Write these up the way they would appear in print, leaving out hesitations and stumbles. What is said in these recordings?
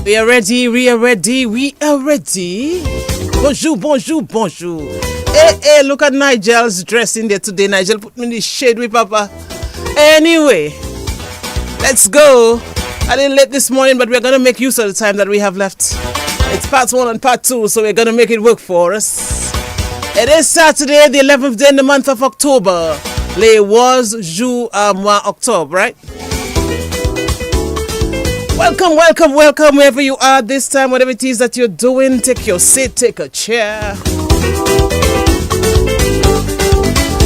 We are ready, we are ready, we are ready. Bonjour, bonjour, bonjour. Hey, look at Nigel's dressing there today. Nigel put me in the shade with Papa. Anyway, let's go. I didn't late this morning, but we're going to make use of the time that we have left. It's part 1 and part 2, so we're going to make it work for us. It is Saturday, the 11th day in the month of October. Le was jour à mois Octobre, right? Welcome, wherever you are this time, whatever it is that you're doing. Take your seat, take a chair.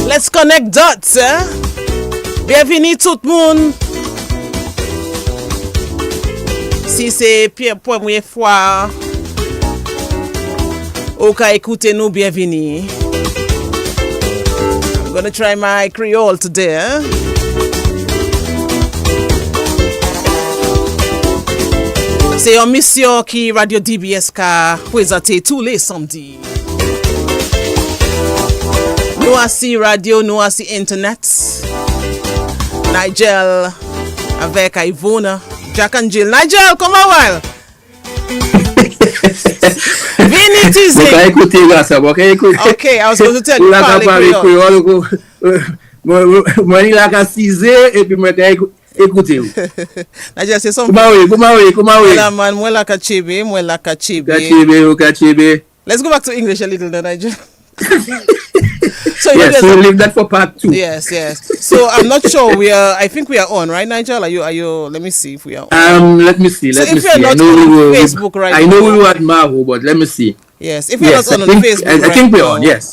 Let's connect dots, eh? Bienvenue tout le monde. Si c'est première fois ou ka écouter nous, bienvenue. I'm gonna try my Creole today, eh? C'est une mission qui Radio DBS a présenté tous les samedis. Nous aussi radio, nous aussi internet. Nigel avec Ivona, Jack and Jill. Nigel, comment va? Vini teasing. Okay, I was going to tell you. Écoutez. Nigel, c'est son. Comment Let's go back to English a little then, Nigel. So we'll leave that for part 2. Yes. So I'm not sure I think we are on, right, Nigel? Are you let me see if we are on. Let me see. If you're not on Facebook right now. I know we were at Maho, but let me see. Yes, if you're not on Facebook I think we're on. Yes.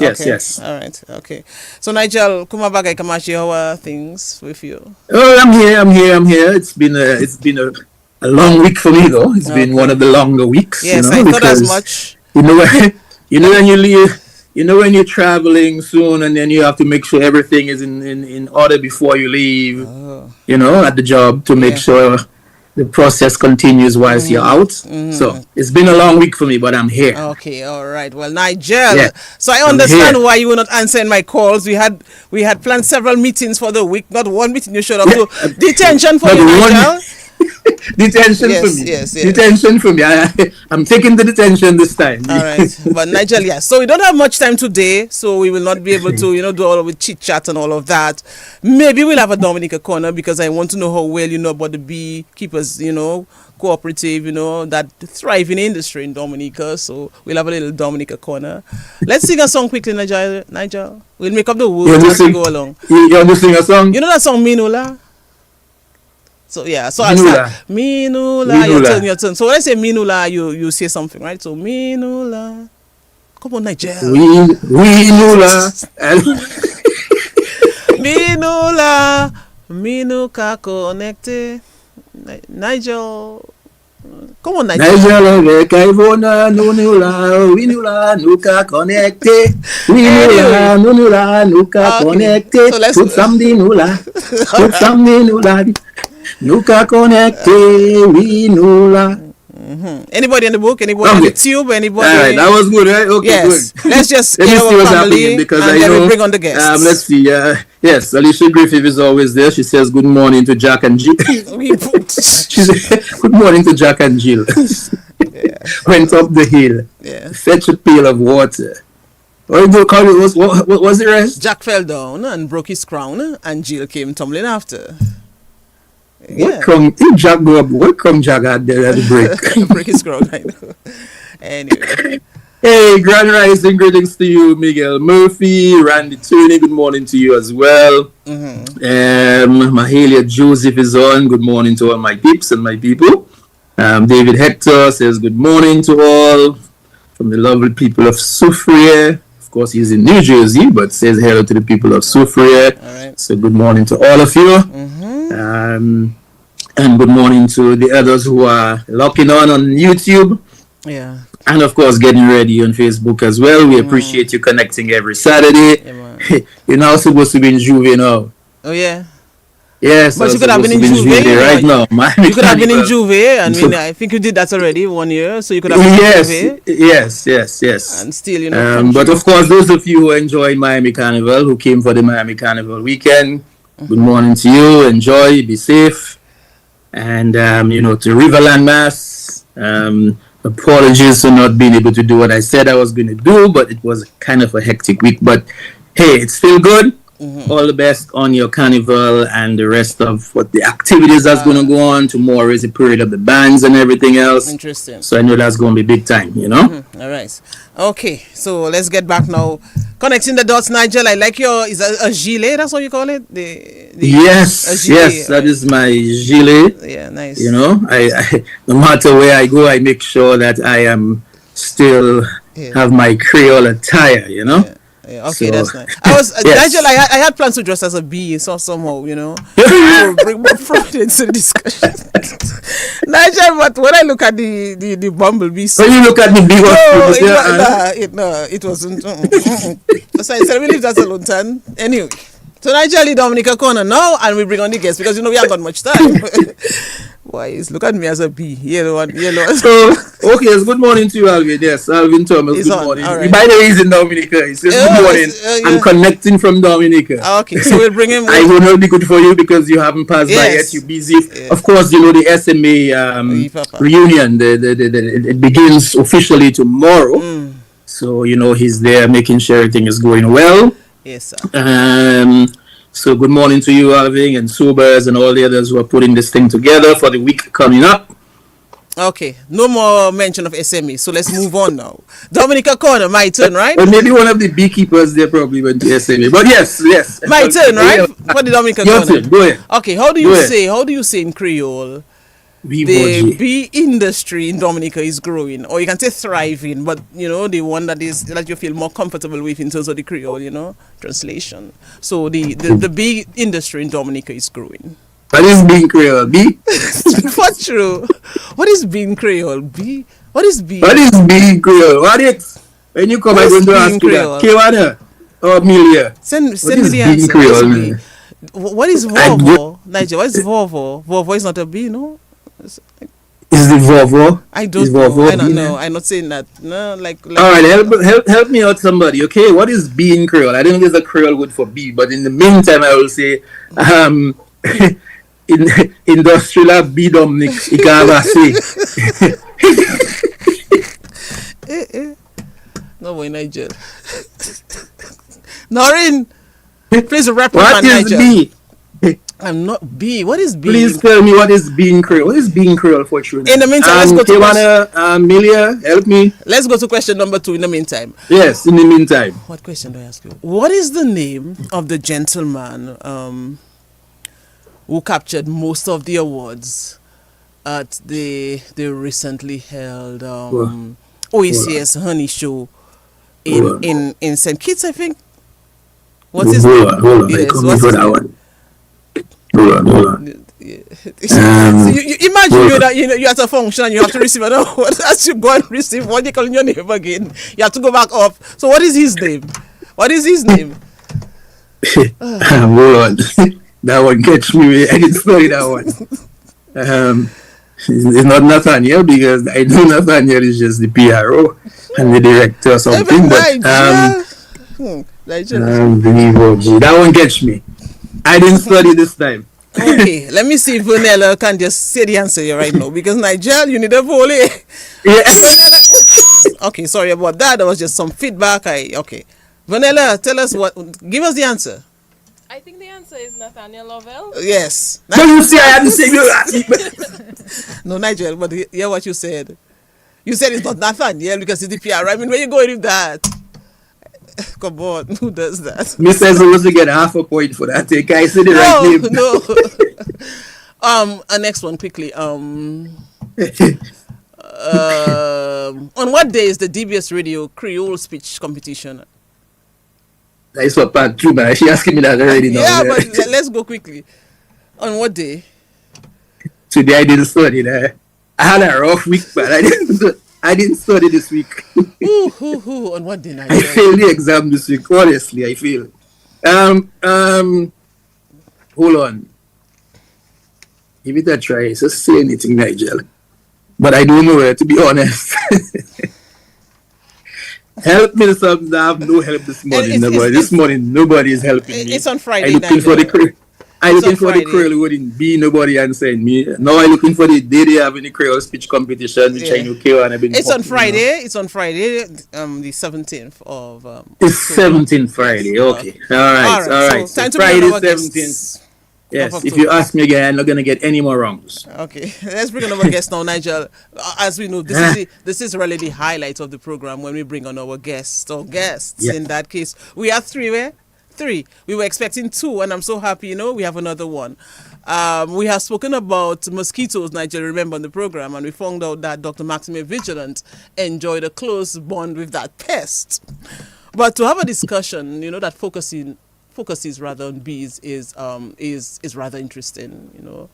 All right, okay. So Nigel, kuma bagay kamashi, how are things with you? Oh, I'm here. It's been a long week for me though. It's been one of the longer weeks. Yes, I thought as much. You know when you leave. You know when you're traveling soon and then you have to make sure everything is in order before you leave, at the job to make sure the process continues whilst you're out. So it's been a long week for me, but I'm here. Okay, all right. Well, Nigel, so I understand why you were not answering my calls. We had planned several meetings for the week. Not one meeting you showed up to. Detention for you, Nigel. Detention for me. Yes. Detention for me. I'm taking the detention this time. All right. But Nigel, yes. So we don't have much time today, so we will not be able to, do all of the chit chat and all of that. Maybe we'll have a Dominica corner because I want to know how well you know about the beekeepers, cooperative, that thriving industry in Dominica. So we'll have a little Dominica corner. Let's sing a song quickly, Nigel. We'll make up the words as we go along. You want to sing a song? You know that song, Minula? So I'll start. Minula, your turn. So when I say Minula, you say something, right? So Minula. Come on, Nigel. Minula. Minula. Minuka connected. Nigel. Come on, Nigel. Nigel avec Ivona, Winula, Nuka connected. Winula, Nuka connected. Put something nula. Nuka connecte, we nula. Anybody in the book? Anybody on the tube? Anybody? All right, that was good, right? Okay, yes. Good. Let's just let me see what's happening because and I then know. We bring on the guests. Let's see. Yes, Alicia Griffith is always there. She says good morning to Jack and Jill. She said good morning to Jack and Jill. Went up the hill. Yeah. Fetch a pail of water. What was the rest? Jack fell down and broke his crown, and Jill came tumbling after. What come Jack go up? What come Jack out there at the break? Break his crown, I know. Anyway. Hey, Grand Rising, greetings to you, Miguel Murphy, Randy Turney, good morning to you as well. Mahalia Joseph is on, good morning to all my peeps and my people. David Hector says good morning to all from the lovely people of Soufriere. Of course, he's in New Jersey, but says hello to the people of Soufriere. Right. So good morning to all of you. And good morning to the others who are locking on YouTube. Yeah. And of course, getting ready on Facebook as well. We appreciate you connecting every Saturday. You're now supposed to be in Juve now. Oh, yeah. Yes, but you could have been in Juve right now. You could have been in Juve. I think you did that already 1 year. So you could have been in Juve. Yes. And still, but of course, those of you who enjoy Miami Carnival, who came for the Miami Carnival weekend, good morning to you. Enjoy, be safe. And, to Riverland Mass, Apologies for not being able to do what I said I was going to do, but it was kind of a hectic week. But hey, it's still good. All the best on your carnival and the rest of what the activities that's going to go on. Tomorrow is the period of the bands and everything else. Interesting. So I know that's going to be big time, you know? All right. Okay, so let's get back now. Connecting the dots, Nigel. I like your, is a gilet, that's what you call it? Yes, that is my gilet. Yeah, nice. You know, I no matter where I go, I make sure that I am still have my Creole attire, you know? Yeah, okay, so, that's nice. I was Nigel. I had plans to dress as a bee, so somehow, you know, bring more fruit into the discussion. Nigel, but when I look at the bumblebee, when you look at the bee, it wasn't. So I said, we leave that alone, Tan. Anyway, so Nigel, the Dominica corner now, and we bring on the guests because you know we haven't got much time. Why look at me as a bee, yellow. So okay, it's good morning to you, Alvin. Yes, Alvin Thomas. Good morning. Right. By the way, he's in Dominica. He says good morning. I'm connecting from Dominica. Okay, so we'll bring him. I will not be good for you because you haven't passed by yet. You're busy. Yes. Of course, you know the SMA reunion. It begins officially tomorrow. So you know he's there making sure everything is going well. Yes, sir. So good morning to you, Alvin, and Sobers, and all the others who are putting this thing together for the week coming up. Okay, no more mention of SME, so let's move on now. Dominica Corner, my turn, right? Well, maybe one of the beekeepers there probably went to SME, but yes. My turn, right? For the Dominica Corner. Your turn, go ahead. Okay, how do you say in Creole? The bee industry in Dominica is growing, or you can say thriving, but you know the one that you feel more comfortable with in terms of the Creole, you know, translation. So the bee industry in Dominica is growing. What is being Creole? Bee? What's true? What is being Creole? Bee? What is bee? What is being Creole? What is? When you come, I'm going to ask you that. Kewana or Amelia? Send me the answer. Creole, what is Vovo? Nigel, what is Vovo? Vovo is not a bee, no? Is the Vovo? I don't know. I don't know. I'm not saying that. No, like all right, help me out, somebody. Okay, what is bee in Creole? I don't think there's a Creole word for bee, but in the meantime, I will say, in industrial bee Dominic Ikavasi. No way, Nigel. Noreen, please reprimand What is Nigel. bee? I'm not B. What is B? Please tell me what is being Creole. What is being Creole for you? In the meantime, let's go to question. Amelia, help me. Let's go to question number 2 in the meantime. Yes, in the meantime. What question do I ask you? What is the name of the gentleman who captured most of the awards at the recently held OECS Honey Show in St. Kitts, I think? What's his name? Hold on. Yes, what's his name? Hold on. So you imagine that you're at a function and you have to receive an award. As you go and receive what you call your name again, you have to go back up. So what is his name? Hold on. That one catch me. I didn't study that one. It's not Nathaniel because I know Nathaniel is just the PRO and the director or something. But that one catch me. I didn't study this time. Okay, let me see if Vanilla can just say the answer here right now because Nigel, you need a volley. Yeah. Okay, sorry about that. There was just some feedback. Okay, Vanilla, tell us give us the answer. I think the answer is Nathaniel Lovell. Yes. So you see, I had to say no, Nigel, but hear what you said. You said it's not Nathaniel because it's the PR. I mean, where you going with that? Come on, who does that? Mr. supposed to get half a point for that. I said the right name. No. Next one quickly. On what day is the DBS Radio Creole speech competition? That's what part 2, man. She asking me that already now. Yeah, but let's go quickly. On what day? Today I didn't study that. I had a rough week, but I didn't study this week. On what day? I failed the exam this week. Honestly, I failed. Hold on. Give it a try. Just say anything, Nigel. But I don't know where, to be honest. Help me with something. I have no help this morning. This morning, nobody is helping me. It's on Friday. I'm looking for the I It's on looking for the Friday. Creole who wouldn't be nobody and send me. Now I looking for the day they have in the Creole speech competition which I Yeah. know K1 and I've been It's on popping, you know. Friday. It's on Friday, the 17th of It's October. 17th Friday. Yes. Okay. All All right. right. All So right. So time to bring on Friday our 17th. guests Yes. of If you October. ask me again, I'm not gonna get any more wrongs. Okay, let's bring on our guest now, Nigel. As we know, this is really the highlight of the program when we bring on our guests or guests. Yeah. In that case, we have three. Where? Three. We were expecting two, and I'm so happy. We have another one. We have spoken about mosquitoes, Nigel. Remember on the program, and we found out that Dr. Maxime Vigilant enjoyed a close bond with that pest. But to have a discussion, that focuses rather on bees is rather interesting.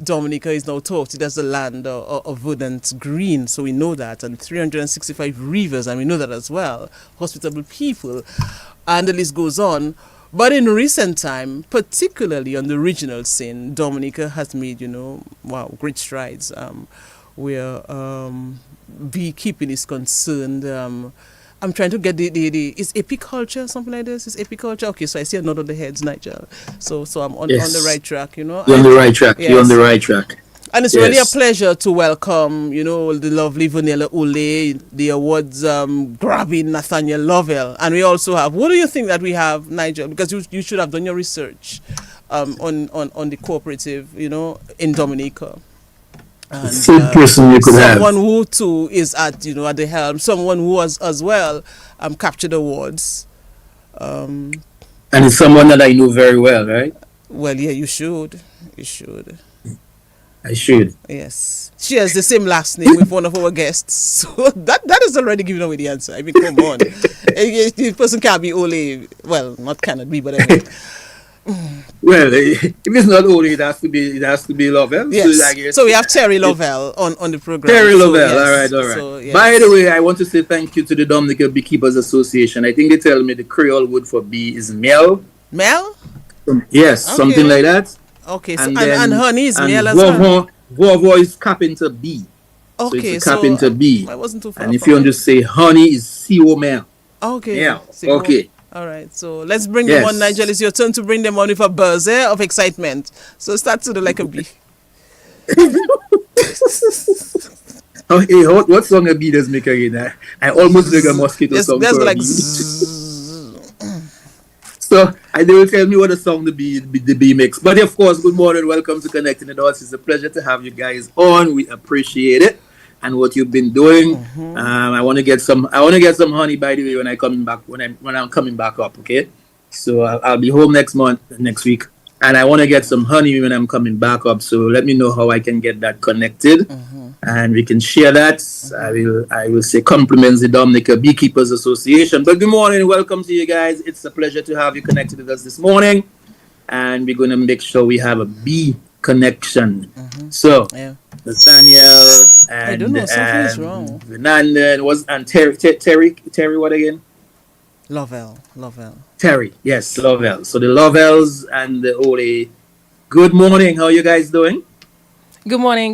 Dominica is now touted as the land of verdant green, so we know that, and 365 rivers, and we know that as well. Hospitable people, and the list goes on. But in recent time, particularly on the regional scene, Dominica has made, great strides. Where beekeeping is concerned. I'm trying to get is apiculture something like this? Is apiculture? Okay, so I see a nod on the heads, Nigel. So I'm on the right track, You're on the right track. Yes. You're on the right track. And it's really a pleasure to welcome, the lovely Vanilla Ole, the awards grabbing Nathaniel Lovell. And we also have, what do you think that we have, Nigel? Because you should have done your research on the cooperative, in Dominica. And, Third person you could have. someone who too is at the helm, someone who has as well captured awards. And it's someone that I know very well, right? Well, yeah, you should. I should. Yes, she has the same last name with one of our guests, so that is already giving away the answer. I mean, come on, the person can't be Ole. Well, not cannot be, but anyway. Well, if it's not only, it has to be Lovell. Yes. So we have Terry Lovell on the program. Terry So, Lovell. yes. All right. So, yes. By the way, I want to say thank you to the Dominica Beekeepers Association. I think they tell me the Creole word for bee is mel. Mel? Yes, Okay. something like that. Okay. So, and honey is mel as well. well. Vovo is carpenter bee. Okay. So it's a carpenter bee. I wasn't too far. And if from you it. want to say honey is CO mel. Okay. Yeah. So, Okay. All right, so let's bring them on, Nigel. It's your turn to bring them on with a buzz of excitement. So start to do like a bee. Okay, what song a bee does make again? I almost like a mosquito song. There's for a like bee. So they will tell me what the song the bee makes. But of course, good morning, welcome to Connecting the Dots. It's a pleasure to have you guys on. We appreciate it and what you've been doing. Mm-hmm. I want to get some honey, by the way, when I'm coming back up. Okay, so I'll be home next week, and I want to get some honey when I'm coming back up. So let me know how I can get that connected, and we can share that. I will say compliments the Dominica Beekeepers Association. But good morning, welcome to you guys. It's a pleasure to have you connected with us this morning, and we're going to make sure we have a bee connection. So Nathaniel and I don't know, something is wrong. And Terry what again? Lovell. Terry, yes, Lovell. So the Lovells and the Ole. Good morning. How are you guys doing? Good morning.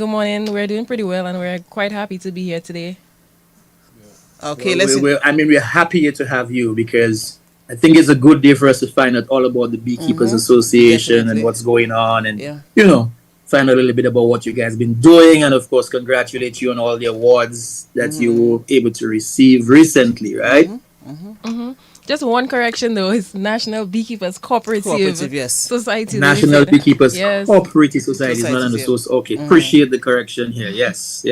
We're doing pretty well, and we're quite happy to be here today. Okay, we're happy to have you because I think it's a good day for us to find out all about the Beekeepers Association Definitely. and what's going on, and Yeah. find out a little bit about what you guys been doing, and of course congratulate you on all the awards that you were able to receive recently, right? Just one correction though, it's National Beekeepers Cooperative yes. Society. National Beekeepers Yes. Cooperative Society is not an Society, yeah. association. Okay, appreciate the correction here. Yes.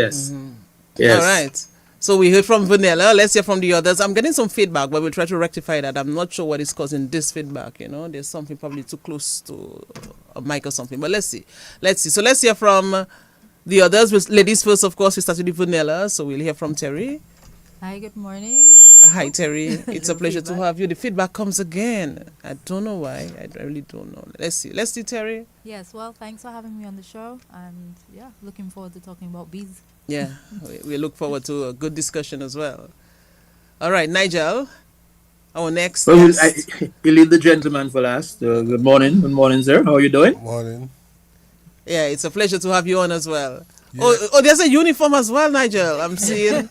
All right. So we heard from Vanilla. Let's hear from the others. I'm getting some feedback, but we'll try to rectify that. I'm not sure what is causing this feedback. There's something probably too close to a mic or something. But let's see. So let's hear from the others. Ladies first, of course. We started with Vanilla, so we'll hear from Terry. Hi, good morning. Hi, Terry. It's a pleasure to have you. The feedback comes again. I don't know why. I really don't know. Let's see, Terry. Yes, well, thanks for having me on the show. And yeah, looking forward to talking about bees. Yeah, we look forward to a good discussion as well. All right, Nigel, our next Well, guest. you leave the gentleman for last. Good morning, sir. How are you doing? Morning. Yeah, it's a pleasure to have you on as well. Yeah. Oh, there's a uniform as well, Nigel. I'm seeing.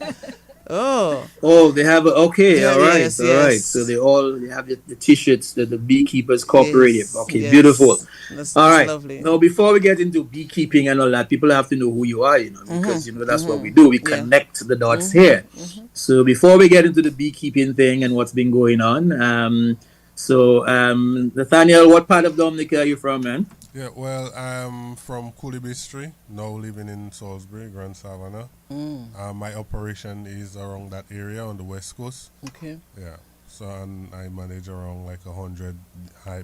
Oh, Oh, they have okay, yeah, all right, yes, all right. yes. So they have the t-shirts, the beekeepers cooperative. Yes, Okay, beautiful. yes. All That's right. lovely. Now, before we get into beekeeping and all that, people have to know who you are, because that's what we do. We Yeah. connect the dots here. So before we get into the beekeeping thing and what's been going on, Nathaniel, what part of Dominica are you from, man? Yeah, well, I'm from Coolibistry, now living in Salisbury, Grand Savannah. My operation is around that area on the west coast. Okay. Yeah, so and I manage around like 100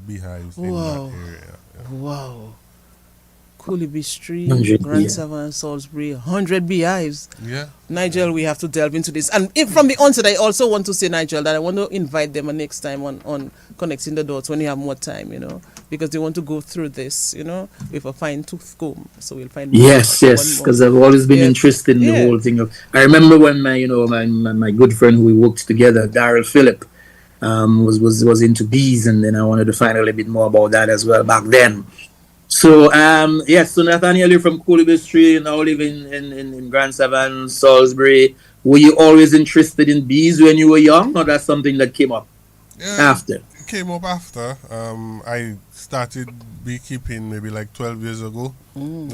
beehives Wow. in that area. Yeah. Wow. Coolibee Street, 100 Grand beehives. Savannah, Salisbury, 100 beehives. Yeah. Nigel, we have to delve into this. And if from the onset, I also want to say, Nigel, that I want to invite them next time on Connecting the Dots when you have more time, because they want to go through this, with a fine tooth comb. So we'll find more Yes, out, yes, one more. because I've always been Yes. interested in the Yeah. whole thing of. I remember when my good friend who we worked together, Daryl Phillip, was into bees, and then I wanted to find a little bit more about that as well back then. So yes, so Nathaniel, you're from Coolibee Street, now live in Grand Savannah, Salisbury. Were you always interested in bees when you were young, or that's something that came up Yeah, after? it came up after. I started beekeeping maybe like 12 years ago.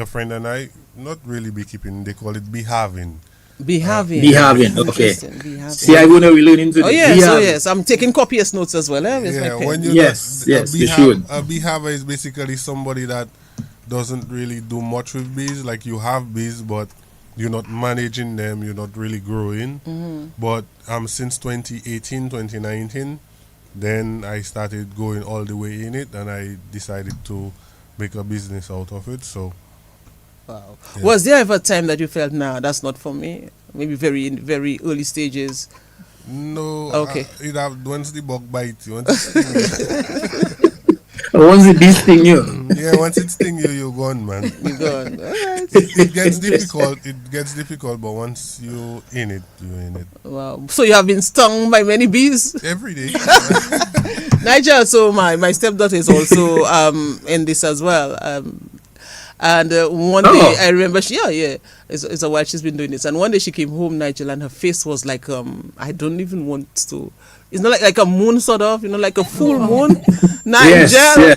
A friend and I, not really beekeeping, they call it beehaving. Behaving. Behaving, okay. Interesting, behaving. See, I'm gonna be learning to Oh yes, I'm taking copious notes as well. With my Yeah, pen. when you Yes, yes, you should. a beehaver is basically somebody that doesn't really do much with bees. Like you have bees, but you're not managing them. You're not really growing. But since 2018, 2019, then I started going all the way in it, and I decided to make a business out of it. So Wow. Yeah. Was there ever a time that you felt, nah, that's not for me? Maybe in very early stages. no, Okay. Once the bug bites you, once it sting Once the bees sting you. you, yeah, once it sting you, you're gone, man. You gone. All right. It gets difficult. It gets difficult, but once you're in it, you're in it Wow. So you have been stung by many bees, every day. Nigel. So my stepdaughter is also in this as well. And one day Oh. I remember it's a while she's been doing this. And one day she came home, Nigel, and her face was like I don't even want to. It's not like a moon sort of, like a full moon. Nigel. Yes, yeah.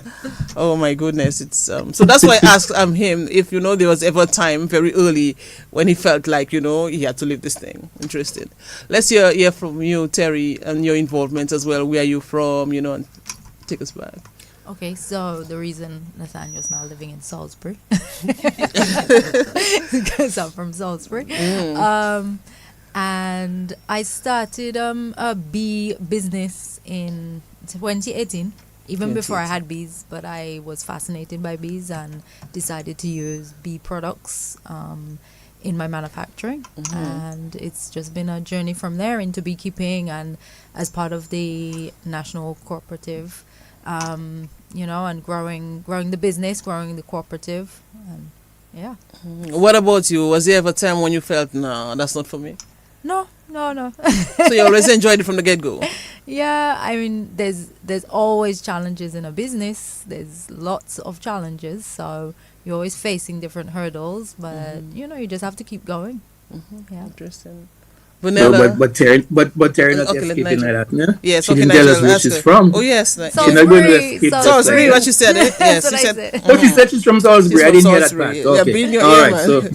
Oh my goodness, it's so that's why I asked him if there was ever a time very early when he felt like he had to leave this thing. Interesting. Let's hear from you, Terry, and your involvement as well. Where are you from? And take us back. Okay, so the reason Nathaniel's now living in Salisbury, because I'm from Salisbury, and I started a bee business in 2018, even before I had bees, but I was fascinated by bees and decided to use bee products in my manufacturing. And it's just been a journey from there into beekeeping and as part of the national cooperative, and growing the business, growing the cooperative, and yeah. What about you? Was there ever a time when you felt, no, that's not for me? No. So you always enjoyed it from the get-go? Yeah, I mean, there's always challenges in a business. There's lots of challenges, so you're always facing different hurdles, but you just have to keep going. Yeah. Interesting. No, Vanilla? but Terry not Okay, let escaping Nigel. like that. Yeah? Yes, She okay, didn't tell Nigel, us where ask she's her. from. Oh, yes. She's not going to Salisbury, escape just Salisbury, like what that. she said. Yes, That's she what I said. said. Oh, she said she's from Salisbury. She's I from didn't hear that Salisbury. part. Yeah, Okay. being your All ear, right. man. So,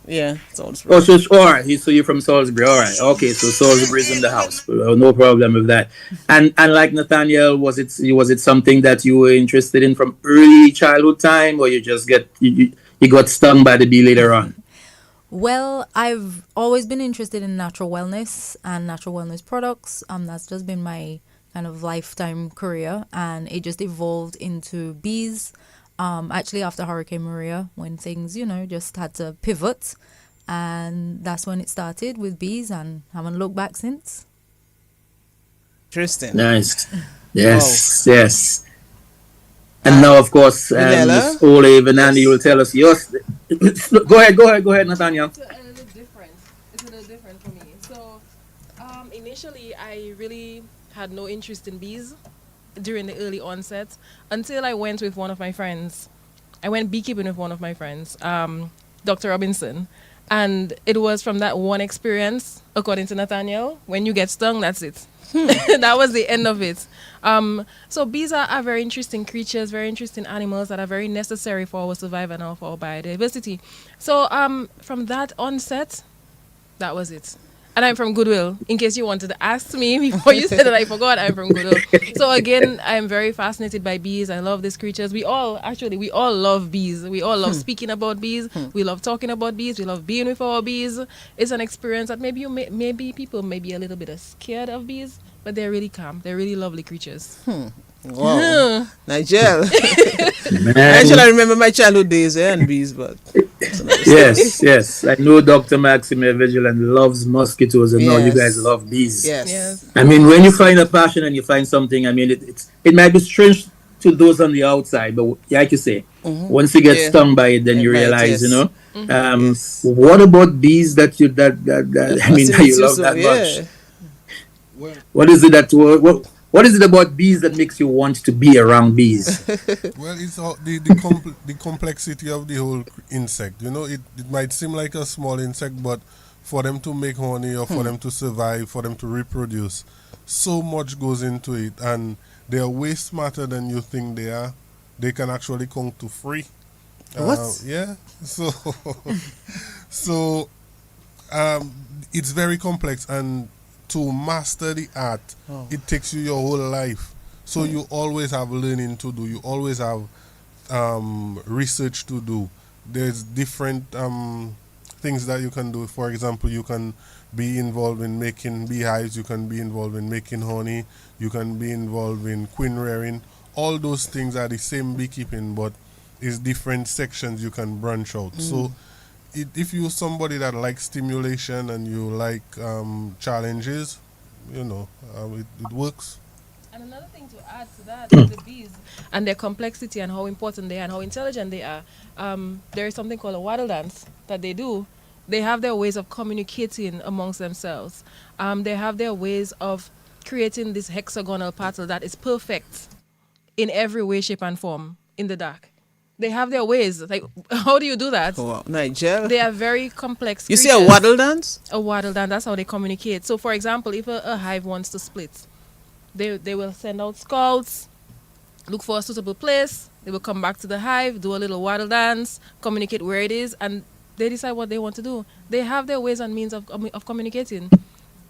Yeah, Salisbury. all right. So you're from Salisbury. All right. Okay. So Salisbury's in the house. No problem with that. And like Nathaniel, was it something that you were interested in from early childhood time, or you just you got stung by the bee later on? Well, I've always been interested in natural wellness and natural wellness products. That's just been my kind of lifetime career, and it just evolved into bees. Actually, after Hurricane Maria, when things, just had to pivot, and that's when it started with bees, and haven't looked back since. Interesting. Nice. Yes. Yes. And now, of course, Vanilla? Miss Olive and Andy will tell us yours. Go ahead, Nathaniel. It's a little different. It's a little different for me. So, initially, I really had no interest in bees during the early onset until I went with one of my friends. I went beekeeping with one of my friends, Dr. Robinson, And it was from that one experience, according to Nathaniel, when you get stung, that's it. That was the end of it. So bees are very interesting creatures, very interesting animals that are very necessary for our survival and for our biodiversity. So from that onset, that was it. And I'm from Goodwill, in case you wanted to ask me before you said that I forgot, I'm from Goodwill. So again, I'm very fascinated by bees. I love these creatures. We all love bees. We all love speaking about bees. We love talking about bees. We love being with our bees. It's an experience that maybe people may be a little bit scared of bees, but they're really calm. They're really lovely creatures. Wow. Nigel. Man. Nigel, I remember my childhood days and bees, but Yes. I know Dr. Maxime Vigilant loves mosquitoes, and now you Yes. guys love bees. yes. I mean, when you find a passion and you find something, I mean, it might be strange to those on the outside, but like you say, once you get Yeah. stung by it, then you Right, realize, yes. you know. Yes. What about bees that I mean, that you love that much? What is it what is it about bees that makes you want to be around bees? Well, it's all the complexity of the whole insect. You know, it might seem like a small insect, but for them to make honey or for them to survive, for them to reproduce, so much goes into it, and they are way smarter than you think they are. They can actually count to 3. What? Yeah. So, it's very complex, and to master the art, it takes you your whole life. So you always have learning to do. You always have research to do. There's different things that you can do. For example, you can be involved in making beehives. You can be involved in making honey. You can be involved in queen rearing. All those things are the same beekeeping, but it's different sections you can branch out. So if you're somebody that likes stimulation and you like challenges, you know, it works. And another thing to add to that is the bees and their complexity and how important they are and how intelligent they are. There is something called a waddle dance that they do. They have their ways of communicating amongst themselves. They have their ways of creating this hexagonal pattern that is perfect in every way, shape, and form in the dark. They have their ways. Like, how do you do that? Wow. Nigel. They are very complex You see a creatures. waddle dance? A waddle dance, that's how they communicate. So, for example, if a hive wants to split, they will send out scouts, look for a suitable place. They will come back to the hive, do a little waddle dance, communicate where it is, and they decide what they want to do. They have their ways and means of communicating.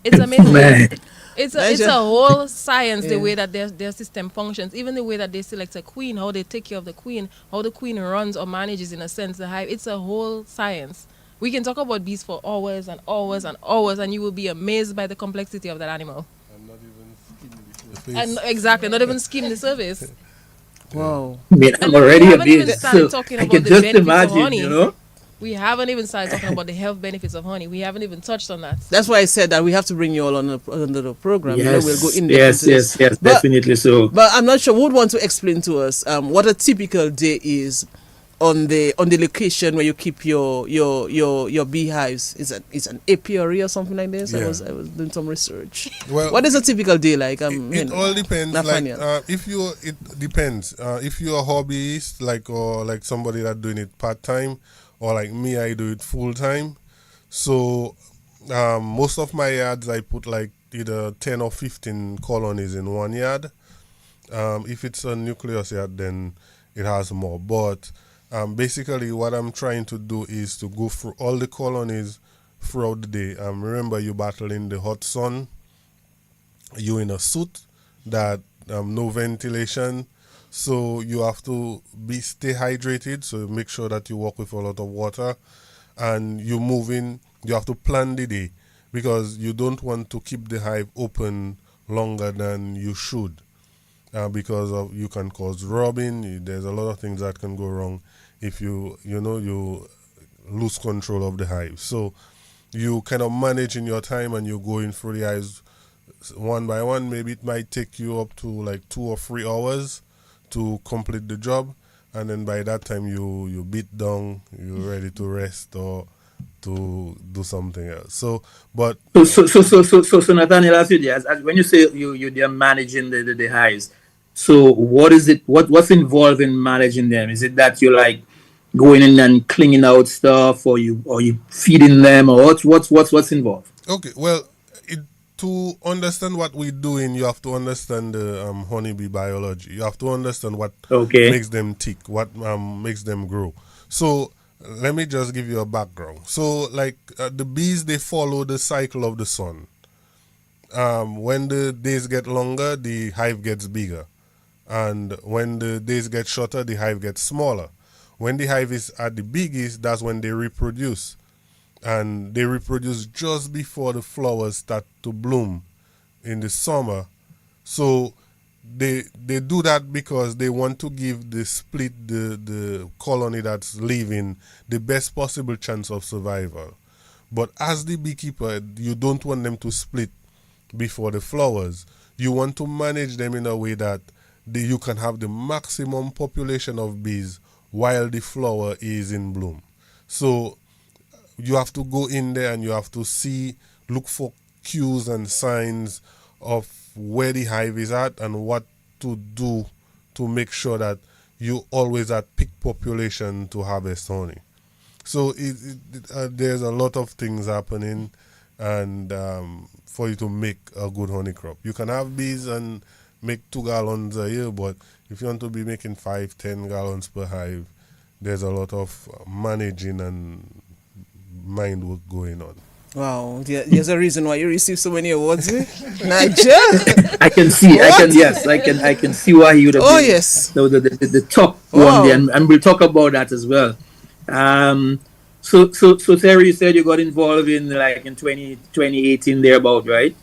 It's amazing. Man. It's Nigel. a whole science, the Yeah. way that their system functions, even the way that they select a queen, how they take care of the queen, how the queen runs or manages, in a sense, the hive. It's a whole science. We can talk about bees for hours and hours and hours, and you will be amazed by the complexity of that animal. And not even skim the surface. And exactly, not even skim the surface. Wow. I mean, And I'm we already a haven't even bee, started so talking I about can the just benefits of imagine, honey. you know. We haven't even started talking about the health benefits of honey. We haven't even touched on that. That's why I said that we have to bring you all on the program. You know, we'll go in depth yes, into this. yes, But- definitely so. But I'm not sure. Who would want to explain to us what a typical day is on the location where you keep your beehives? It's an apiary or something like this. Yeah. I was doing some research. Well, What is a typical day like? it all depends. Nathaniel. Like it depends. If you're a hobbyist, like somebody that doing it part time, or like me, I do it full time. So most of my yards, I put like either 10 or 15 colonies in one yard. If it's a nucleus yard, then it has more. But basically, what I'm trying to do is to go through all the colonies throughout the day. Remember, you battle in the hot sun. You in a suit that no ventilation, so you have to stay hydrated. So make sure that you walk with a lot of water, and you moving. You have to plan the day because you don't want to keep the hive open longer than you should, because of you can cause robbing. There's a lot of things that can go wrong if you lose control of the hive. So you kind of manage in your time and you go in through the hives one by one. Maybe it might take you up to like 2 or 3 hours to complete the job, and then by that time you beat down, you're ready to rest or to do something else. So Nathaniel, ask you this, as when you say they're managing the hives, so what is it? What's involved in managing them? Is it that you like going in and cleaning out stuff, or you feeding them, or what's involved? Okay, well, to understand what we're doing, you have to understand the honeybee biology. You have to understand what makes them tick, what makes them grow. So let me just give you a background. So like the bees, they follow the cycle of the sun. When the days get longer, the hive gets bigger. And when the days get shorter, the hive gets smaller. When the hive is at the biggest, that's when they reproduce. And they reproduce just before the flowers start to bloom in the summer. So they do that because they want to give the colony that's leaving the best possible chance of survival. But as the beekeeper, you don't want them to split before the flowers. You want to manage them in a way that you can have the maximum population of bees while the flower is in bloom. So you have to go in there and you have to look for cues and signs of where the hive is at and what to do to make sure that you always at peak population to harvest honey. So there's a lot of things happening, and for you to make a good honey crop. You can have bees and make 2 gallons a year, but if you want to be making 5-10 gallons per hive, there's a lot of managing and mind work going on. Wow, there's a reason why you receive so many awards, Nigel. I can see. I can see why he would have. Oh been yes, the top wow. one there, and we'll talk about that as well. So Sarah, you said you got involved in 2018 thereabout, right?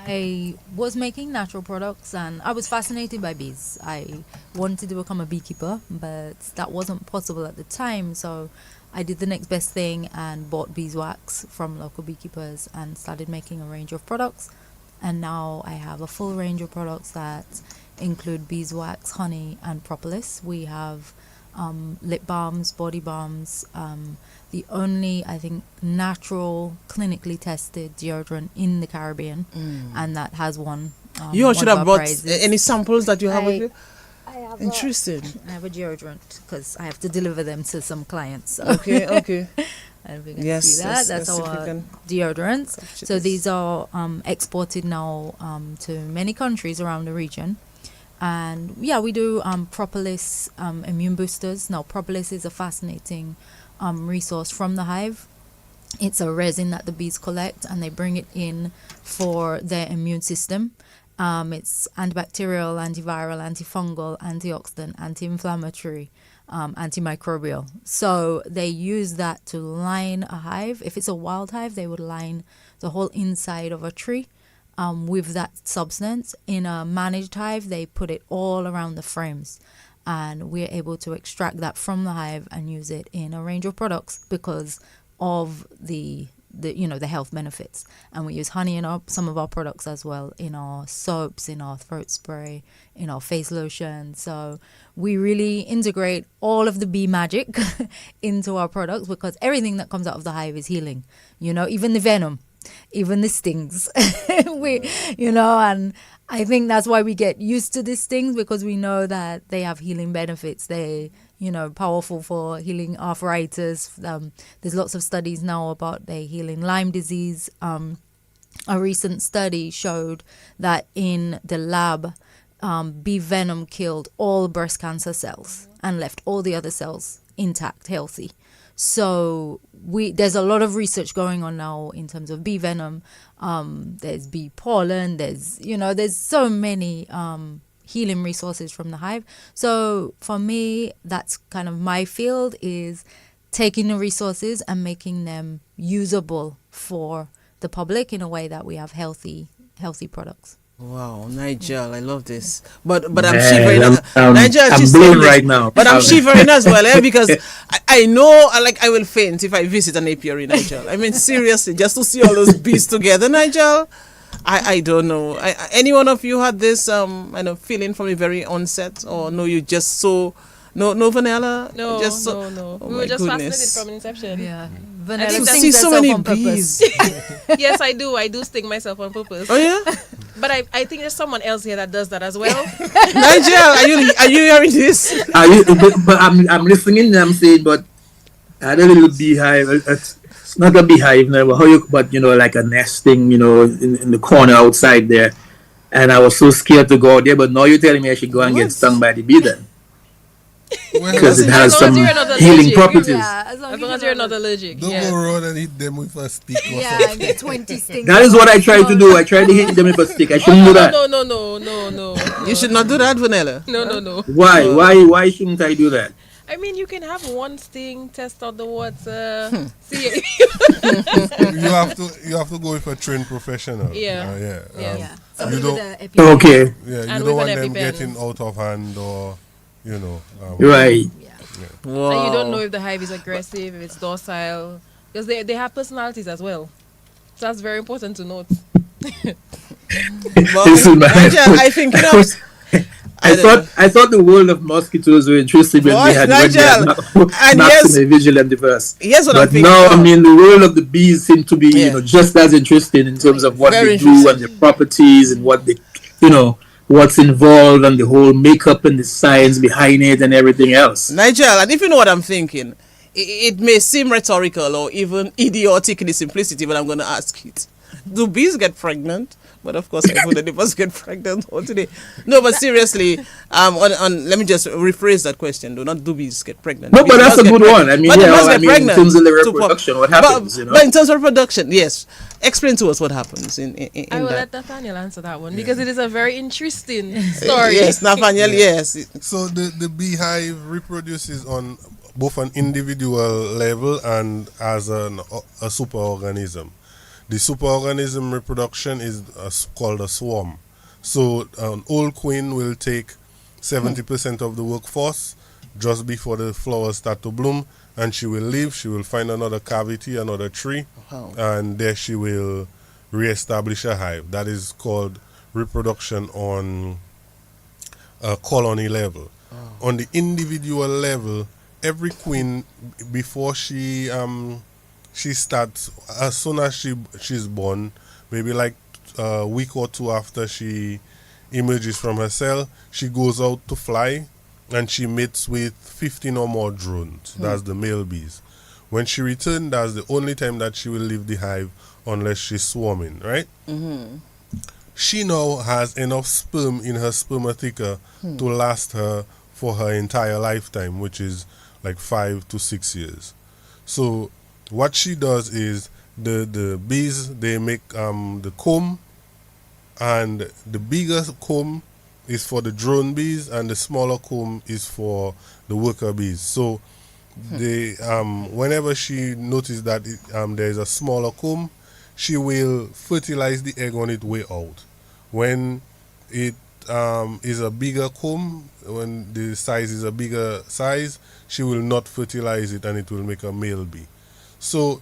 I was making natural products and I was fascinated by bees. I wanted to become a beekeeper, but that wasn't possible at the time. So I did the next best thing and bought beeswax from local beekeepers and started making a range of products. And now I have a full range of products that include beeswax, honey, and propolis. We have lip balms, body balms, the only, I think, natural, clinically tested deodorant in the Caribbean, and that has won. You should have bought prizes. any samples that you have with you? I have Interesting. I have a deodorant because I have to deliver them to some clients. So. Okay. I don't know if you can Yes, see that. yes, That's yes, if you our can. deodorants. Capture So this. these are exported now to many countries around the region. And yeah, we do propolis immune boosters. Now, propolis is a fascinating resource from the hive. It's a resin that the bees collect and they bring it in for their immune system. It's antibacterial, antiviral, antifungal, antioxidant, anti-inflammatory, antimicrobial. So they use that to line a hive. If it's a wild hive, they would line the whole inside of a tree with that substance. In a managed hive, they put it all around the frames. And we're able to extract that from the hive and use it in a range of products because of the health benefits. And we use honey in some of our products as well, in our soaps, in our throat spray, in our face lotion. So we really integrate all of the bee magic into our products because everything that comes out of the hive is healing. Even the venom, even the stings. And I think that's why we get used to these things, because we know that they have healing benefits. They powerful for healing arthritis. There's lots of studies now about they healing Lyme disease. A recent study showed that in the lab, bee venom killed all breast cancer cells and left all the other cells intact, healthy. So there's a lot of research going on now in terms of bee venom. There's bee pollen. There's so many healing resources from the hive. So for me, that's kind of my field, is taking the resources and making them usable for the public in a way that we have healthy products. Wow, Nigel, I love this. But I'm Man, shivering. Nigel, I'm she's blown saying this, right now. But I'm shivering as well, because I know, I will faint if I visit an apiary, Nigel. I mean, seriously, just to see all those bees together, Nigel. I don't know. Any one of you had this feeling from the very onset, or no? You just no vanilla. No, just no. Oh We my were just goodness. fascinated from inception. Yeah, I vanilla think To that's see stings so herself many on purpose. bees. Yes, I do. I do sting myself on purpose. Oh yeah. But I think there's someone else here that does that as well. Nigel, are you hearing this? But I'm listening and I'm saying, but I had a little beehive. It's not a beehive, no, but like a nesting, in the corner outside there. And I was so scared to go out there, but now you're telling me I should go and get stung by the bee then. Because it has as long some as you're not healing allergic. properties. Yeah, As long as you're not allergic. Don't Yeah. go around and hit them with a stick or Yeah, something. and get 20 stings. That is what I tried to do. I tried to hit them with a stick. I shouldn't do that. No. You should not do that, Vanilla. No. Why? Why shouldn't I do that? I mean, you can have one sting, test out the water, see. You have to go with a trained professional. Yeah. Yeah. Yeah. You Somebody don't- with a EpiPen. Okay. Yeah, you And don't with want an them EpiPen. getting out of hand or, Right. Yeah. Wow. And you don't know if the hive is aggressive, if it's docile, because they have personalities as well. So that's very important to note. But, Listen, man. Nigel, I think I thought the world of mosquitoes were interesting when Boy, we had Nigel, and Maxime Vigil and diverse. Here's what I'm But thinking. now, I mean, the world of the bees seem to be, Yeah. just as interesting in terms of what Very they do and interesting. their properties and what they, what's involved and the whole makeup and the science behind it and everything else. Nigel, and if you know what I'm thinking, it may seem rhetorical or even idiotic in its simplicity, but I'm going to ask it. Do bees get pregnant? But of course, I know that they must get pregnant all today. No, but seriously, let me just rephrase that question. Not do bees get pregnant? No, Bees but that's must a get good pregnant. one. I mean, But they must I get mean, pregnant in terms of the to pop- reproduction, what happens, But in terms of reproduction, yes. Explain to us what happens in I will that. let Nathaniel answer that one because it is a very interesting story. Yes, Nathaniel, yes. So the beehive reproduces on both an individual level and as a superorganism. The superorganism reproduction is called a swarm. So an old queen will take 70% of the workforce just before the flowers start to bloom, and she will leave. She will find another cavity, another tree, and there she will reestablish a hive. That is called reproduction on a colony level. On the individual level, every queen, before she starts, as soon as she's born, maybe like a week or two after she emerges from her cell, she goes out to fly and she mates with 15 or more drones. That's the male bees. When she returns, that's the only time that she will leave the hive unless she's swarming, right? She now has enough sperm in her spermatheca to last her for her entire lifetime, which is like 5 to 6 years. So what she does is the bees, they make the comb, and the bigger comb is for the drone bees and the smaller comb is for the worker bees. So they whenever she notices that there is a smaller comb, she will fertilize the egg on its way out. When it is a bigger comb, when the size is a bigger size, she will not fertilize it and it will make a male bee. So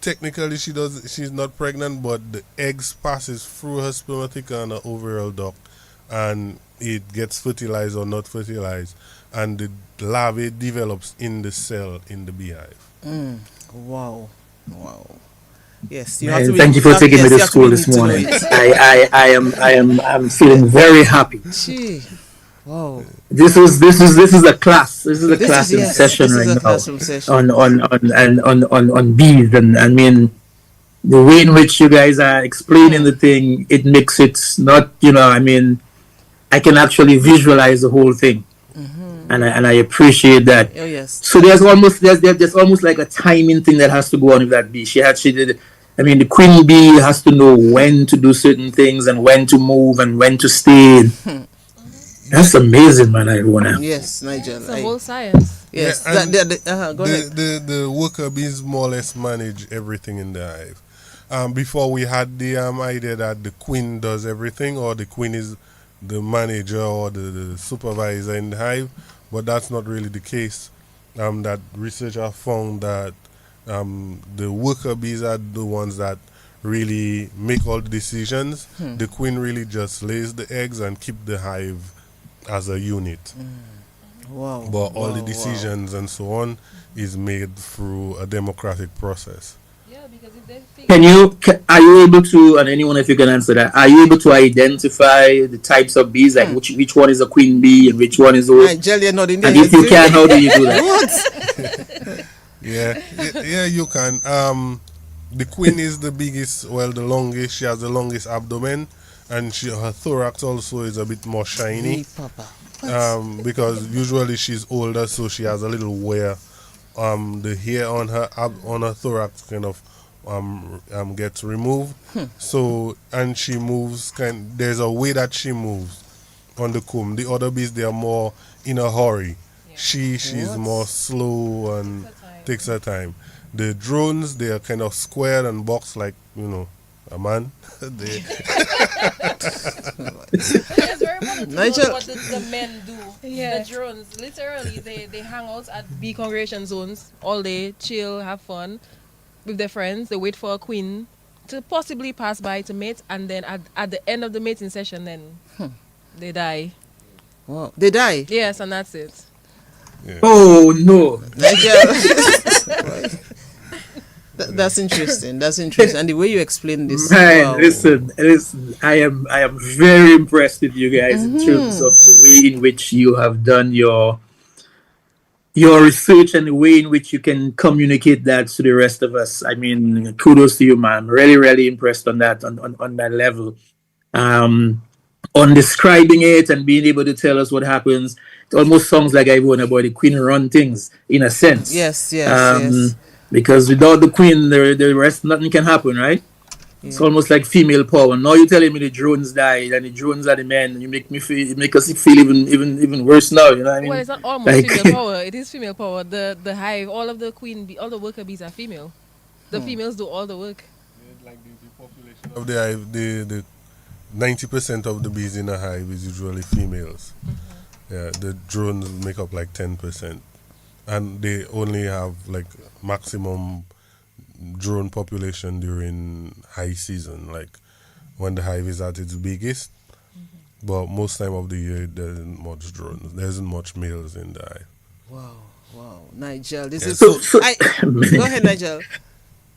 technically she's not pregnant, but the eggs passes through her spermatheca and her oviral duct, and it gets fertilized or not fertilized, and the larvae develops in the cell in the beehive. Wow. Yes, Thank you for taking me to school this morning. I'm feeling very happy. Gee. Wow. This is a class. This is a classroom yes, session this is right a classroom now session. on bees, and I mean the way in which you guys are explaining the thing, it makes it not, I mean, I can actually visualize the whole thing, and I appreciate that. Oh yes. So there's almost like a timing thing that has to go on with that bee. She did. I mean, the queen bee has to know when to do certain things and when to move and when to stay. That's amazing, man. I wanna. Yes, Nigel. It's a whole science. Yes. Yeah, and Go ahead. The worker bees more or less manage everything in the hive. Before we had the idea that the queen does everything, or the queen is the manager or the supervisor in the hive, but that's not really the case. That researcher found that the worker bees are the ones that really make all the decisions. The queen really just lays the eggs and keep the hive as a unit. Wow. But all the Wow, decisions and so on is made through a democratic process. Yeah, because because if they figure Are you able to, and anyone if you can answer that, are you able to identify the types of bees, like which one is a queen bee and which one is a... Nigeria not in there. And if you can, how do you do that? What? Yeah, you can. The queen is the biggest, well, the longest. She has the longest abdomen, and her thorax also is a bit more shiny. Papa. Because usually she's older, so she has a little wear. The hair on her thorax kind of gets removed. So, and she moves there's a way that she moves on the comb. The other bees, they are more in a hurry. She's more slow and takes her time. The drones, they are kind of square and box like, a man. it's very important to Nigel. know what the men do. The drones, literally, they hang out at bee congregation zones all day, chill, have fun with their friends. They wait for a queen to possibly pass by to mate, and then at the end of the mating session, then they die. Wow. They die. Yes, and that's it. Yeah. Oh no! Nigeria. That's interesting. That's interesting. And the way you explain this, Man, wow. listen. I am very impressed with you guys in terms of the way in which you have done your research and the way in which you can communicate that to the rest of us. I mean, kudos to you, man. I'm really, really impressed on that on that level. On describing it and being able to tell us what happens, it almost sounds like I won about the queen run things in a sense. Yes. Because without the queen, the rest, nothing can happen, right? Yeah. It's almost like female power. Now you're telling me the drones died and the drones are the men. You make us feel even worse now. You know what I mean? Well, it's not almost female power. It is female power. The hive, all of the all the worker bees are female. The females do all the work. Like the population of the hive, the 90% of the bees in a hive is usually females. Yeah, the drones make up like 10%. And they only have like maximum drone population during high season, like when the hive is at its biggest. But most time of the year there isn't much drones. There isn't much males in the hive. Wow, Nigel, this is So- go ahead, Nigel.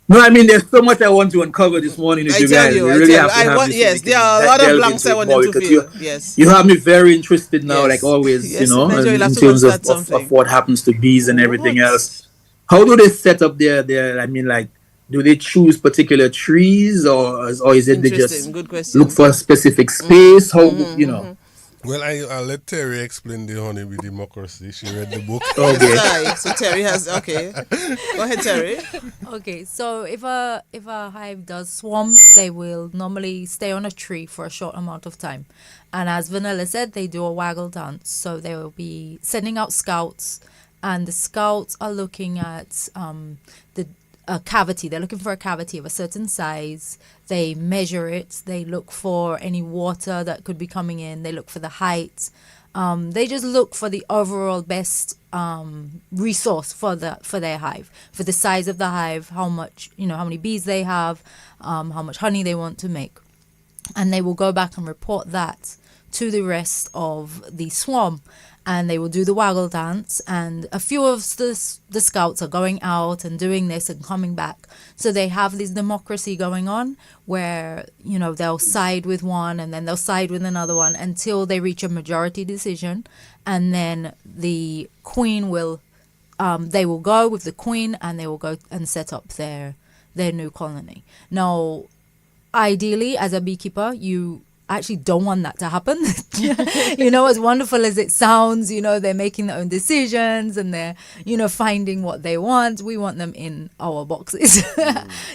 No, I mean, there's so much I want to uncover this morning with I you tell guys. you, We I really tell have you. to have this Yes, so we there can are a lot of delve blanks into I it want more them to because fill. Yes. You have me very interested now, like always, Yes, Nigel, in you'll have to terms go of, start of something. what happens to bees and everything What? else. How do they set up their I mean, like, do they choose particular trees or is it they just Interesting. Good question. look for a specific space? How, Well, I'll let Terry explain the honeybee democracy. She read the book. Okay. Right, so Terry has okay. Go ahead, Terry. Okay, so if a hive does swarm, they will normally stay on a tree for a short amount of time. And as Vanilla said, they do a waggle dance. So they will be sending out scouts, and the scouts are looking at a cavity. They're looking for a cavity of a certain size. They measure it. They look for any water that could be coming in. They look for the height. They just look for the overall best resource for their hive, for the size of the hive, how much, how many bees they have, how much honey they want to make. And they will go back and report that to the rest of the swarm. And they will do the waggle dance, and a few of the scouts are going out and doing this and coming back. So they have this democracy going on where, they'll side with one and then they'll side with another one until they reach a majority decision. And then the queen will, they will go with the queen and they will go and set up their new colony. Now, ideally, as a beekeeper, you actually don't want that to happen. As wonderful as it sounds, they're making their own decisions and they're, finding what they want. We want them in our boxes.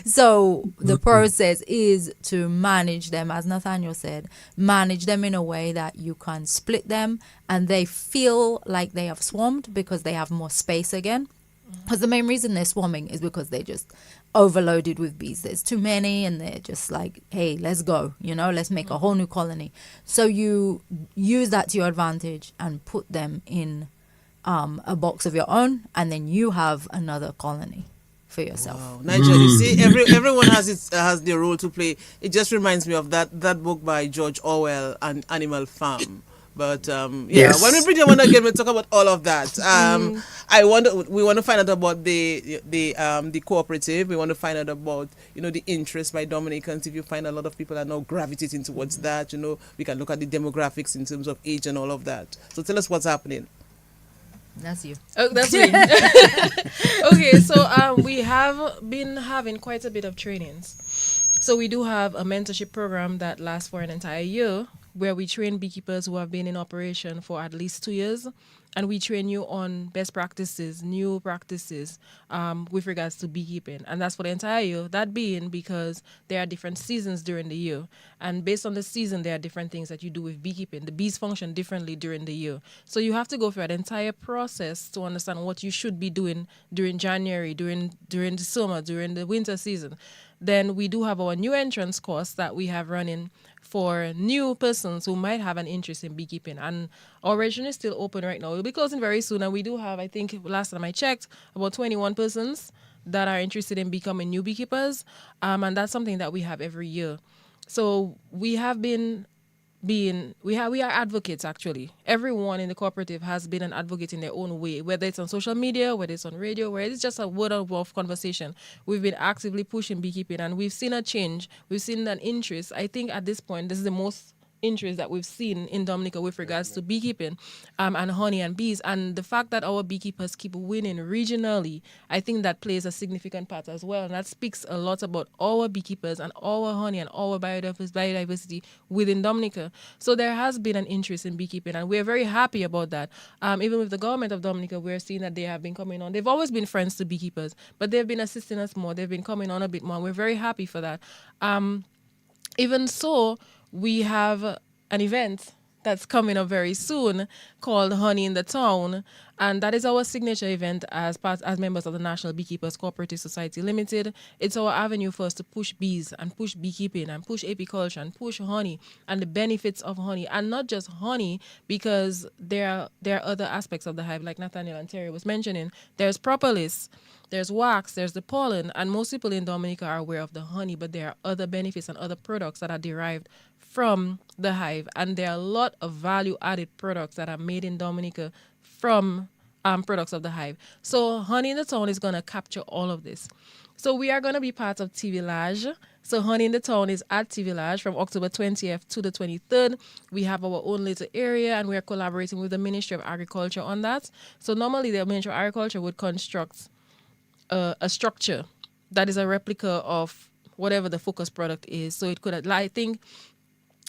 So the process is to manage them, as Nathaniel said, manage them in a way that you can split them and they feel like they have swarmed because they have more space again. Because the main reason they're swarming is because they're just overloaded with bees. There's too many and they're just like, hey, let's go, let's make a whole new colony. So you use that to your advantage and put them in a box of your own, and then you have another colony for yourself. Wow, Nigel, you see, everyone has their role to play. It just reminds me of that book by George Orwell, An Animal Farm, But Yes. when we bring you on again, we'll talk about all of that. We want to find out about the cooperative. We want to find out about the interest by Dominicans. If you find a lot of people are now gravitating towards that, we can look at the demographics in terms of age and all of that. So tell us what's happening. That's you. Oh, that's me. Okay, so we have been having quite a bit of trainings. So we do have a mentorship program that lasts for an entire year, where we train beekeepers who have been in operation for at least 2 years, and we train you on best practices, new practices with regards to beekeeping. And that's for the entire year, that being because there are different seasons during the year. And based on the season, there are different things that you do with beekeeping. The bees function differently during the year. So you have to go through an entire process to understand what you should be doing during January, during the summer, during the winter season. Then we do have our new entrance course that we have running for new persons who might have an interest in beekeeping. And our registration is still open right now. It'll be closing very soon. And we do have, I think, last time I checked, about 21 persons that are interested in becoming new beekeepers. And that's something that we have every year. So we have been we are advocates, actually. Everyone in the cooperative has been an advocate in their own way, whether it's on social media, whether it's on radio, whether it's just a word of mouth conversation. We've been actively pushing beekeeping, and we've seen a change. We've seen an interest. I think at this point, this is the most interest that we've seen in Dominica with regards to beekeeping and honey and bees. And the fact that our beekeepers keep winning regionally, I think that plays a significant part as well. And that speaks a lot about our beekeepers and our honey and our biodiversity within Dominica. So there has been an interest in beekeeping, and we're very happy about that. Even with the government of Dominica, we're seeing that they have been coming on. They've always been friends to beekeepers, but they've been assisting us more. They've been coming on a bit more. We're very happy for that. Even so, we have an event that's coming up very soon called Honey in the Town, and that is our signature event as members of the National Beekeepers Cooperative Society Limited. It's our avenue for us to push bees and push beekeeping and push apiculture and push honey and the benefits of honey, and not just honey, because there are other aspects of the hive, like Nathaniel and Terry was mentioning. There's propolis, there's wax, there's the pollen, and most people in Dominica are aware of the honey, but there are other benefits and other products that are derived from the hive, and there are a lot of value-added products that are made in Dominica from products of the hive. So Honey in the Town is going to capture all of this. So we are going to be part of TV Village. So Honey in the Town is at TV Village from October 20th to the 23rd. We have our own little area, and we are collaborating with the Ministry of Agriculture on that. So normally the Ministry of Agriculture would construct a structure that is a replica of whatever the focus product is. So it could, I think,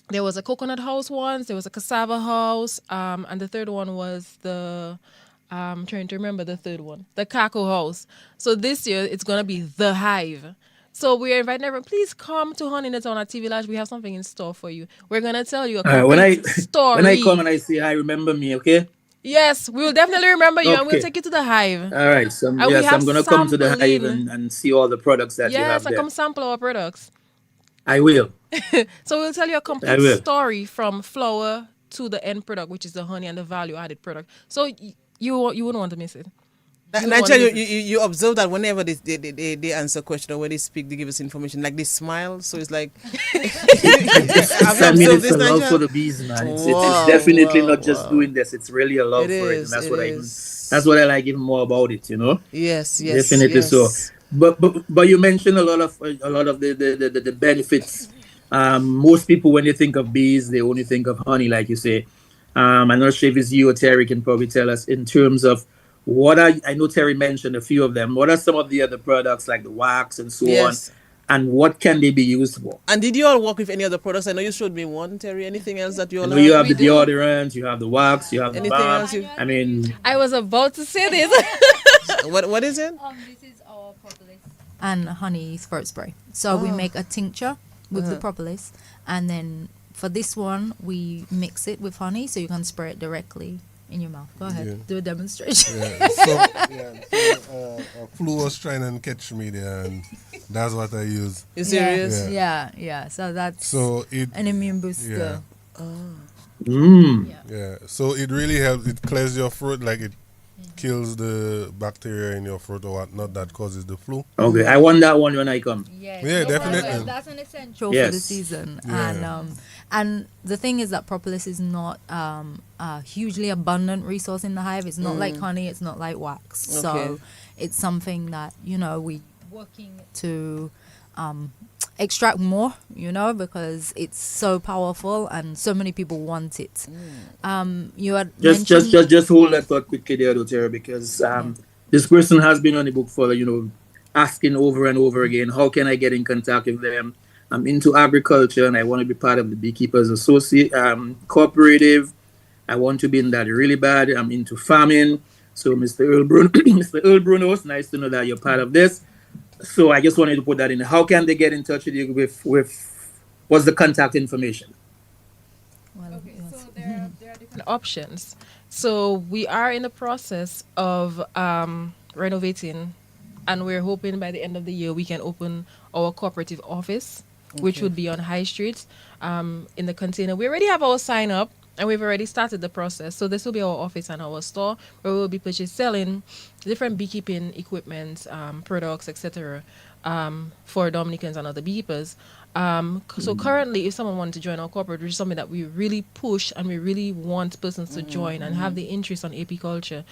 there was a coconut house once, there was a cassava house, and the third one was I'm trying to remember the third one, the cacao house. So this year, it's going to be the hive. So we're inviting everyone, please come to Honey in the Town at TV Village. We have something in store for you. We're going to tell you a complete story. When I come and I say hi, remember me, okay? Yes, we will definitely remember you, and we'll take you to the hive. All right, so I'm going to come to the hive and see all the products that you have there. Yes, and come sample our products. I will. So we'll tell you a complete story from flower to the end product, which is the honey and the value-added product. So you wouldn't want to miss it. Naturally, you observe that whenever they answer a question or when they speak, they give us information, like they smile. So it's like, I mean, it's a love for the bees, man. It's definitely not just doing this. It's really a love for it, and that's what I like even more about it. Yes, definitely. Yes. So, but you mentioned a lot of the benefits. Most people, when they think of bees, they only think of honey, like you say. I'm not sure if it's you or Terry can probably tell us in terms of I know Terry mentioned a few of them. What are some of the other products like the wax and so on? And what can they be used for? And did you all work with any other products? I know you showed me one, Terry. Anything else that you all have? You have the deodorant, you have the wax, you have the balm. I mean, I was about to say this. What is it? This is our propolis and honey throat spray. So we make a tincture with the propolis, and then for this one we mix it with honey, so you can spray it directly in your mouth. Go ahead, do a demonstration. Flu was trying to catch me there, and that's what I use. You serious? Yeah. So that's an immune booster. Yeah. So it really helps. It clears your throat, like it kills the bacteria in your throat or whatnot that causes the flu. Okay, I want that one when I come. Yeah, definitely. That's an essential for the Yes. season. Yeah. And the thing is that propolis is not a hugely abundant resource in the hive. It's not like honey. It's not like wax. Okay. So it's something that we working to extract more. Because it's so powerful and so many people want it. You had mentioned Just hold that thought quickly there, Tara, because this person has been on the book for asking over and over again, how can I get in contact with them? I'm into agriculture and I want to be part of the Beekeepers Associate cooperative. I want to be in that really bad. I'm into farming. So Mr. Earl Bruno, Mr. Earl Bruno, it's nice to know that you're part of this. So I just wanted to put that in. How can they get in touch with you with what's the contact information? Okay, so there are different options. So we are in the process of renovating, and we're hoping by the end of the year we can open our cooperative office, which would be on High Street in the container. We already have our sign up, and we've already started the process. So this will be our office and our store where we'll be selling different beekeeping equipment, products, etc. For Dominicans and other beekeepers. So currently, if someone wanted to join our corporate, which is something that we really push and we really want persons to join and have the interest on apiculture,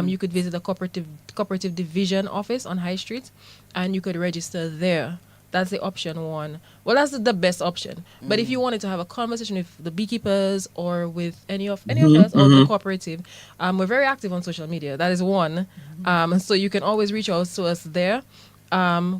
you could visit the cooperative division office on High Street, and you could register there. That's the option one. Well, that's the best option. But if you wanted to have a conversation with the beekeepers or with any of us or the cooperative, we're very active on social media. That is one. So you can always reach out to us there.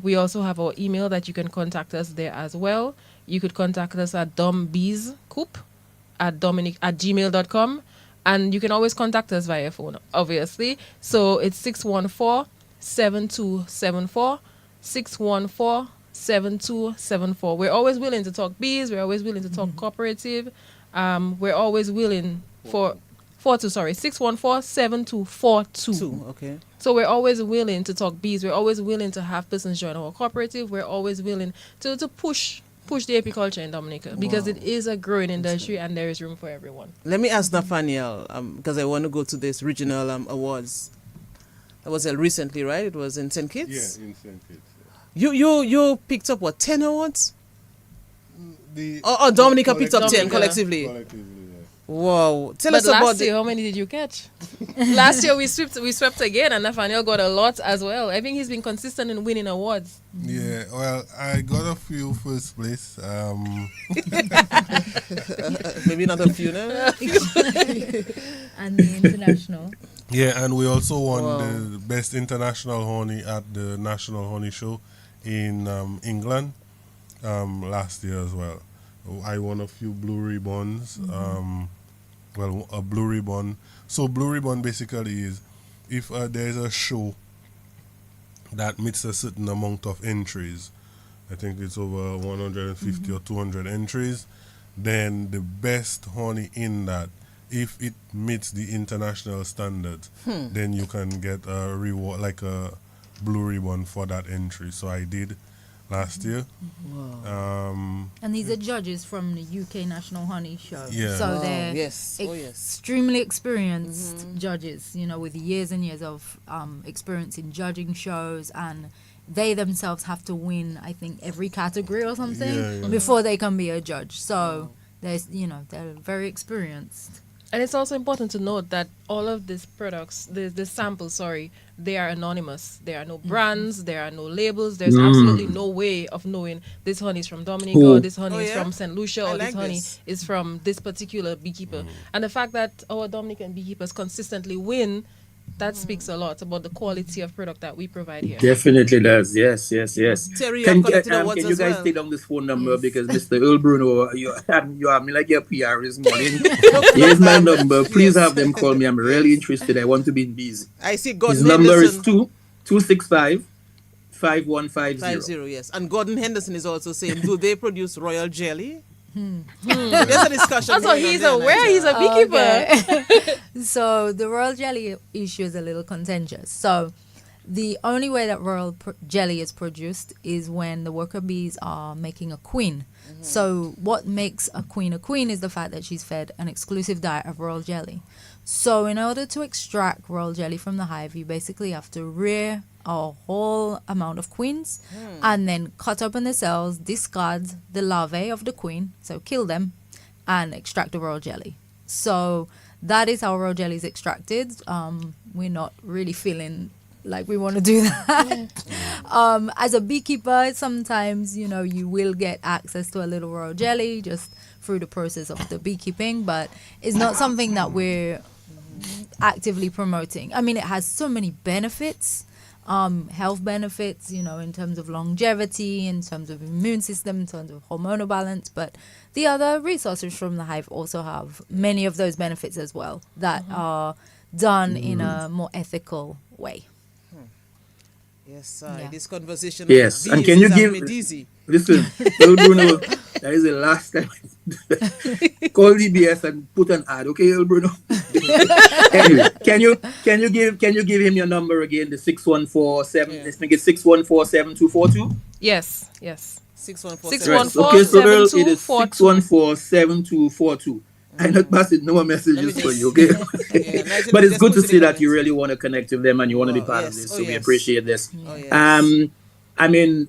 We also have our email that you can contact us there as well. You could contact us at dombeescoop@gmail.com, and you can always contact us via phone, obviously. So it's 614-7274, 614-7274. We're always willing to talk bees. We're always willing to talk cooperative. We're always willing 614-7242. Okay. So we're always willing to talk bees. We're always willing to have persons join our cooperative. We're always willing to push the apiculture in Dominica because it is a growing industry and there is room for everyone. Let me ask Nathaniel, because I want to go to this regional awards. That was recently, right? It was in St. Kitts? Yeah, in St. Kitts. You picked up, 10 awards? Dominica picked up 10 collectively. Collectively, yeah. Wow. Tell But us about last year, how many did you catch? Last year we swept again, and Nathaniel got a lot as well. I think he's been consistent in winning awards. Yeah, well, I got a few first place. maybe not a few, no? and the international. Yeah, and we also won the best international honey at the National Honey Show in England last year as well. I won a few blue ribbons. A blue ribbon. So blue ribbon basically is if there's a show that meets a certain amount of entries, I think it's over 150 or 200 entries, then the best honey in that, if it meets the international standards, then you can get a reward, like a blue ribbon for that entry. So I did last year. And these are judges from the UK National Honey Show. Yeah. So Wow, they're yes. Oh, yes. extremely experienced judges, with years and years of experience in judging shows, and they themselves have to win, I think, every category or something Yeah. before they can be a judge. So they're very experienced. And it's also important to note that all of these products, the samples, they are anonymous. There are no brands, there are no labels. There's absolutely no way of knowing this honey is from Dominica, or this honey is from St. Lucia, or this honey is from this particular beekeeper. And the fact that our Dominican beekeepers consistently win, that speaks a lot about the quality of product that we provide here. Definitely does. Yes. Terry, Can you have collected awards you as guys well. take down this phone number because Mr. Earl Bruno, you have me like your PR this morning. Here's my number. Please have them call me. I'm really interested. I want to be in bees. I see His Gordon number is Henderson. 265-5150. 50, yes. And Gordon Henderson is also saying, do they produce royal jelly? There's a discussion. Also, going on he's there, aware Nigel. he's a beekeeper. Okay. So the royal jelly issue is a little contentious. So the only way that royal jelly is produced is when the worker bees are making a queen. So what makes a queen is the fact that she's fed an exclusive diet of royal jelly. So in order to extract royal jelly from the hive, you basically have to rear a whole amount of queens and then cut open the cells, discard the larvae of the queen, so kill them, and extract the royal jelly. So that is how royal jelly is extracted. We're not really feeling like we want to do that. As a beekeeper, sometimes, you will get access to a little royal jelly just through the process of the beekeeping, but it's not something that we're actively promoting. I mean, it has so many benefits, health benefits, in terms of longevity, in terms of immune system, in terms of hormonal balance, but the other resources from the hive also have many of those benefits as well that are done in a more ethical way. Yes, Yeah. this conversation. Yes, of and bees can you is give- having me dizzy. Listen, El Bruno, that is the last time. Call DBS and put an ad, okay, El Bruno? Anyway, can you give him your number again? The 614-7. Yeah. I think it's 614-7242. Yes. 614. 614. Okay, so girl, it is 7242. 614-7242. I not passing no more Let messages me for just- you, okay? Yeah, Nigel, But it's just good to put it see in the that you comments. really want to connect with them and you want to be Oh, part yes. of this. Oh, So we yes. appreciate this. Oh, yes. I mean,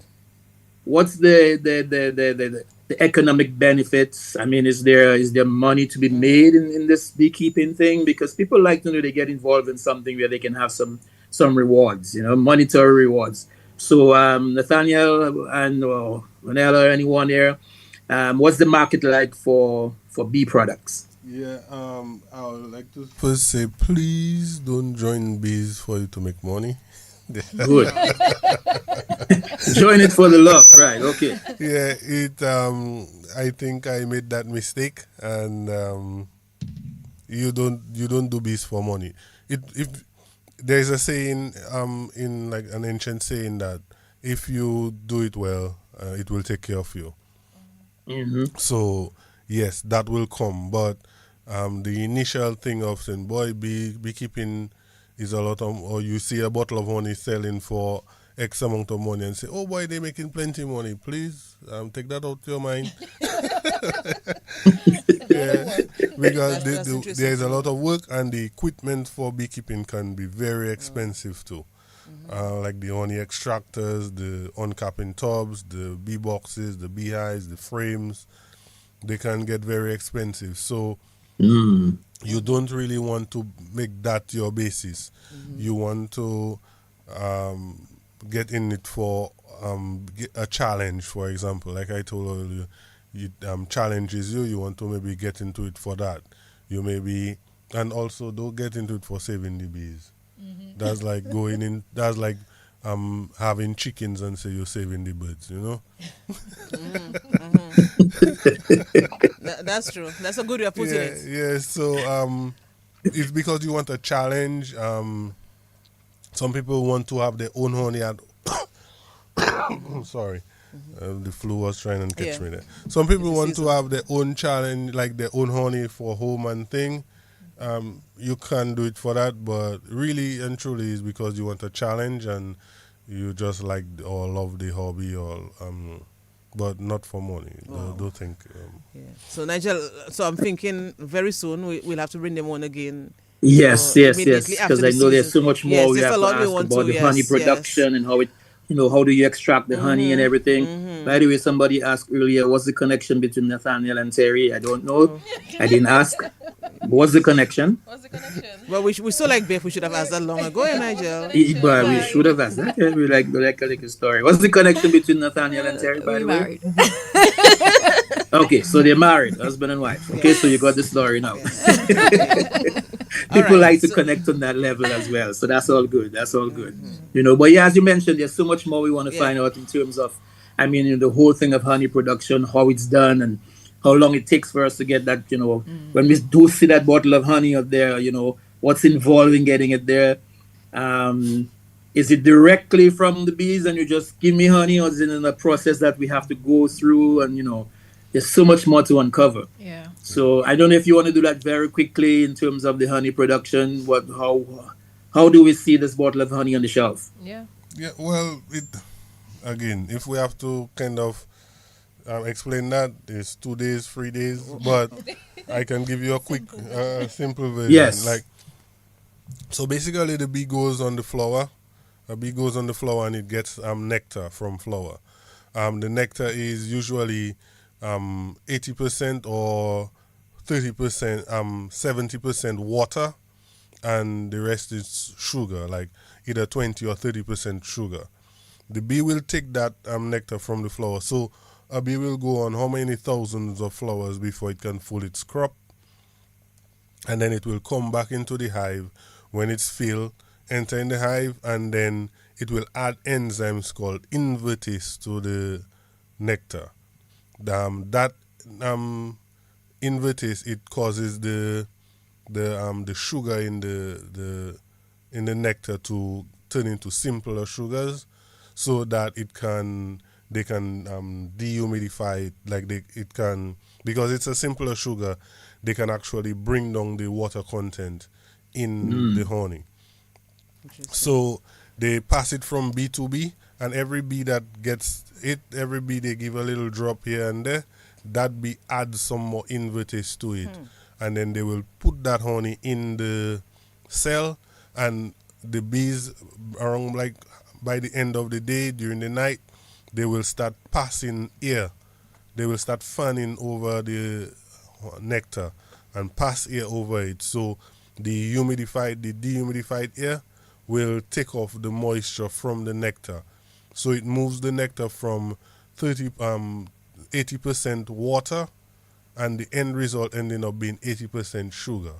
what's the economic benefits? I mean, is there money to be made in this beekeeping thing? Because people like to know they get involved in something where they can have some rewards, monetary rewards. So Nathaniel and Manella, anyone there, what's the market like for bee products? Yeah, I would like to first say, please don't join bees for you to make money. Good. Join it for the love, right? Okay. Yeah, I think I made that mistake, and you don't do bees for money. If there's a saying, in like an ancient saying that if you do it well, it will take care of you. So yes, that will come, but the initial thing of saying, boy, beekeeping is a lot of, or you see a bottle of honey selling for X amount of money and say, oh boy, they're making plenty of money. Please take that out of your mind. Yeah, because That's interesting there's to a know. lot of work, and the equipment for beekeeping can be very expensive too. Like the honey extractors, the uncapping tubs, the bee boxes, the beehives, the frames, they can get very expensive. So you don't really want to make that your basis. You want to get in it for a challenge, for example. Like I told earlier, challenges you. You want to maybe get into it for that. You maybe, and also don't get into it for saving the bees. That's like going in. That's like having chickens and say you're saving the birds. That's true. That's a good way of putting Yeah, it. yeah. So it's because you want a challenge. Some people want to have their own honey at. Sorry, the flu was trying to catch Yeah. me there. Some people It's want to season. have their own challenge, like their own honey for home and thing. You can do it for that, but really and truly is because you want a challenge and you just like or love the hobby, or but not for money. Don't think. Yeah. So Nigel, so I'm thinking very soon we'll have to bring them on again. Yes, Or yes, immediately yes. after Because I the know there's season. so much more Yes, we there's have a to lot we ask want about to, the honey yes, yes. production and how it, how do you extract the honey and everything. By the way, somebody asked earlier, what's the connection between Nathaniel and Terry? I don't know. I didn't ask. What's the connection? What's the connection? Well, we so like Beth, we should have asked that long ago, Nigel. But we should have asked that. We like a little story. What's the connection between Nathaniel and Terry, by We the way? married. Okay, so they're married, husband and wife. Okay, so you got the story now. People right, like to so- connect on that level as well, so that's all good. That's all good. But yeah, as you mentioned, there's so much more we want to Yeah. find out in terms of, the whole thing of honey production, how it's done, and how long it takes for us to get that. When we do see that bottle of honey out there, what's involved in getting it there. Is it directly from the bees and you just give me honey, or is it in a process that we have to go through? And there's so much more to uncover. Yeah. So I don't know if you want to do that very quickly in terms of the honey production. How do we see this bottle of honey on the shelf? Yeah. Yeah, well, if we have to kind of explain that. It's 2 days, 3 days, but I can give you a quick, simple version. Yes. Like, so basically, the bee goes on the flower. A bee goes on the flower and it gets nectar from flower. The nectar is usually 80% or 30%, 70% water, and the rest is sugar, like either 20 or 30% sugar. The bee will take that nectar from the flower. So a bee will go on how many thousands of flowers before it can full its crop, and then it will come back into the hive when it's filled, enter in the hive, and then it will add enzymes called invertase to the nectar. That invertase, it causes the sugar in the nectar to turn into simpler sugars, so that they can dehumidify it. Like it can, because it's a simpler sugar, they can actually bring down the water content in the honey. So they pass it from bee to bee, and every bee that gets it, every bee they give a little drop here and there. That bee adds some more invertase to it, and then they will put that honey in the cell, and the bees around, like, by the end of the day, during the night, they will start passing air. They will start fanning over the nectar and pass air over it. So the dehumidified air will take off the moisture from the nectar. So it moves the nectar from 80% water, and the end result ending up being 80% sugar.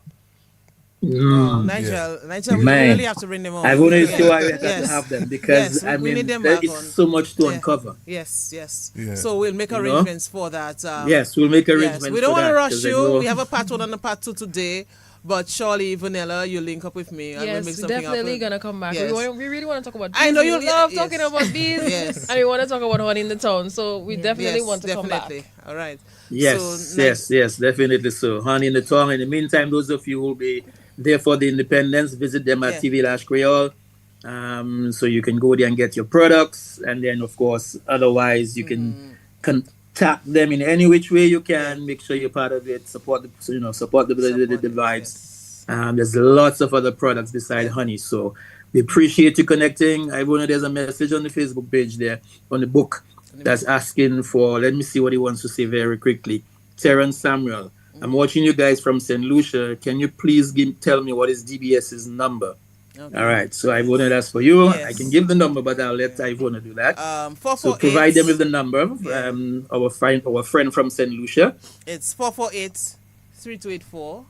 Nigel, we Man. really have to bring them on. I want to show why we have Yes. to have them, because Yes, we need them there back is on. so much to Yeah. uncover. Yes. Yeah. So we'll make You know? arrangements for that. Yes, we'll make Yes, arrangements. we don't for want to that, rush 'cause I you. know- We have a part 1 and a part 2 today, but surely, Vanilla, you link up with me. And we'll Yes, make we're something definitely happen. gonna come back. Yes. We really want to talk about bees. I know we you- love yes. talking about bees. Yes. And we want to talk about honey in the town. So we definitely Yes, want to come definitely. back. All right. Yes, So, yes, definitely so. Honey in the tongue. In the meantime, those of you who will be there for the independence, visit them at Yeah. TV Lash Creole. So you can go there and get your products, and then of course, otherwise you can contact them in any which way you can. Make sure you're part of it. Support the vibes. There's lots of other products besides honey. So we appreciate you connecting. I know there's a message on the Facebook page there on the book that's asking for, let me see what he wants to say very quickly. Terrence Samuel, I'm watching you guys from St. Lucia. Can you please tell me what is DBS's number? Okay. All right. So Ivona, that's for you. Yes. I can give the number, but I'll let Ivona do that. 448. So provide them with the number. Our friend from St. Lucia. It's 448-3284.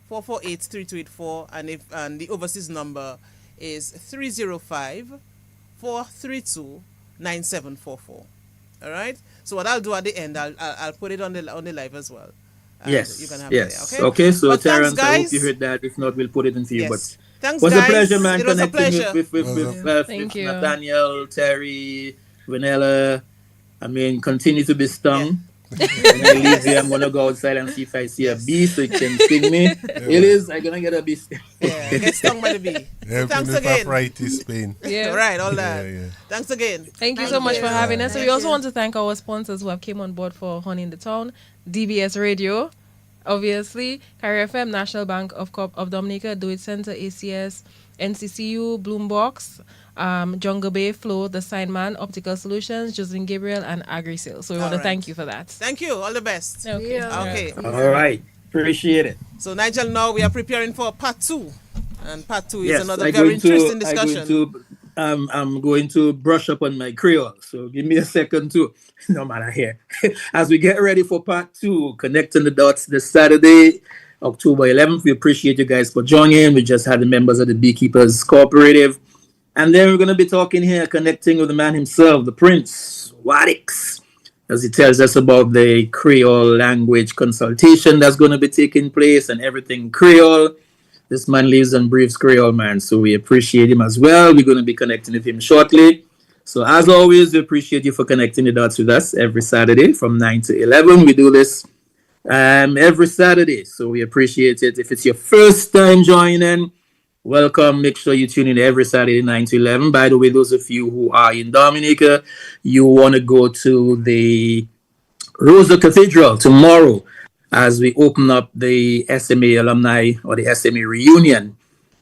448-3284, and the overseas number is 305-432-9744. All right. So what I'll do at the end, I'll put it on the live as well. And Yes. you can have yes. it there, Okay. So But thanks, Terrence, I hope guys. you heard that. If not, we'll put it in for you. Yes. But Thanks, it was guys. a pleasure, man. It was a Connecting pleasure. with Thank you. Nathaniel, Terry, Vanilla. I mean, continue to be stung. When I leave here, I'm gonna go outside and see if I see a bee so it can sting me. It is. I'm gonna get a bee. Yeah, get stung by the bee. Everything Thanks with again. arthritis pain. Yeah. All right, all that. Yeah. Thanks again. Thank you so much for having us. So we Thank also you. want to thank our sponsors who have came on board for Honey in the Town, DBS Radio, obviously, Carrier FM, National Bank of Dominica, Do It Center, ACS, NCCU, Bloombox, Jungle Bay, Flow, The Signman, Optical Solutions, Josephine Gabriel, and AgriSale. So we want to All right. thank you for that. Thank you. All the best. Okay. Yeah. Okay. All right. Appreciate it. So Nigel, now we are preparing for part 2, and part 2 is Yes, another I'm very going to- interesting discussion. I'm going to brush up on my Creole, so give me a second too. No matter here. As we get ready for part 2, connecting the dots this Saturday, October 11th. We appreciate you guys for joining. We just had the members of the Beekeepers Cooperative, and then we're going to be talking here, connecting with the man himself, the Prince Wadix, as he tells us about the Creole language consultation that's going to be taking place and everything Creole. This man lives and breathes Creole, man, so we appreciate him as well. We're going to be connecting with him shortly. So as always, we appreciate you for connecting the dots with us every Saturday from 9 to 11. We do this every Saturday, so we appreciate it. If it's your first time joining, welcome. Make sure you tune in every Saturday, 9 to 11. By the way, those of you who are in Dominica, you want to go to the Rosa Cathedral tomorrow as we open up the SMA alumni or the SMA reunion.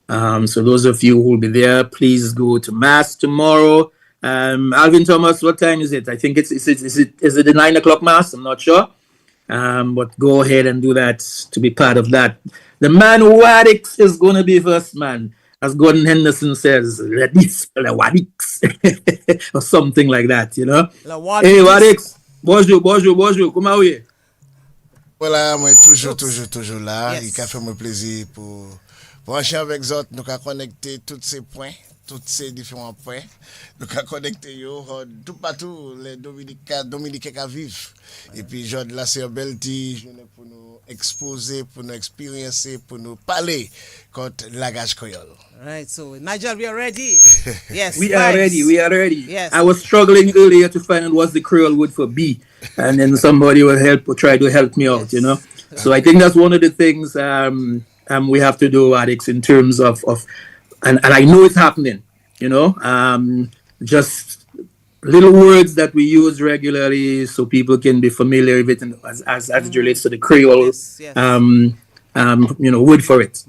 So those of you who will be there, please go to mass tomorrow. Alvin Thomas, what time is it? I think is it the 9 o'clock mass? I'm not sure. But go ahead and do that to be part of that. The man Wadix is going to be first man, as Gordon Henderson says, Wadix or something like that, you know. Hey Wadix, bonjour, comment vous? Voilà, moi toujours là. Il a fait mon plaisir pour brancher avec autres, nous avons connecté tous ces points, tous ces différents points. Nous avons connecté tout partout, les Dominicains qui vivent. Et puis, là, c'est un bel petit pour nous exposer, pour nous expériencer, pour nous parler contre le langage créole. Right, so Nigel, we are ready. Yes, we are ready. Yes. I was struggling earlier to find out what's the Creole word for bee, and then somebody will try to help me out, you know. So I think that's one of the things we have to do, Alex, in terms of and I know it's happening, you know, just little words that we use regularly so people can be familiar with it as it relates to the Creole, you know, word for it.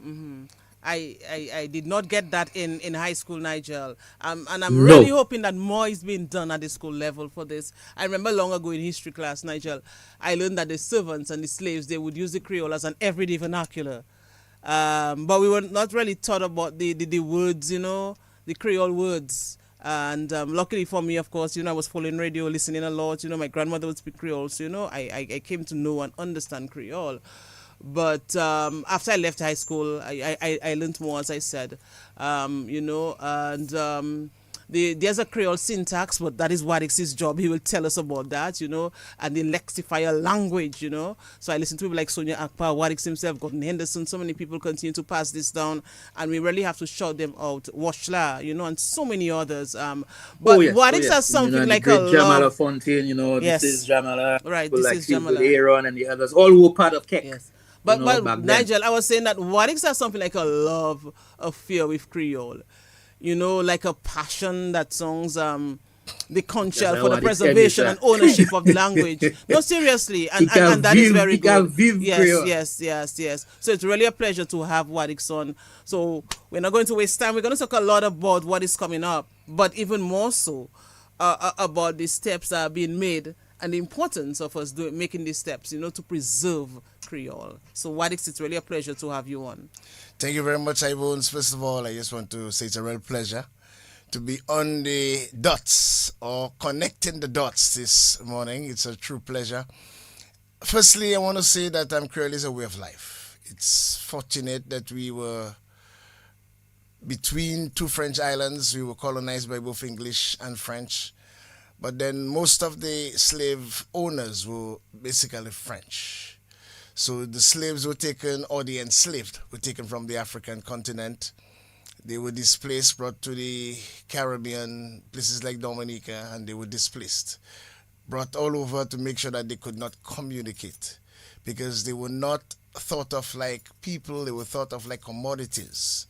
I did not get that in high school, Nigel. And I'm really hoping that more is being done at the school level for this. I remember long ago in history class, Nigel, I learned that the servants and the slaves, they would use the Creole as an everyday vernacular. But we were not really taught about the words, you know, the Creole words. And luckily for me, of course, you know, I was following radio, listening a lot. You know, my grandmother would speak Creole. So, you know, I came to know and understand Creole. But after I left high school, I learned more, as I said, you know, and there's a Creole syntax, but that is Wadix's job. He will tell us about that, you know, and the lexifier language, you know. So I listen to people like Sonia Akpa, Wadix himself, Gordon Henderson. So many people continue to pass this down, and we really have to shout them out. Washla, you know, and so many others. But Wadix has something, you know, like a Jamala Fontaine, you know, yes. This is Jamala. Right, this like is Jamala. Aaron and the others, all were part of Keck. Yes. But Nigel, I was saying that Wadix has something like a love affair with Creole. You know, like a passion that songs the conchal for the preservation and ownership of the language. No, seriously, and that is very good. Yes. So it's really a pleasure to have Wadix on. So we're not going to waste time. We're going to talk a lot about what is coming up, but even more so about the steps that are being made and the importance of us making these steps, you know, to preserve Creole. So Wadix, it's really a pleasure to have you on. Thank you very much, Ivones. First of all, I just want to say it's a real pleasure to be on the dots or connecting the dots this morning. It's a true pleasure. Firstly, I want to say that Creole is a way of life. It's fortunate that we were between two French islands. We were colonized by both English and French. But then most of the slave owners were basically French. So the slaves were taken, or the enslaved were taken from the African continent. They were displaced, brought to the Caribbean, places like Dominica, and they were displaced. Brought all over to make sure that they could not communicate, because they were not thought of like people, they were thought of like commodities.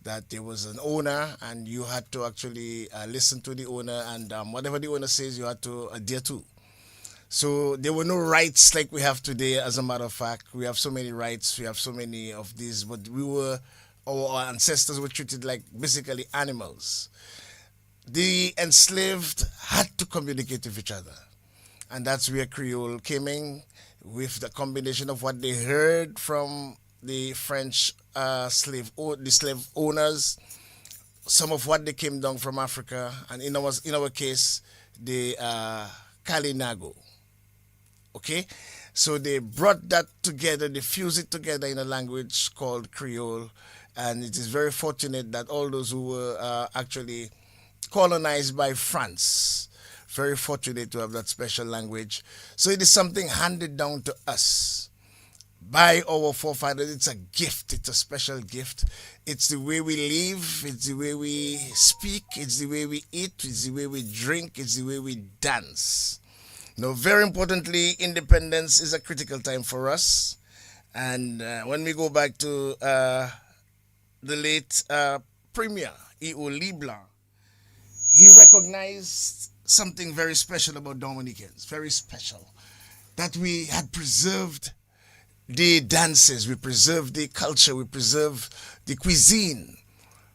That there was an owner and you had to actually listen to the owner, and whatever the owner says you had to adhere to. So there were no rights like we have today. As a matter of fact, we have so many rights, we have so many of these, but our ancestors were treated like basically animals. The enslaved had to communicate with each other, and that's where Creole came in, with the combination of what they heard from the French slave owners, some of what they came down from Africa, and in our case, the Kalinago. Okay, so they brought that together, they fused it together in a language called Creole, and it is very fortunate that all those who were actually colonized by France, very fortunate to have that special language. So it is something handed down to us by our forefathers. It's a gift. It's a special gift. It's the way we live. It's the way we speak. It's the way we eat. It's the way we drink. It's the way we dance. Now, very importantly, independence is a critical time for us. And when we go back to the late Premier E.O. Leblanc, he recognized something very special about Dominicans. Very special. that we had preserved the dances, we preserved the culture, we preserved the cuisine.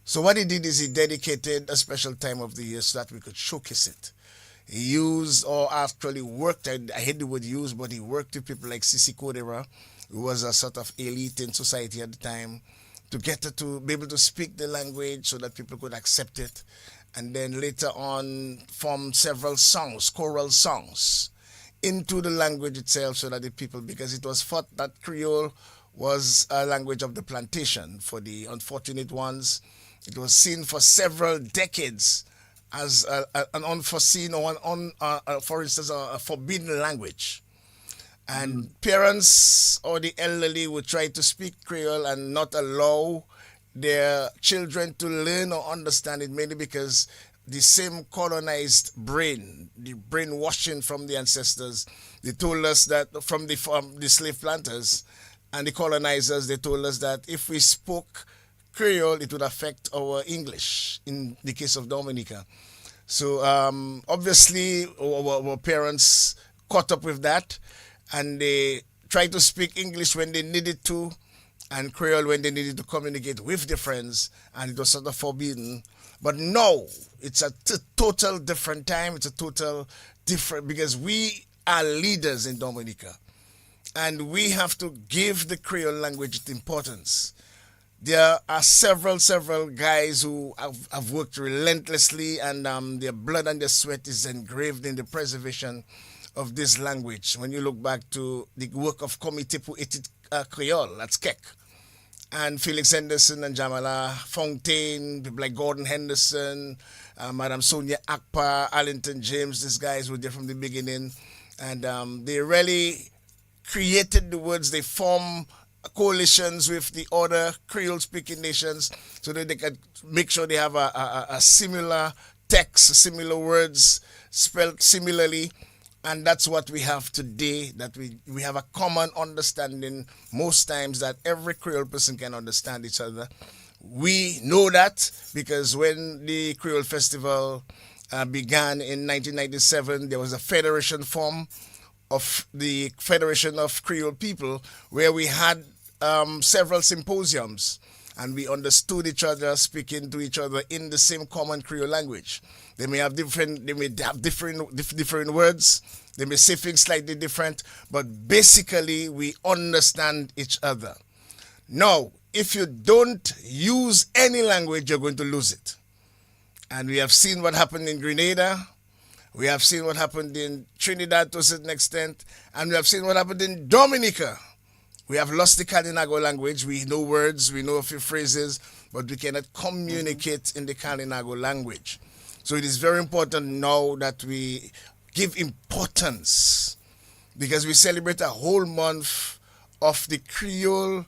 So what he did is he dedicated a special time of the year so that we could showcase it. He used, or actually worked, I hate the word use, but he worked with people like Sisi Kodera, who was a sort of elite in society at the time, to get her to be able to speak the language so that people could accept it. And then later on formed several songs, choral songs, into the language itself so that the people, because it was thought that Creole was a language of the plantation for the unfortunate ones. It was seen for several decades as an unforeseen or for instance, a forbidden language. And parents or the elderly would try to speak Creole and not allow their children to learn or understand it, mainly because the same colonized brain, the brainwashing from the ancestors, they told us that from the slave planters and the colonizers, they told us that if we spoke Creole, it would affect our English in the case of Dominica. So obviously our parents caught up with that, and they tried to speak English when they needed to and Creole when they needed to communicate with their friends, and it was sort of forbidden. But no, it's a total different time. It's a total different, because we are leaders in Dominica, and we have to give the Creole language its importance. There are several guys who have worked relentlessly, and their blood and their sweat is engraved in the preservation of this language. When you look back to the work of Comité pour Études Creole, that's KEC, and Felix Henderson and Jamala Fontaine, people like Gordon Henderson, Madam Sonia Akpa, Allington James, these guys were there from the beginning, and they really created the words. They formed coalitions with the other Creole-speaking nations so that they could make sure they have a similar text, similar words spelled similarly. And that's what we have today, that we have a common understanding most times that every Creole person can understand each other. We know that because when the Creole Festival began in 1997, there was a federation form of the Federation of Creole People, where we had several symposiums, and we understood each other, speaking to each other in the same common Creole language. They may have different words, they may say things slightly different, but basically we understand each other. Now, if you don't use any language, you're going to lose it. And we have seen what happened in Grenada. We have seen what happened in Trinidad to a certain extent, and we have seen what happened in Dominica. We have lost the Kalinago language. We know words, we know a few phrases, but we cannot communicate in the Kalinago language. So it is very important now that we give importance, because we celebrate a whole month of the Creole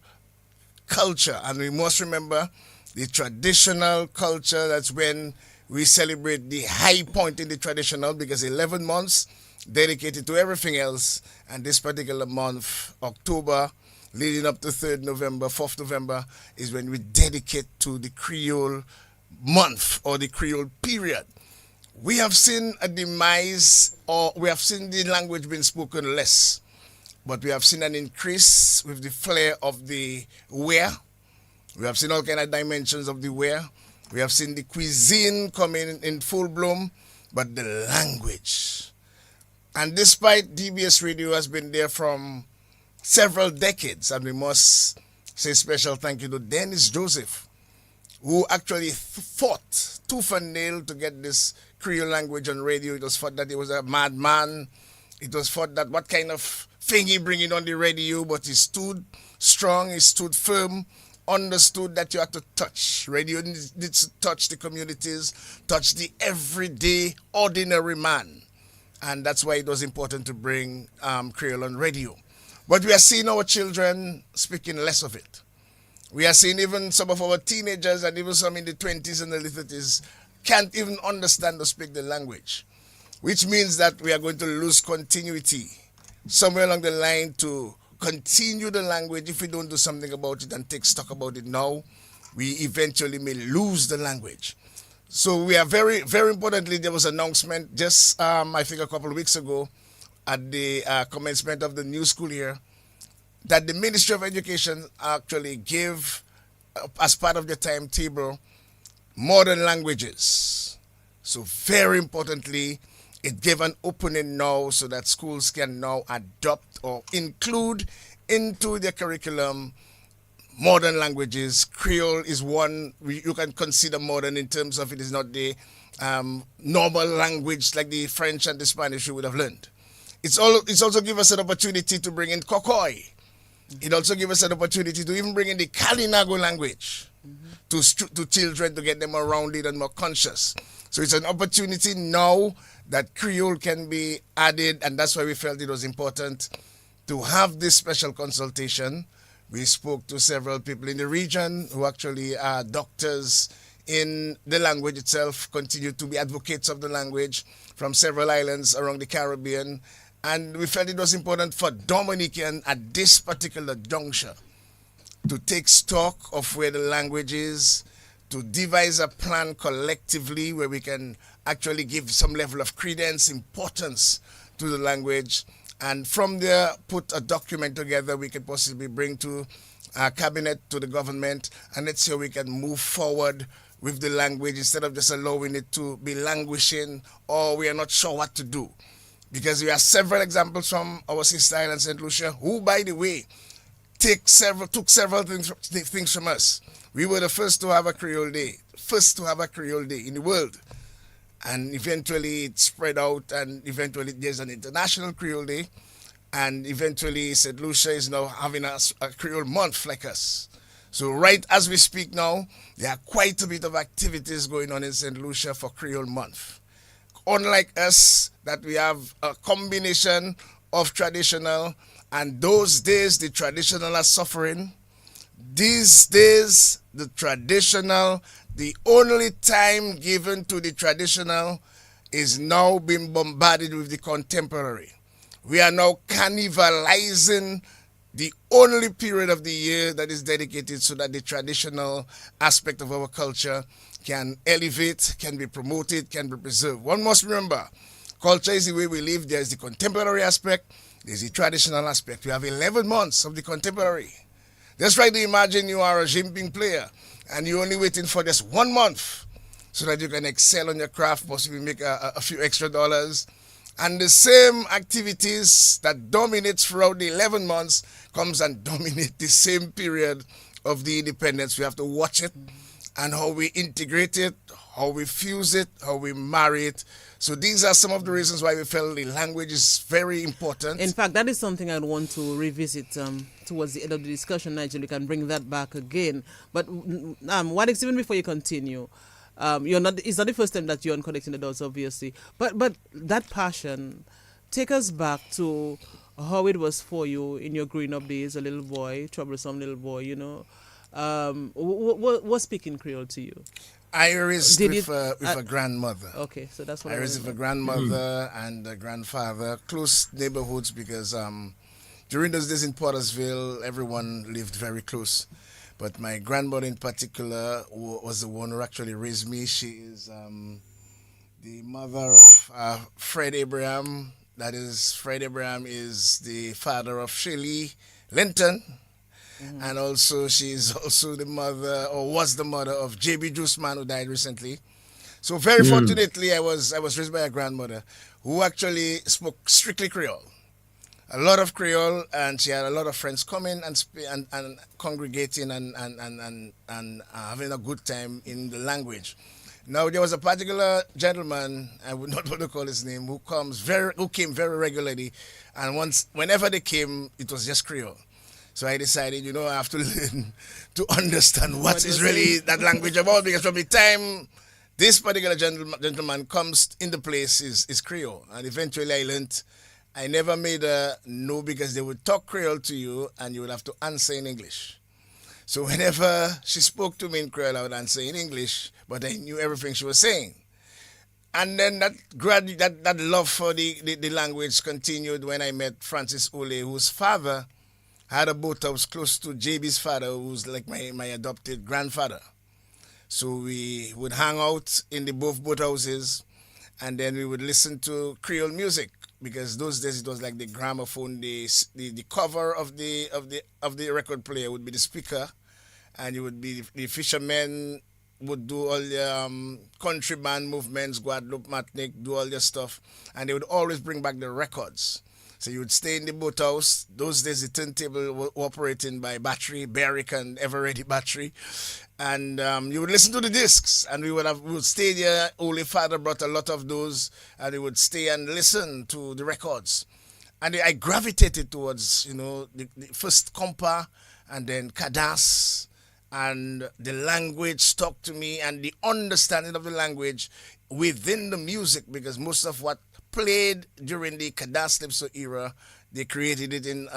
culture, and we must remember the traditional culture. That's when we celebrate the high point in the traditional, because 11 months dedicated to everything else, and this particular month, October, leading up to 3rd November, 4th November, is when we dedicate to the Creole month or the Creole period. We have seen a demise, or we have seen the language being spoken less, but we have seen an increase with the flair of the wear. We have seen all kind of dimensions of the wear. We have seen the cuisine coming in full bloom, but the language. And despite DBS Radio has been there from several decades, and we must say special thank you to Dennis Joseph, who actually fought tooth and nail to get this Creole language on radio. It was thought that he was a madman. It was thought that what kind of thing he bringing on the radio, but he stood strong, he stood firm, understood that you have to touch. Radio needs to touch the communities, touch the everyday, ordinary man. And that's why it was important to bring Creole on radio. But we are seeing our children speaking less of it. We are seeing even some of our teenagers, and even some in the 20s and early 30s, can't even understand or speak the language, which means that we are going to lose continuity somewhere along the line to continue the language. If we don't do something about it and take stock about it now, we eventually may lose the language. So we are very, very importantly, there was an announcement just, I think a couple of weeks ago, at the commencement of the new school year that the Ministry of Education actually gave, as part of the timetable, modern languages. So very importantly, it gave an opening now so that schools can now adopt or include into their curriculum modern languages. Creole is one you can consider modern in terms of it is not the normal language like the French and the Spanish you would have learned. It's also give us an opportunity to bring in Kokoi. It also gives us an opportunity to even bring in the Kalinago language to children to get them around it and more conscious. So it's an opportunity now that Creole can be added, and that's why we felt it was important to have this special consultation. We spoke to several people in the region who actually are doctors in the language itself, continue to be advocates of the language from several islands around the Caribbean. And we felt it was important for Dominican at this particular juncture to take stock of where the language is, to devise a plan collectively where we can actually give some level of credence, importance to the language, and from there put a document together we can possibly bring to our cabinet, to the government, and let's see how we can move forward with the language instead of just allowing it to be languishing or we are not sure what to do. Because we have several examples from our sister island, St. Lucia, who, by the way, took several things from us. We were the first to have a Creole Day, in the world. And eventually it spread out, and eventually there's an international Creole Day, and eventually St. Lucia is now having a Creole month like us. So right as we speak now, there are quite a bit of activities going on in St. Lucia for Creole month. Unlike us, that we have a combination of traditional, and those days the traditional are suffering. These days, the traditional, the only time given to the traditional is now being bombarded with the contemporary. We are now cannibalizing the only period of the year that is dedicated so that the traditional aspect of our culture can elevate, can be promoted, can be preserved. One must remember, culture is the way we live. There's the contemporary aspect, there's the traditional aspect. We have 11 months of the contemporary. Just try to imagine you are a jimping player and you're only waiting for just 1 month so that you can excel on your craft, possibly make a few extra dollars. And the same activities that dominates throughout the 11 months comes and dominate the same period of the independence. We have to watch it and how we integrate it, how we fuse it, how we marry it. So these are some of the reasons why we felt the language is very important. In fact, that is something I'd want to revisit towards the end of the discussion, Nigel. You can bring that back again. But Wadix, even before you continue, it's not the first time that you're on Connecting the Dots, obviously. But that passion, take us back to how it was for you in your growing up days, a little boy, troublesome little boy, you know. What's speaking Creole to you? I raised with a grandmother. Okay, so that's what I raised with a grandmother and a grandfather, close neighborhoods, because during those days in Pottersville, everyone lived very close. But my grandmother in particular was the one who actually raised me. She is the mother of Fred Abraham. That is, Fred Abraham is the father of Shirley Linton. And also, she is also the mother, or was the mother, of J.B. Juiceman, who died recently. So very fortunately, I was raised by a grandmother who actually spoke strictly Creole. A lot of Creole, and she had a lot of friends coming and congregating and having a good time in the language. Now, there was a particular gentleman, I would not want to call his name, who came very regularly, and whenever they came, it was just Creole. So I decided, I have to learn to understand what is really that language about, because from the time this particular gentleman comes in the place is Creole. And eventually I learned. I never made a no, because they would talk Creole to you and you would have to answer in English. So whenever she spoke to me in Creole, I would answer in English, but I knew everything she was saying. And then that love for the language continued when I met Francis Ole, whose father had a boathouse close to JB's father, who's like my adopted grandfather. So we would hang out in both boathouses, and then we would listen to Creole music, because those days it was like the gramophone. The cover of the record player would be the speaker, and it would be the fishermen would do all the country band movements, Guadeloupe Matnik, do all their stuff, and they would always bring back the records. So you would stay in the boathouse. Those days the turntable were operating by battery, Barrick and Everready battery, and you would listen to the discs, and we would stay there. Holy Father brought a lot of those, and we would stay and listen to the records, and I gravitated towards the first compa, and then Kadas, and the language stuck to me, and the understanding of the language within the music, because most of what played during the Kadas Calypso era, they created it in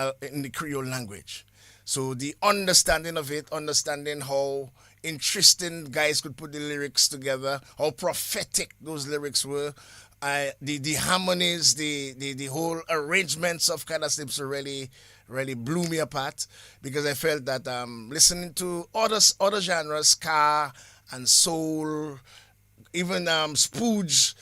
the Creole language. So the understanding of it, understanding how interesting guys could put the lyrics together, how prophetic those lyrics were, the harmonies, the whole arrangements of Kadas Calypso really blew me apart, because I felt that listening to other genres, ska and soul, even spooge,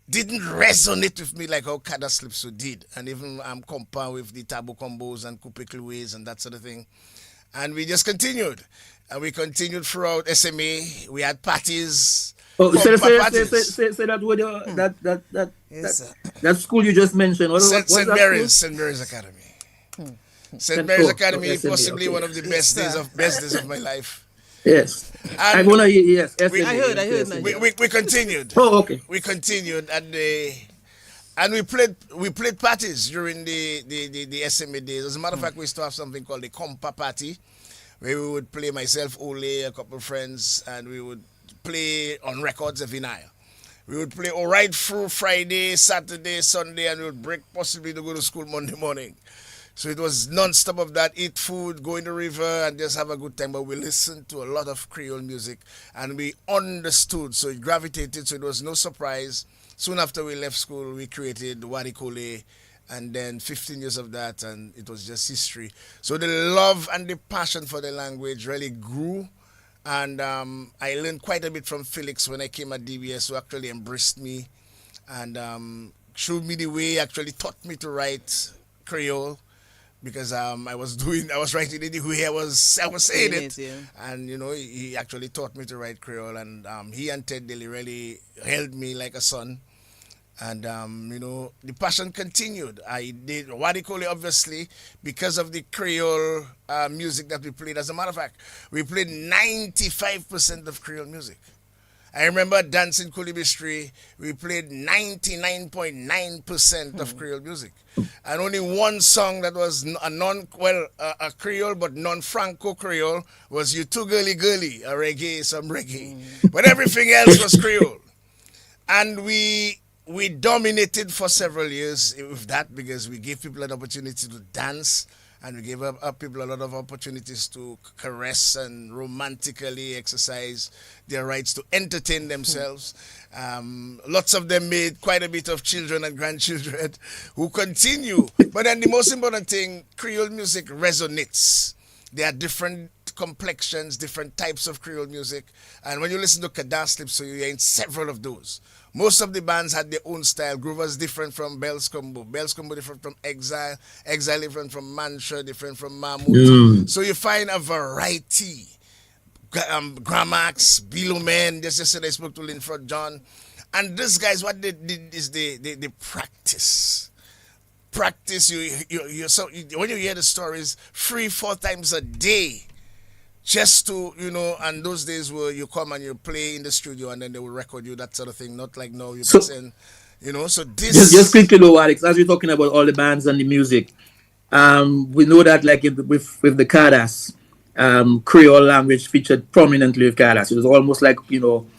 didn't resonate with me like how Kadas Calypso did, and even compa with the Taboo Combos and Coupe Cloués and that sort of thing. And we just continued, and we continued throughout SMA. We had parties. Oh, say parties. that word, Yes, sir. that school you just mentioned. What's St. that Mary's, school? St. Mary's Academy. St. Mary's Academy, Okay, possibly okay. one of the best days of my life. Yes. And I'm gonna hear, yes. I heard, yes, Nigel. yes. we continued. Oh, okay. We continued, and we played parties during the SMA days. As a matter of fact, we used to have something called the compa party, where we would play myself, Ole, a couple of friends, and we would play on records every night. We would play all right through Friday, Saturday, Sunday, and we would break possibly to go to school Monday morning. So it was non-stop of that, eat food, go in the river, and just have a good time. But we listened to a lot of Creole music, and we understood, so it gravitated, so it was no surprise. Soon after we left school, we created Wadikole, and then 15 years of that, and it was just history. So the love and the passion for the language really grew, and I learned quite a bit from Felix when I came at DBS, who actually embraced me and showed me the way, actually taught me to write Creole, because I was writing it the way I was saying it, Yeah. and he actually taught me to write Creole, and he and Ted Daly really held me like a son, and the passion continued. I did Wadikole, obviously, because of the Creole music that we played. As a matter of fact, we played 95% of Creole music. I remember dancing Kulibistri, we played 99.9% of Creole music. And only one song that was a Creole but non-Franco Creole was You Too Girly Girly, some reggae. But everything else was Creole. And we dominated for several years with that, because we gave people an opportunity to dance, and we gave up people a lot of opportunities to caress and romantically exercise their rights to entertain themselves. Lots of them made quite a bit of children and grandchildren who continue. But then the most important thing, Creole music resonates. There are different complexions, different types of Creole music. And when you listen to Kadas Calypso, you're in several of those. Most of the bands had their own style. Groover's different from Bells Combo. Bells Combo different from Exile. Exile different from Mantra, different from Mahmoud. So you find a variety. Gramax, Bilomen, just yesterday I spoke to Linford John. And these guys, what they did is they practice. Practice, so when you hear the stories, 3-4 times a day, just to, and those days where you come and you play in the studio and then they will record you, that sort of thing. Not like now you can send, so this... Just quickly though, Alex, as we're talking about all the bands and the music, we know that like with the Kadas, Creole language featured prominently with Kadas. It was almost like, symbiotic.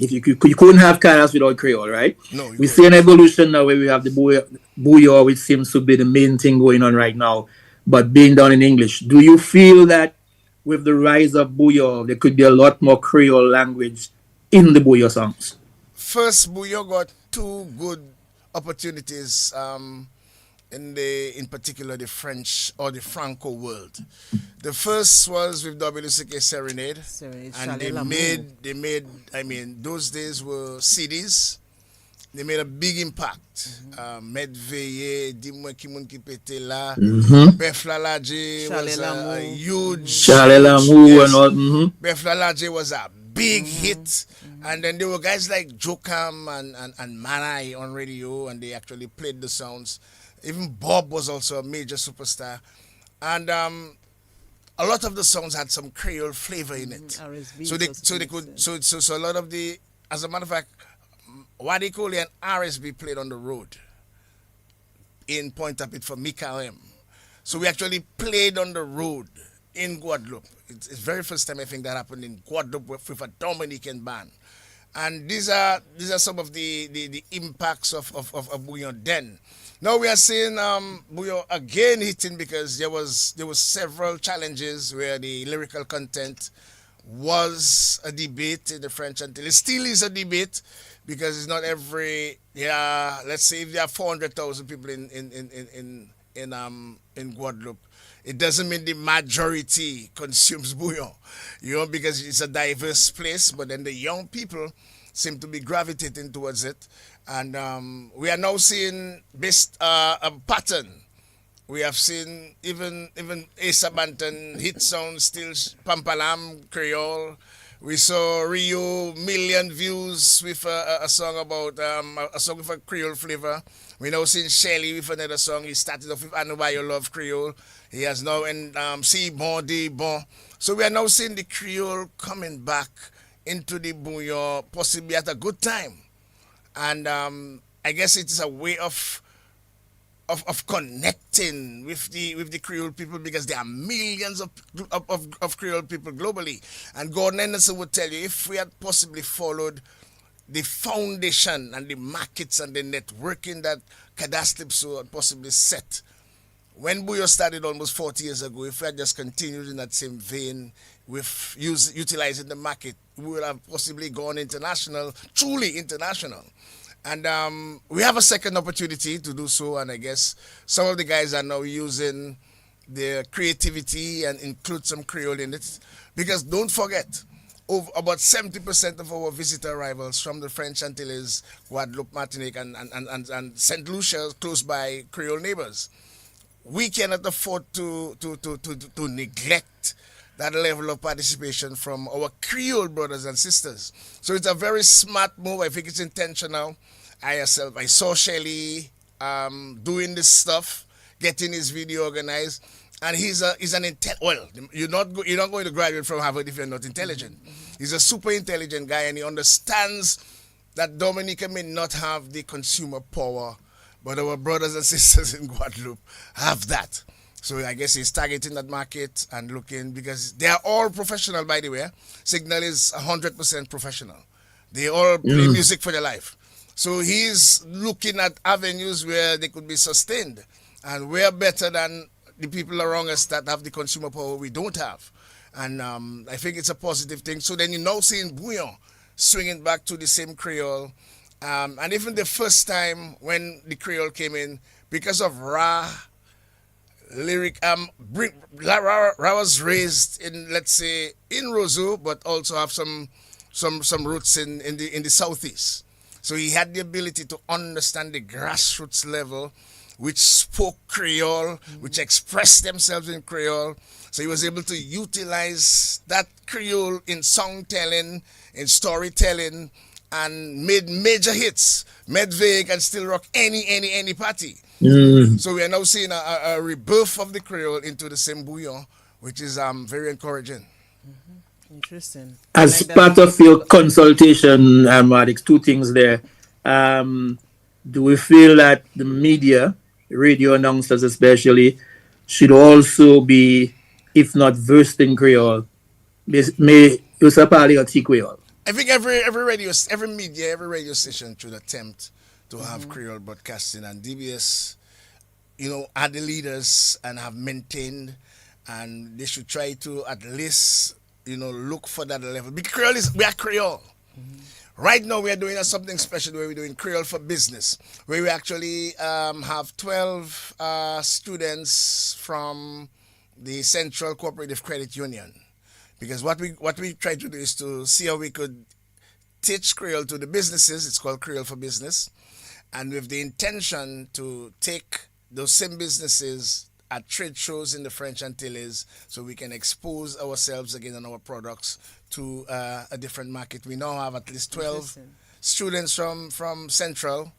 If you couldn't have Kadas without Creole, right? No. We see an evolution now where we have the Bouillon, which seems to be the main thing going on right now, but being done in English. Do you feel that with the rise of Bouillon, there could be a lot more Creole language in the Bouillon songs? First, Bouillon got two good opportunities in particular the French or the Franco world. The first was with WCK Serenade, and they made those days were CDs. They made a big impact. Medveye, Dimwe Kimun Kipete La, Mm-hmm. Beflalaje was Chalet a Lamour. huge. Charlie Lamour yes. and all. Mm-hmm. Beflalaje was a big hit. And then there were guys like Jokam and Manai on radio, and they actually played the sounds. Even Bob was also a major superstar. And a lot of the songs had some Creole flavor in it. RSB So they was so they could so a lot of the, as a matter of fact, Wadi Koli and RSB played on the road in Point Up It for Mika M. So we actually played on the road in Guadeloupe. It's very first time I think that happened in Guadeloupe with a Dominican band. And these are some of the impacts of Bouillon then. Now we are seeing Bouillon again hitting because there was several challenges where the lyrical content was a debate in the French until it still is a debate because it's not every let's say if there are 400,000 people in Guadeloupe, it doesn't mean the majority consumes bouillon, because it's a diverse place, but then the young people seem to be gravitating towards it. And we are now seeing a pattern. We have seen even Asa Banton hit sound still Pampalam Creole. We saw Rio million views with a song about a song with a Creole flavor. We now seen Shelly with another song. He started off with I Know Why You Love Creole. He has now in Si Bon De Bon. So we are now seeing the Creole coming back into the bouillon, possibly at a good time. And I guess it is a way of connecting with the Creole people because there are millions of Creole people globally. And Gordon Henderson would tell you if we had possibly followed the foundation and the markets and the networking that Cadastipso had possibly set when Bouillon started almost 40 years ago, if we had just continued in that same vein with utilizing the market, we would have possibly gone international, truly international. And we have a second opportunity to do so, and I guess some of the guys are now using their creativity and include some Creole in it. Because don't forget, about 70% of our visitor arrivals from the French Antilles, Guadeloupe, Martinique, and St. Lucia, close by Creole neighbors. We cannot afford to neglect that level of participation from our Creole brothers and sisters. So it's a very smart move. I think it's intentional. I saw Shelly doing this stuff, getting his video organized, and he's you're not going to graduate from Harvard if you're not intelligent. He's a super intelligent guy, and he understands that Dominica may not have the consumer power, but our brothers and sisters in Guadeloupe have that. So I guess he's targeting that market and looking, because they are all professional, by the way. Signal is 100% professional. They all play music for their life. So he's looking at avenues where they could be sustained. And we're better than the people around us that have the consumer power we don't have. And I think it's a positive thing. So then you're now seeing Bouillon swinging back to the same Creole. And even the first time when the Creole came in, because of Ra lyric, Ra was raised in, let's say, in Roseau, but also have some roots in the southeast. So he had the ability to understand the grassroots level, which spoke Creole, which expressed themselves in Creole. So he was able to utilize that Creole in song telling, in storytelling, and made major hits. Medvey can still rock any party. So we are now seeing a rebirth of the Creole into the same bouillon, which is very encouraging. Interesting. As Like that. part of your consultation, Maddox, two things there. Do we feel that the media, radio announcers especially, should also be, if not versed in Creole, may use a party of Creole? I think every media, every radio station should attempt to have Creole broadcasting, and DBS, are the leaders and have maintained, and they should try to at least, look for that level. Because we are Creole. Right now we are doing something special where we're doing Creole for Business, where we actually have 12 students from the Central Cooperative Credit Union. Because what we try to do is to see how we could teach Creole to the businesses. It's called Creole for Business. and with the intention to take those same businesses at trade shows in the French Antilles so we can expose ourselves again and our products to a different market. We now have at least 12 students from Central.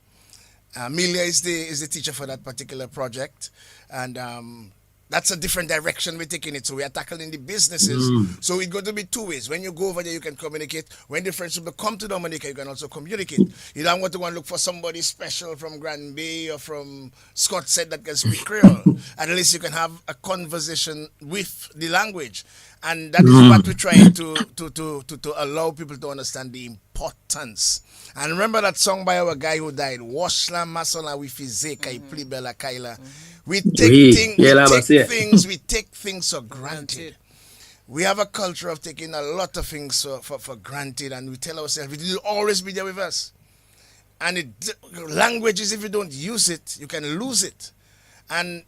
Amelia is the teacher for that particular project, and that's a different direction we're taking it. So we are tackling the businesses. So it's going to be two ways. When you go over there, you can communicate. When the French people come to Dominica, you can also communicate. You don't want to go and look for somebody special from Grand Bay or from Scott said that can speak Creole. At least you can have a conversation with the language. And that is what we try to allow people to understand the importance. And remember that song by our guy who died, Washla Masola Wifizeka Iplibela Kaila. We take things for granted. We have a culture of taking a lot of things for granted, and we tell ourselves it will always be there with us. And languages, if you don't use it, you can lose it. And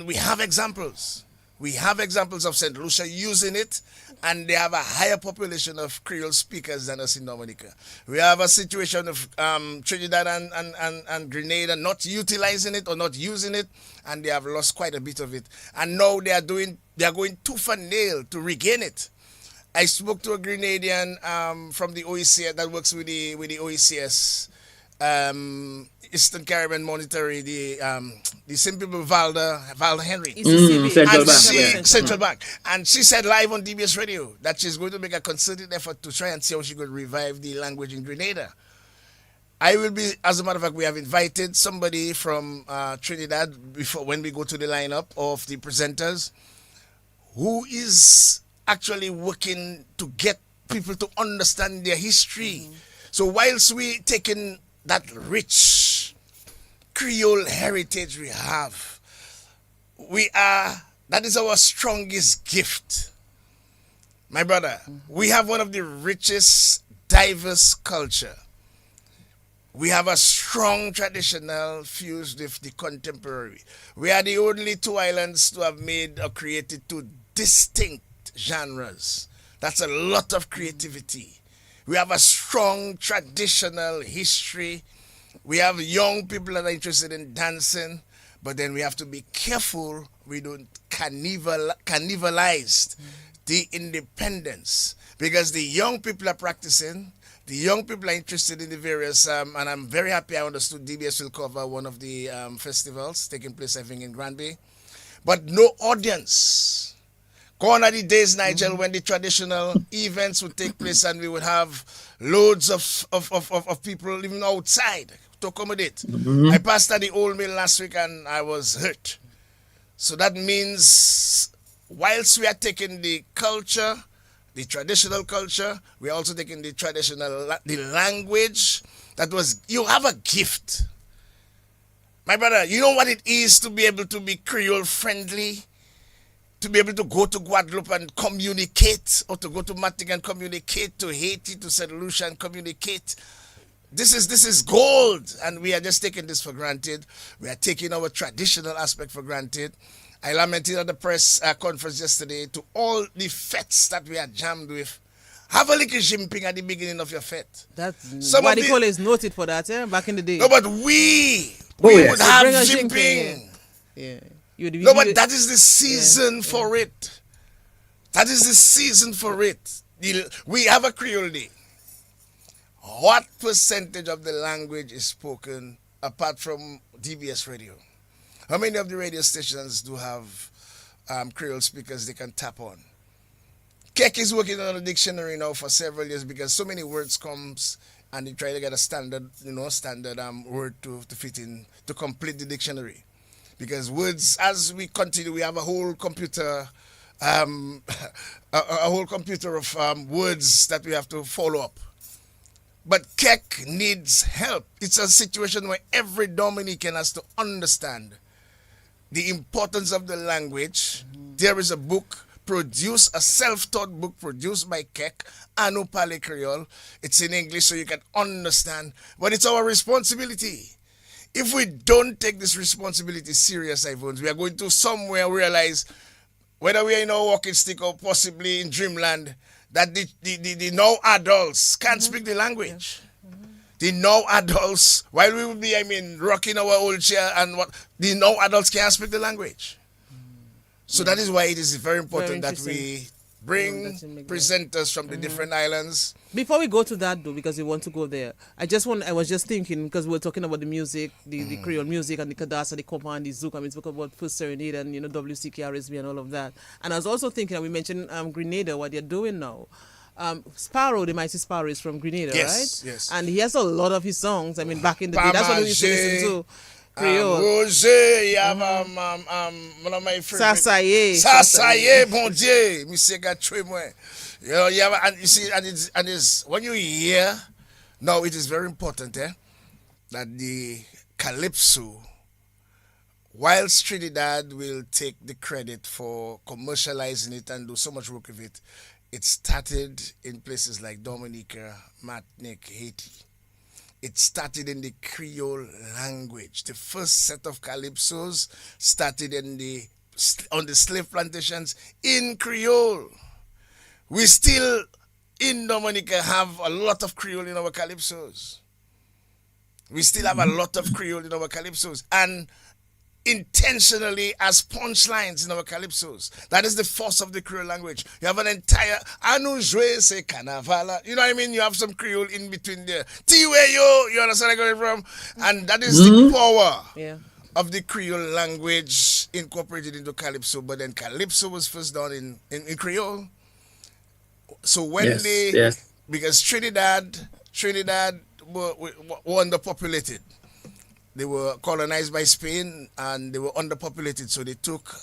we have examples. We have examples of St. Lucia using it, and they have a higher population of Creole speakers than us in Dominica. We have a situation of Trinidad and Grenada not utilizing it or not using it, and they have lost quite a bit of it. And now they are going tooth and nail to regain it. I spoke to a Grenadian from the OECS that works with the OECS. Eastern Caribbean Monetary, the same people, Valda Henry. Central Bank. And she said live on DBS Radio that she's going to make a concerted effort to try and see how she could revive the language in Grenada. I will be, as a matter of fact, we have invited somebody from Trinidad before when we go to the lineup of the presenters who is actually working to get people to understand their history. So whilst we taking that rich Creole heritage we have, that is our strongest gift. My brother, we have one of the richest, diverse culture. We have a strong traditional fused with the contemporary. We are the only two islands to have made or created two distinct genres. That's a lot of creativity. We have a strong traditional history. We have young people that are interested in dancing, but then we have to be careful we don't cannibalize the independence, because the young people are practicing, the young people are interested in the various, and I'm very happy I understood DBS will cover one of the festivals taking place, I think, in Grand Bay, but no audience. Gone are the days, Nigel, when the traditional events would take place and we would have loads of people living outside to accommodate. I passed at the Old Mill last week and I was hurt. So that means whilst we are taking the culture, the traditional culture, we are also taking the language. You have a gift. My brother, you know what it is to be able to be Creole friendly? To be able to go to Guadeloupe and communicate, or to go to Martinique and communicate, to Haiti, to St. Lucia and communicate. This is gold, and we are just taking this for granted. We are taking our traditional aspect for granted. I lamented at the press conference yesterday to all the fetes that we are jammed with. Have a little jimping at the beginning of your fete. That's what they call is noted for that, back in the day. No, but we would have jimping. Yeah. No, but that is the season for it. That is the season for it. We have a Creole Day. What percentage of the language is spoken apart from DBS Radio? How many of the radio stations do have Creole speakers they can tap on? Keck is working on a dictionary now for several years because so many words comes and they try to get a standard word to fit in to complete the dictionary. Because words, as we continue, we have a whole computer, a whole computer of words that we have to follow up. But Keck needs help. It's a situation where every Dominican has to understand the importance of the language. There is a book produced, a self-taught book produced by Keck, Anu Pale Creole. It's in English so you can understand. But it's our responsibility. If we don't take this responsibility serious, Ivons, we are going to somewhere realize, whether we are in our walking stick or possibly in dreamland, that the now adults can't speak the language. the now adults, while we will be, rocking our old chair and what, the now adults can't speak the language. So that is why it is very important that we bring presenters from the different islands. Before we go to that though, because we want to go there, I was just thinking, because we were talking about the music, the Creole music and the Kadasa, the Kopa and the Zouk, we spoke about First Serenade and, WCKRSB and all of that. And I was also thinking, and we mentioned Grenada, what they're doing now. Sparrow, the mighty Sparrow, is from Grenada, Yes, right? yes. And he has a lot of his songs. Back in the day, that's what we used to listen to. Creole. Roger, you have one of my favorite. Sasaye. Bon Dieu. Monsieur Gatoué, moi. You have, and you see, and it's when you hear, now it is very important, that the calypso, whilst Trinidad will take the credit for commercializing it and do so much work with it, it started in places like Dominica, Martinique, Haiti. It started in the Creole language. The first set of calypsos started on the slave plantations in Creole. We still, in Dominica, have a lot of Creole in our calypsos. We still have a lot of Creole in our calypsos. And intentionally as punchlines in our calypsos. That is the force of the Creole language. You have an entire Anu jouer se carnaval. You know what I mean? You have some Creole in between there. Tiwe yo, you understand where I'm coming from? And that is the power of the Creole language incorporated into calypso. But then calypso was first done in Creole. So when because Trinidad were underpopulated. They were colonized by Spain and they were underpopulated, so they took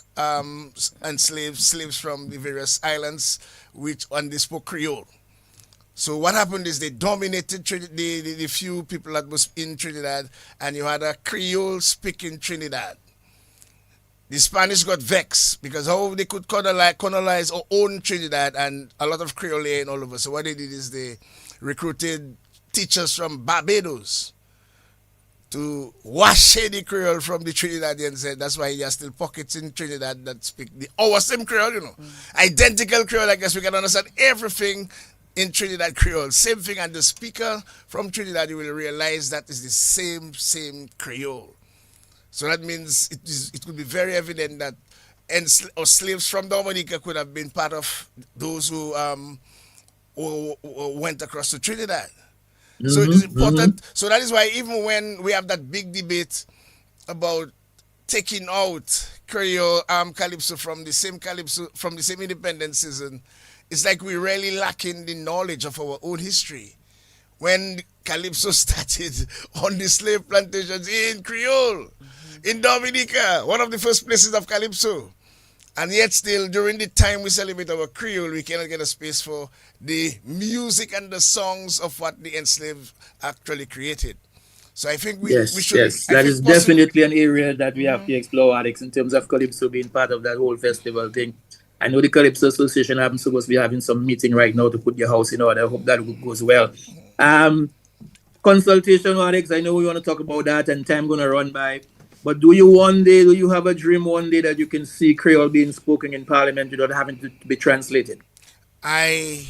slaves from the various islands, and they spoke Creole. So what happened is they dominated the few people that was in Trinidad, and you had a Creole speaking Trinidad. The Spanish got vexed because how they could colonize or own Trinidad and a lot of Creole and all over. So what they did is they recruited teachers from Barbados to wash the Creole from the Trinidadians. And that's why you have still pockets in Trinidad that speak our same Creole, Identical Creole, I guess we can understand everything in Trinidad Creole. Same thing, and the speaker from Trinidad, you will realize that is the same Creole. So that means it could be very evident that slaves from Dominica could have been part of those who went across to Trinidad. So it is important. So that is why even when we have that big debate about taking out Creole calypso from the same independence season, it's like we're really lacking the knowledge of our own history. When calypso started on the slave plantations in Creole, in Dominica, one of the first places of calypso. And yet still, during the time we celebrate our Creole, we cannot get a space for the music and the songs of what the enslaved actually created. So I think we should... Yes, that is definitely an area that we have to explore, Alex, in terms of Calypso being part of that whole festival thing. I know the Calypso Association is supposed to be having some meeting right now to put your house in order. I hope that goes well. Consultation, Alex, I know we want to talk about that and time going to run by. But do you have a dream one day that you can see Creole being spoken in Parliament without having to be translated? I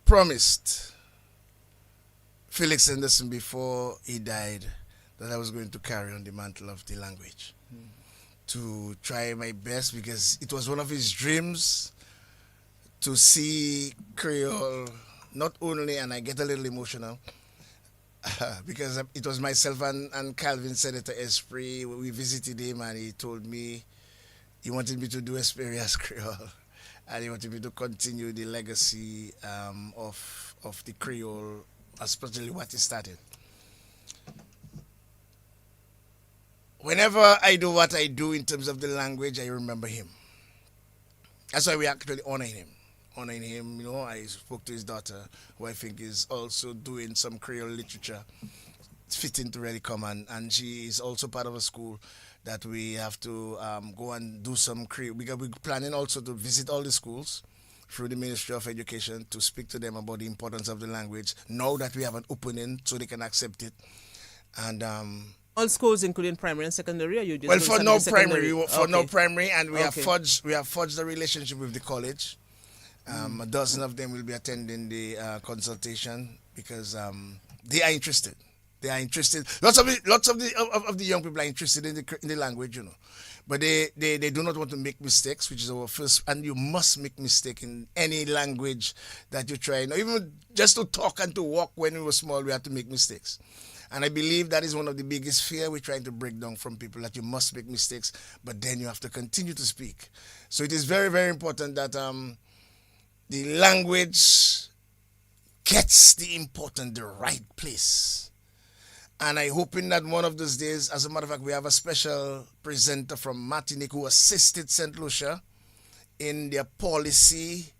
promised Felix Anderson before he died that I was going to carry on the mantle of the language. To try my best, because it was one of his dreams to see Creole not only, and I get a little emotional, because it was myself and Calvin, Senator Esprit, we visited him and he told me he wanted me to do Experience Creole and he wanted me to continue the legacy of the Creole, especially what he started. Whenever I do what I do in terms of the language, I remember him. That's why we actually honoring him. I spoke to his daughter, who I think is also doing some Creole literature. It's fitting to really come, and she is also part of a school that we have to go and do some Creole. Because we're planning also to visit all the schools through the Ministry of Education to speak to them about the importance of the language, now that we have an opening so they can accept it. And all schools, including primary and secondary, or you just... Well, for no primary, no and we have forged the relationship with the college. A dozen of them will be attending the consultation because they are interested. They are interested. Lots of the young people are interested in the language, but they do not want to make mistakes, which is our first. And you must make mistake in any language that you try. Even just to talk and to walk when we were small, we had to make mistakes. And I believe that is one of the biggest fear we're trying to break down from people, that you must make mistakes, but then you have to continue to speak. So it is very, very important that the language gets the right place. And I hope in that one of those days, as a matter of fact, we have a special presenter from Martinique who assisted St. Lucia in their policy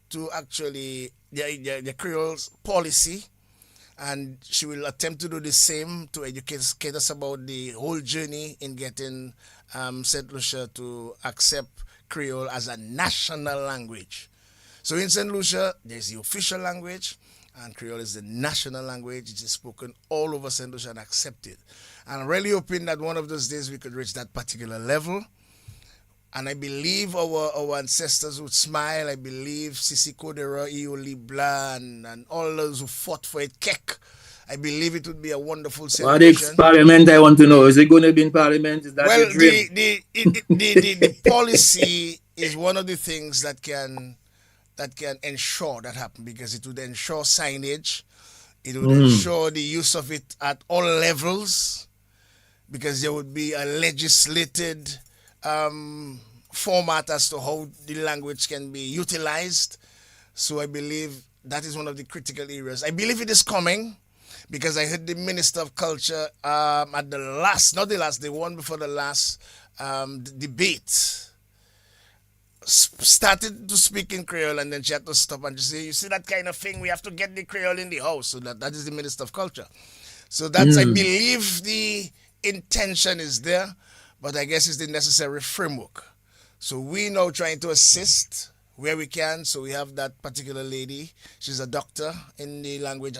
to actually, their Creole policy. And she will attempt to do the same to educate us about the whole journey in getting St. Lucia to accept Creole as a national language. So in St. Lucia, there's the official language, and Creole is the national language. It is spoken all over St. Lucia and accepted. And I'm really hoping that one of those days we could reach that particular level. And I believe our ancestors would smile. I believe Sisi Kodera, Ioli Bla, and all those who fought for it, Kek. I believe it would be a wonderful celebration. The parliament, I want to know, is it going to be in parliament? Is that well, the dream? the policy is one of the things that can ensure that happen, because it would ensure signage. It would ensure the use of it at all levels, because there would be a legislated format as to how the language can be utilized. So I believe that is one of the critical areas. I believe it is coming, because I heard the Minister of Culture at the one before the last debate started to speak in Creole, and then she had to stop and just say, you see that kind of thing, we have to get the Creole in the house. So that is the Minister of Culture. So that's, I believe the intention is there, but I guess it's the necessary framework. So we now trying to assist where we can. So we have that particular lady. She's a doctor in the language.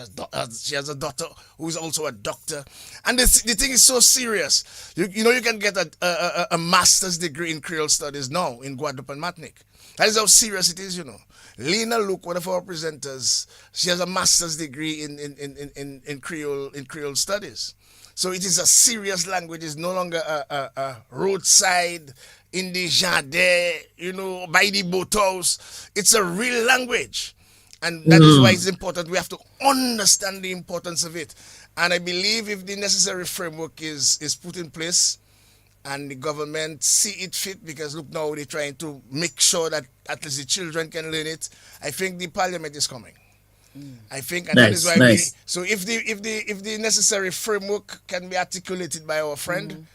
She has a daughter who is also a doctor. And the thing is so serious. You can get a master's degree in Creole studies now in Guadeloupe and Martinique. That is how serious it is, Lena Luke, one of our presenters, she has a master's degree in Creole studies. So it is a serious language. It's no longer a roadside, in the jardin, by the boathouse. It's a real language. And that is why it's important. We have to understand the importance of it. And I believe if the necessary framework is put in place and the government see it fit, because look, now they're trying to make sure that at least the children can learn it, I think the parliament is coming. I think, and that is why so if the necessary framework can be articulated by our friend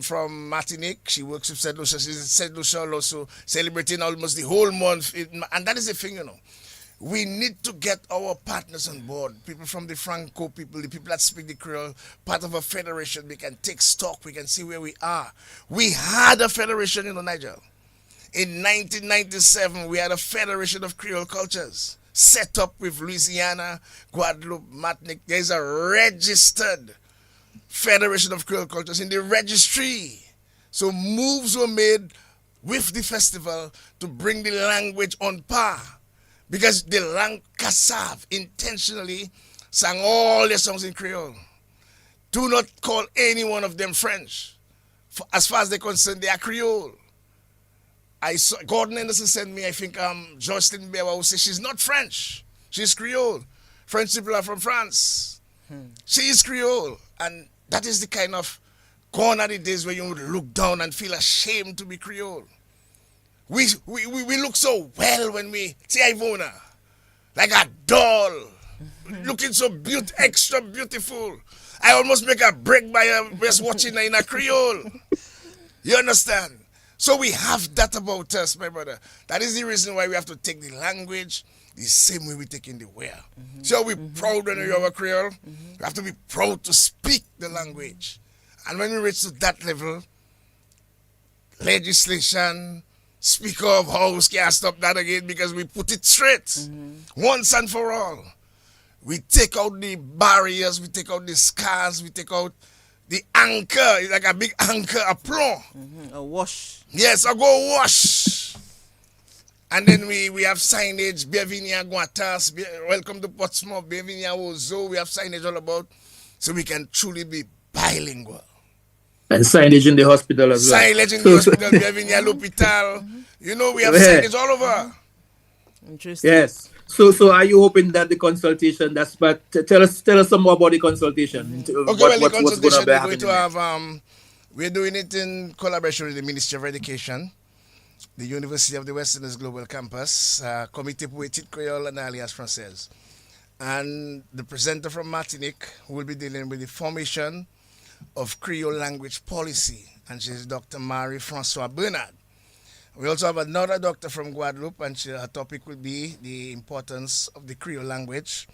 from Martinique, she works with St. Lucia. She's in St. Lucia also, celebrating almost the whole month. And that is the thing, We need to get our partners on board, people from the Franco people, the people that speak the Creole, part of a federation. We can take stock, we can see where we are. We had a federation in Niger. In 1997, we had a federation of Creole cultures set up with Louisiana, Guadeloupe, Martinique. There's a registered Federation of Creole Cultures in the registry. So moves were made with the festival to bring the language on par. Because the Kassav intentionally sang all their songs in Creole. Do not call any one of them French. As far as they're concerned, they are Creole. I saw Gordon Anderson sent me, I think, Jocelyn Bewa, who says she's not French. She's Creole. French people are from France. She is Creole. And that is the kind of, gone are the days where you would look down and feel ashamed to be Creole. We look so well when we see Ivona, like a doll, looking so extra beautiful. I almost make a break by just watching her in a Creole. You understand? So we have that about us, my brother. That is the reason why we have to take the language the same way we take in the wear. So we're proud when we have a Creole. We have to be proud to speak the language. And when we reach to that level, legislation, Speaker of House can't stop that again, because we put it straight once and for all. We take out the barriers, we take out the scars, we take out the anchor. It's like a big anchor, a plumb. A wash. Yes, I go wash. And then we have signage, Bienvenue à Guatas, welcome to Portsmouth, Bienvenue à Ozo. We have signage all about, so we can truly be bilingual. And signage in the hospital as well. Signage in the hospital, Bienvenue à l'hôpital. You know, we have signage all over. Interesting. Yes. So are you hoping that the consultation, that's but tell us some more about the consultation. Okay, well, the consultation we're going to have, we're doing it in collaboration with the Ministry of Education, the University of the Westerners Global Campus, Comité pour Études Créole and Alliance Française. And the presenter from Martinique who will be dealing with the formation of Creole language policy, and she's Dr. Marie-Francois Bernard. We also have another doctor from Guadeloupe, and her topic will be the importance of the Creole language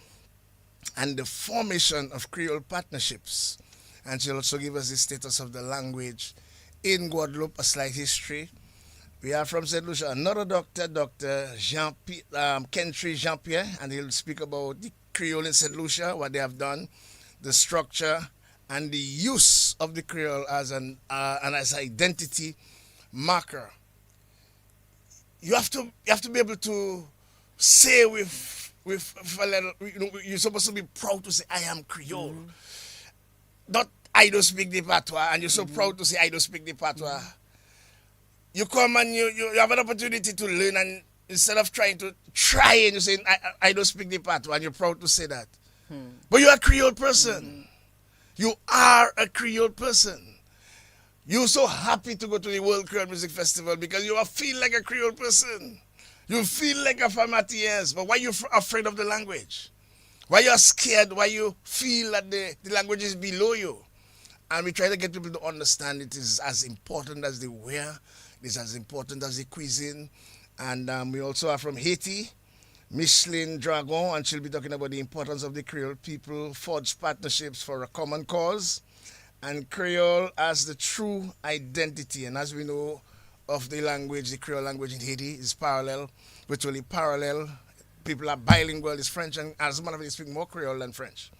and the formation of Creole partnerships. And she'll also give us the status of the language in Guadeloupe, a slight history. We have from St. Lucia another doctor, Dr. Kentry Jean-Pierre, and he'll speak about the Creole in St. Lucia, what they have done, the structure, and the use of the Creole as an as identity marker. You have to be able to say with a little, you're supposed to be proud to say I am Creole. Not I don't speak the patois, and you're so proud to say I don't speak the patois. You come and you have an opportunity to learn, and instead of trying and you're saying I don't speak the patois, and you're proud to say that. But you're a Creole person. You are a Creole person. You're so happy to go to the World Creole Music Festival because you feel like a Creole person. You feel like a Famatiens, but why you afraid of the language? Why you're scared? Why you feel that the language is below you? And we try to get people to understand it is as important as the wear, it is as important as the cuisine. And we also are from Haiti, Micheline Dragon, and she'll be talking about the importance of the Creole people, forge partnerships for a common cause, and Creole as the true identity. And as we know of the language, the Creole language in Haiti is parallel, virtually parallel. People are bilingual, it's French, and as a matter of fact, they speak more Creole than French.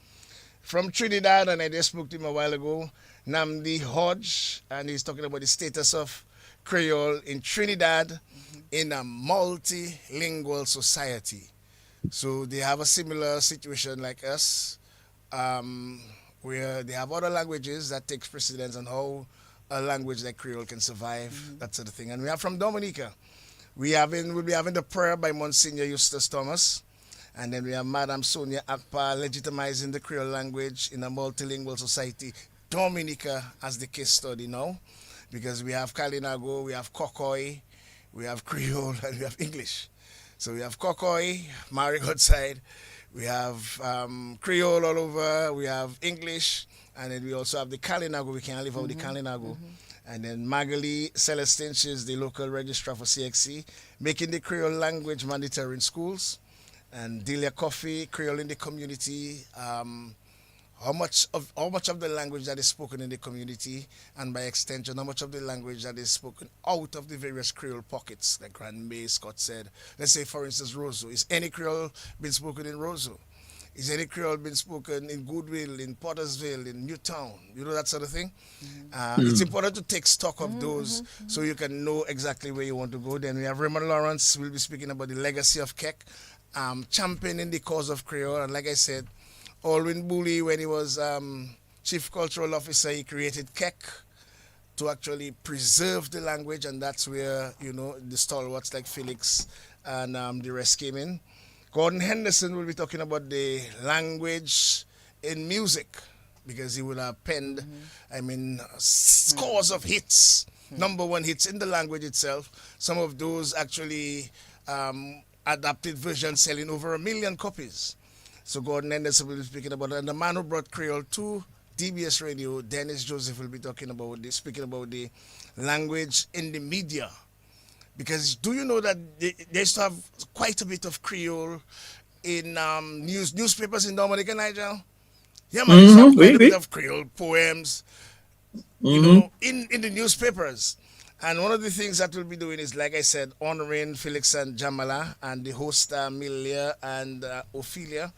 From Trinidad, and I just spoke to him a while ago, Namdi Hodge, and he's talking about the status of Creole in Trinidad in a multilingual society. So they have a similar situation like us, where they have other languages that takes precedence on how a language like Creole can survive, that sort of thing. And we are from Dominica. We'll be having the prayer by Monsignor Eustace Thomas. And then we have Madame Sonia Akpa legitimizing the Creole language in a multilingual society. Dominica as the case study now, because we have Kalinago, we have Kokoi, we have Creole, and we have English. So we have Kokoi, Marigot side, we have Creole all over, we have English, and then we also have the Kalinago. We can't leave out the Kalinago. And then Magali Celestine, she's the local registrar for CXC, making the Creole language mandatory in schools. And Delia Coffee, Creole in the community. How much of the language that is spoken in the community, and by extension, how much of the language that is spoken out of the various Creole pockets, like Grand May Scott said. Let's say, for instance, Roseau. Is any Creole been spoken in Roseau? Is any Creole been spoken in Goodwill, in Pottersville, in Newtown? You know, that sort of thing. It's important to take stock of those so you can know exactly where you want to go. Then we have Raymond Lawrence. We'll be speaking about the legacy of Keck, championing the cause of Creole. And like I said, Alwyn Booley, when he was Chief Cultural Officer, he created Keck to actually preserve the language, and that's where, the stalwarts like Felix and the rest came in. Gordon Henderson will be talking about the language in music, because he would have penned, scores of hits, number one hits in the language itself. Some of those actually adapted versions selling over 1 million copies. So Gordon Henderson will be speaking about it. And the man who brought Creole to DBS Radio, Dennis Joseph, will be speaking about the language in the media. Because do you know that they used to have quite a bit of Creole in newspapers in Dominica, Nigel? Yeah, man, used to have quite a bit of Creole poems, in the newspapers. And one of the things that we'll be doing is, like I said, honoring Felix and Jamala and the host Amelia and Ophelia.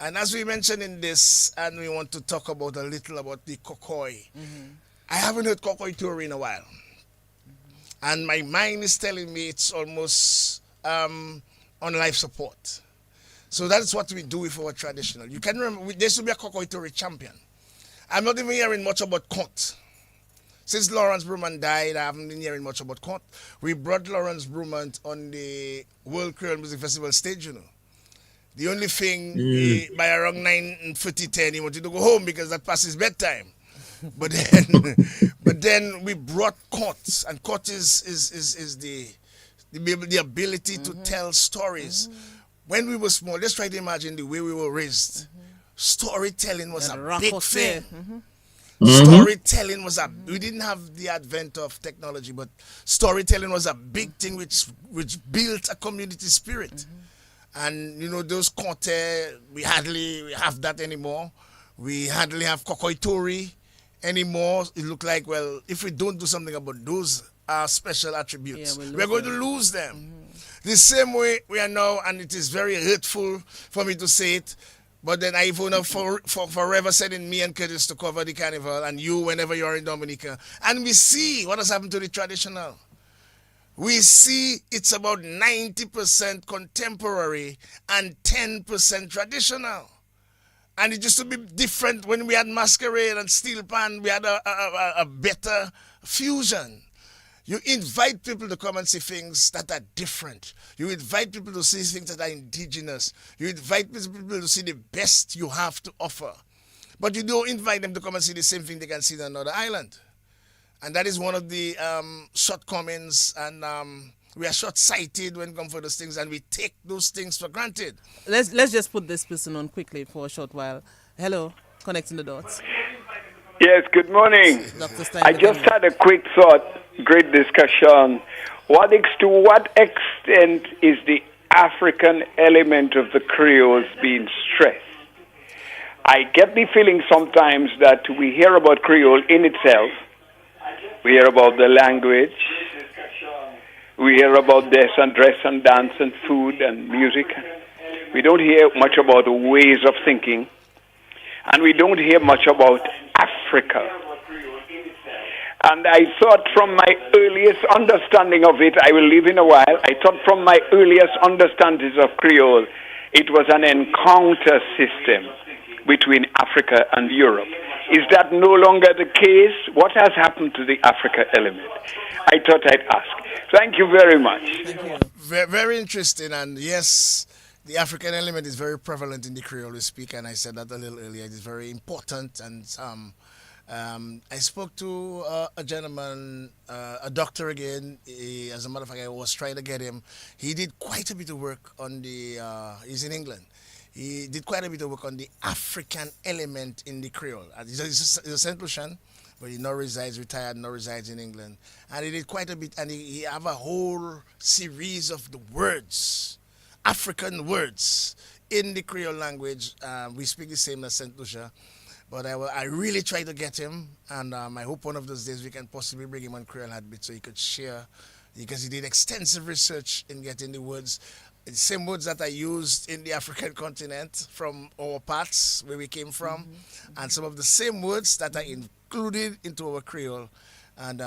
And as we mentioned in this, and we want to talk about a little about the Kokoi. I haven't heard Kokoi theory in a while. And my mind is telling me it's almost on life support. So that's what we do with our traditional. You can remember, there used to be a Kokoitori champion. I'm not even hearing much about Kont. Since Lawrence Bruman died, I haven't been hearing much about Kont. We brought Lawrence Bruman on the World Creole Music Festival stage, you know. The only thing, by around 9:50, he wanted to go home because that past his bedtime. But then we brought Kont, and Kont is the ability to tell stories. When we were small, let's try to imagine the way we were raised. Storytelling was a big thing. Storytelling was we didn't have the advent of technology, but storytelling was a big thing which built a community spirit. And you know, those conte, we hardly have that anymore. We hardly have Kokoitori anymore. It looked like, well, if we don't do something about those special attributes, we're going to lose them. The same way we are now, and it is very hurtful for me to say it, but then I've forever sending me and Curtis to cover the carnival, and you whenever you are in Dominica, and we see what has happened to the traditional. We see it's about 90% contemporary and 10% traditional. And it used to be different when we had masquerade and steel pan. We had a better fusion. You invite people to come and see things that are different. You invite people to see things that are indigenous. You invite people to see the best you have to offer. But you don't invite them to come and see the same thing they can see on another island. And that is one of the shortcomings, and we are short-sighted when it comes for those things, and we take those things for granted. Let's just put this person on quickly for a short while. Hello, connecting the dots. Yes, good morning. Dr. Stein, I just had a quick thought, great discussion. To what extent is the African element of the Creoles being stressed? I get the feeling sometimes that we hear about Creole in itself. We hear about the language. We hear about this and dress and dance and food and music. We don't hear much about the ways of thinking. And we don't hear much about Africa. And I thought from my earliest understanding of it, I will leave in a while, I thought from my earliest understandings of Creole, it was an encounter system between Africa and Europe. Is that no longer the case? What has happened to the Africa element? I thought I'd ask. Thank you very much. Thank you. Very interesting, and yes, the African element is very prevalent in the Creole we speak, and I said that a little earlier. It is very important, and I spoke to a gentleman, a doctor again. As a matter of fact, I was trying to get him. He did quite a bit of work on he's in England. He did quite a bit of work on the African element in the Creole. He's a St. Lucian, but he now retired, now resides in England. And he did quite a bit, and he have a whole series of the words, African words, in the Creole language. We speak the same as St. Lucia. But I really tried to get him, and I hope one of those days we can possibly bring him on Creole Heartbeat so he could share, because he did extensive research in getting the words, the same words that I used in the African continent from our parts where we came from, and some of the same words that are included into our Creole. And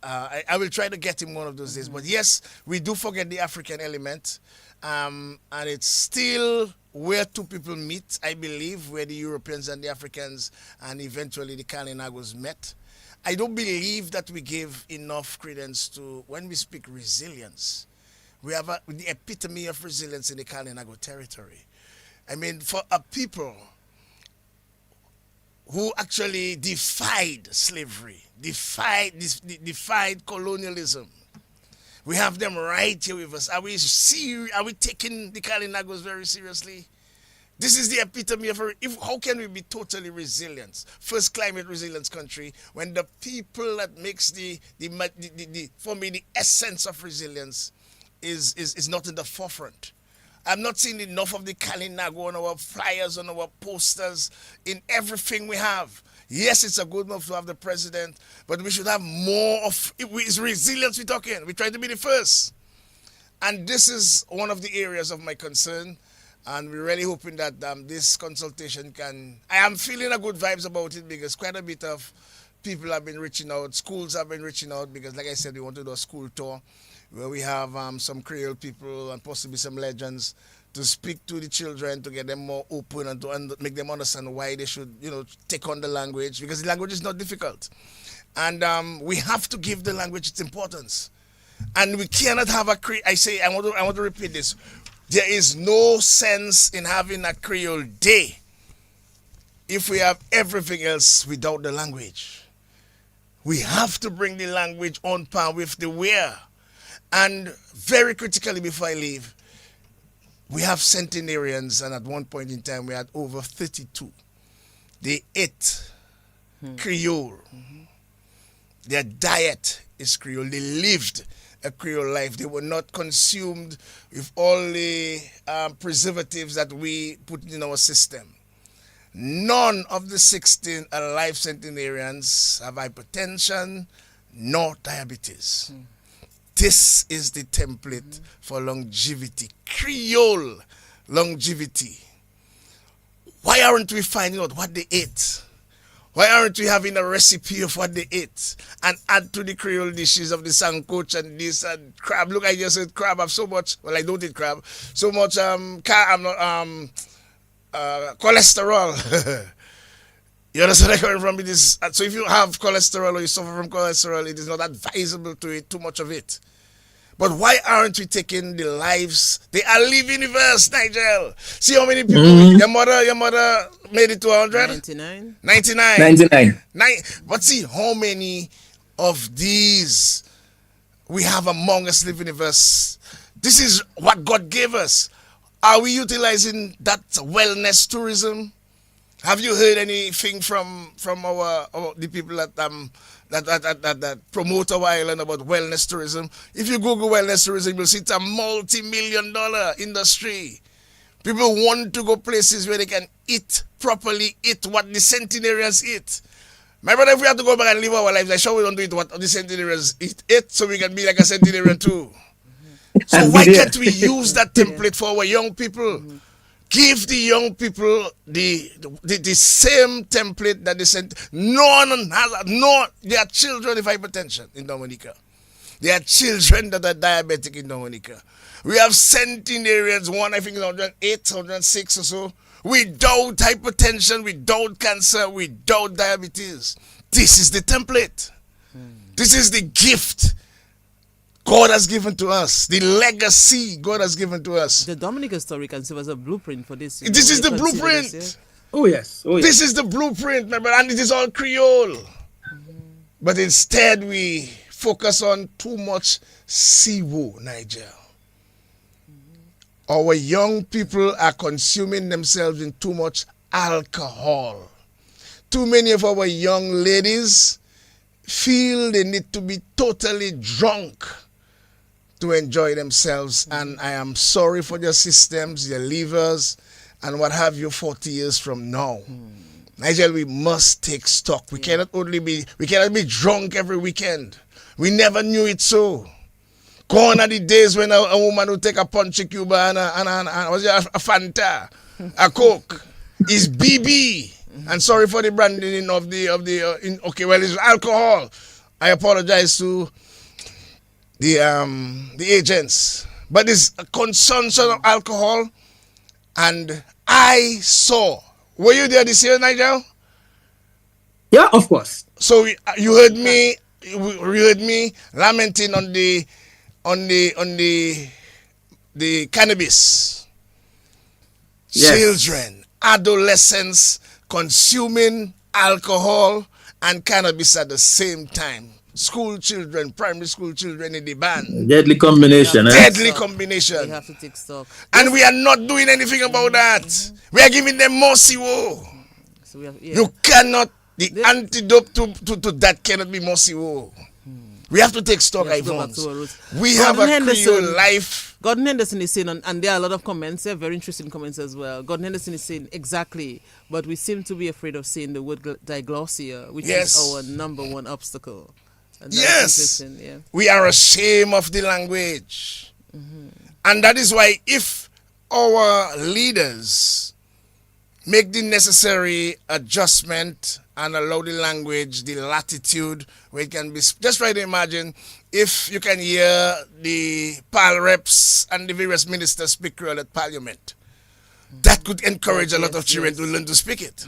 I will try to get him one of those days. But yes, we do forget the African element, and it's still where two people meet, I believe, where the Europeans and the Africans and eventually the Kalinagos met. I don't believe that we give enough credence to, when we speak resilience, we have the epitome of resilience in the Kalinago territory. I mean, for a people who actually defied slavery, defied colonialism, we have them right here with us. Are we taking the Kalinagos very seriously? This is the epitome of how can we be totally resilient? First climate resilience country, when the people that makes for me the essence of resilience is not in the forefront. I'm not seeing enough of the Kalinago on our flyers, on our posters, in everything we have. Yes, it's a good move to have the president, but we should have more of it's resilience we're talking. We're trying to be the first. And this is one of the areas of my concern. And we're really hoping that this consultation I am feeling a good vibes about it, because quite a bit of people have been reaching out, schools have been reaching out because, like I said, we want to do a school tour where we have some Creole people and possibly some legends to speak to the children to get them more open and to make them understand why they should, take on the language, because the language is not difficult. And we have to give the language its importance. And we cannot have I want to repeat this. There is no sense in having a Creole Day if we have everything else without the language. We have to bring the language on par with the where. And very critically before I leave, we have centenarians, and at one point in time we had over 32. They ate Creole. Their diet is Creole. They lived a Creole life. They were not consumed with all the preservatives that we put in our system. None of the 16 alive centenarians have hypertension nor diabetes. This is the template for longevity, Creole longevity. Why aren't we finding out what they ate? Why aren't we having a recipe of what they ate and add to the Creole dishes of the sancoch and this and crab? Look, I just said crab. I have so much. Well, I don't eat crab. So much cholesterol. You understand where I'm coming from? It is, so if you have cholesterol or you suffer from cholesterol, it is not advisable to eat too much of it. But why aren't we taking the lives? They are living universe, Nigel. See how many people, your mother made it to 100? 99. 99. But see how many of these we have among us living universe. This is what God gave us. Are we utilizing that wellness tourism? Have you heard anything from the people that promote our island about wellness tourism? If you Google wellness tourism, you'll see it's a multi-million-dollar industry. People want to go places where they can eat properly, eat what the centenarians eat. My brother, if we have to go back and live our lives, I'm sure we don't do it what the centenarians eat, so we can be like a centenarian too. So why can't we use that template for our young people? Give the young people the same template that they sent. There are children with hypertension in Dominica. There are children that are diabetic in Dominica. We have centenarians, one I think is 108, 106 or so, without hypertension, without cancer, without diabetes. This is the template. This is the gift God has given to us, the legacy God has given to us. The Dominica story can serve as a blueprint for this. This is the blueprint. This, Oh yes. This is the blueprint, my brother, and it is all Creole. But instead, we focus on too much Siwo, Nigel. Our young people are consuming themselves in too much alcohol. Too many of our young ladies feel they need to be totally drunk to enjoy themselves, and I am sorry for their systems, their livers, and what have you 40 years from now. Nigel, we must take stock. We cannot be drunk every weekend. We never knew it so. Gone are the days when a woman would take a Punch Cuba and a Fanta, a Coke. It's BB. And sorry for the branding of it's alcohol. I apologize to the agents, but it's a consumption of alcohol. And I saw. Were you there this year, Nigel? Yeah, of course. So you heard me. You heard me lamenting on the cannabis. Yes. Children, adolescents consuming alcohol and cannabis at the same time. School children, primary school children in the band. Deadly combination. Deadly combination. We have to take stock. And we are not doing anything about that. We are giving them more Siwo. So we have, You cannot, the antidote to that cannot be more Siwo. We have to take stock, We have to go back Ivons. to our roots. We have Gordon a Henderson. Creole life. Gordon Henderson is saying, and there are a lot of comments, there are very interesting comments as well. Gordon Henderson is saying, exactly, but we seem to be afraid of saying the word diglossia, which Yes. is our number one obstacle. And that is Yes. interesting, yeah. We are ashamed of the language. And that is why if our leaders make the necessary adjustment and allow the language, the latitude, where it can be. Just try to imagine if you can hear the PAL reps and the various ministers speak Creole at Parliament. That could encourage a lot of children to learn to speak it.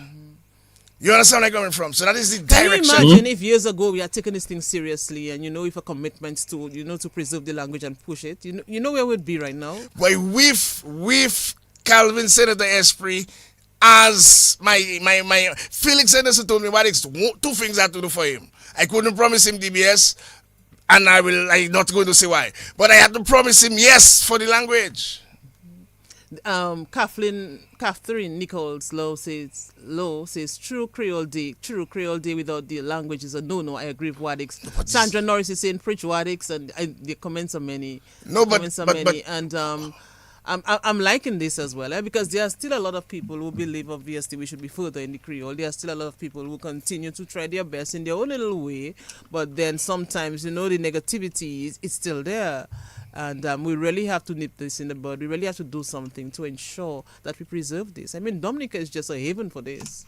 You understand where I'm coming from? So that is the Can you direction. imagine if years ago we had taken this thing seriously and if a commitment to to preserve the language and push it, you know where we'd be right now? But with Calvin Senator Esprit as my Felix Anderson told me what it's two things I have to do for him. I couldn't promise him DBS, and I'm not going to say why. But I had to promise him yes for the language. Catherine Nichols Lowe says true Creole Day without the language is a no. I agree with Wadix. Sandra Norris is saying preach Wadix, and the comments are many. And I'm liking this as well, because there are still a lot of people who believe obviously we should be further in the Creole. There are still a lot of people who continue to try their best in their own little way, but then sometimes the negativity is still there. And we really have to nip this in the bud. We really have to do something to ensure that we preserve this. I mean, Dominica is just a haven for this.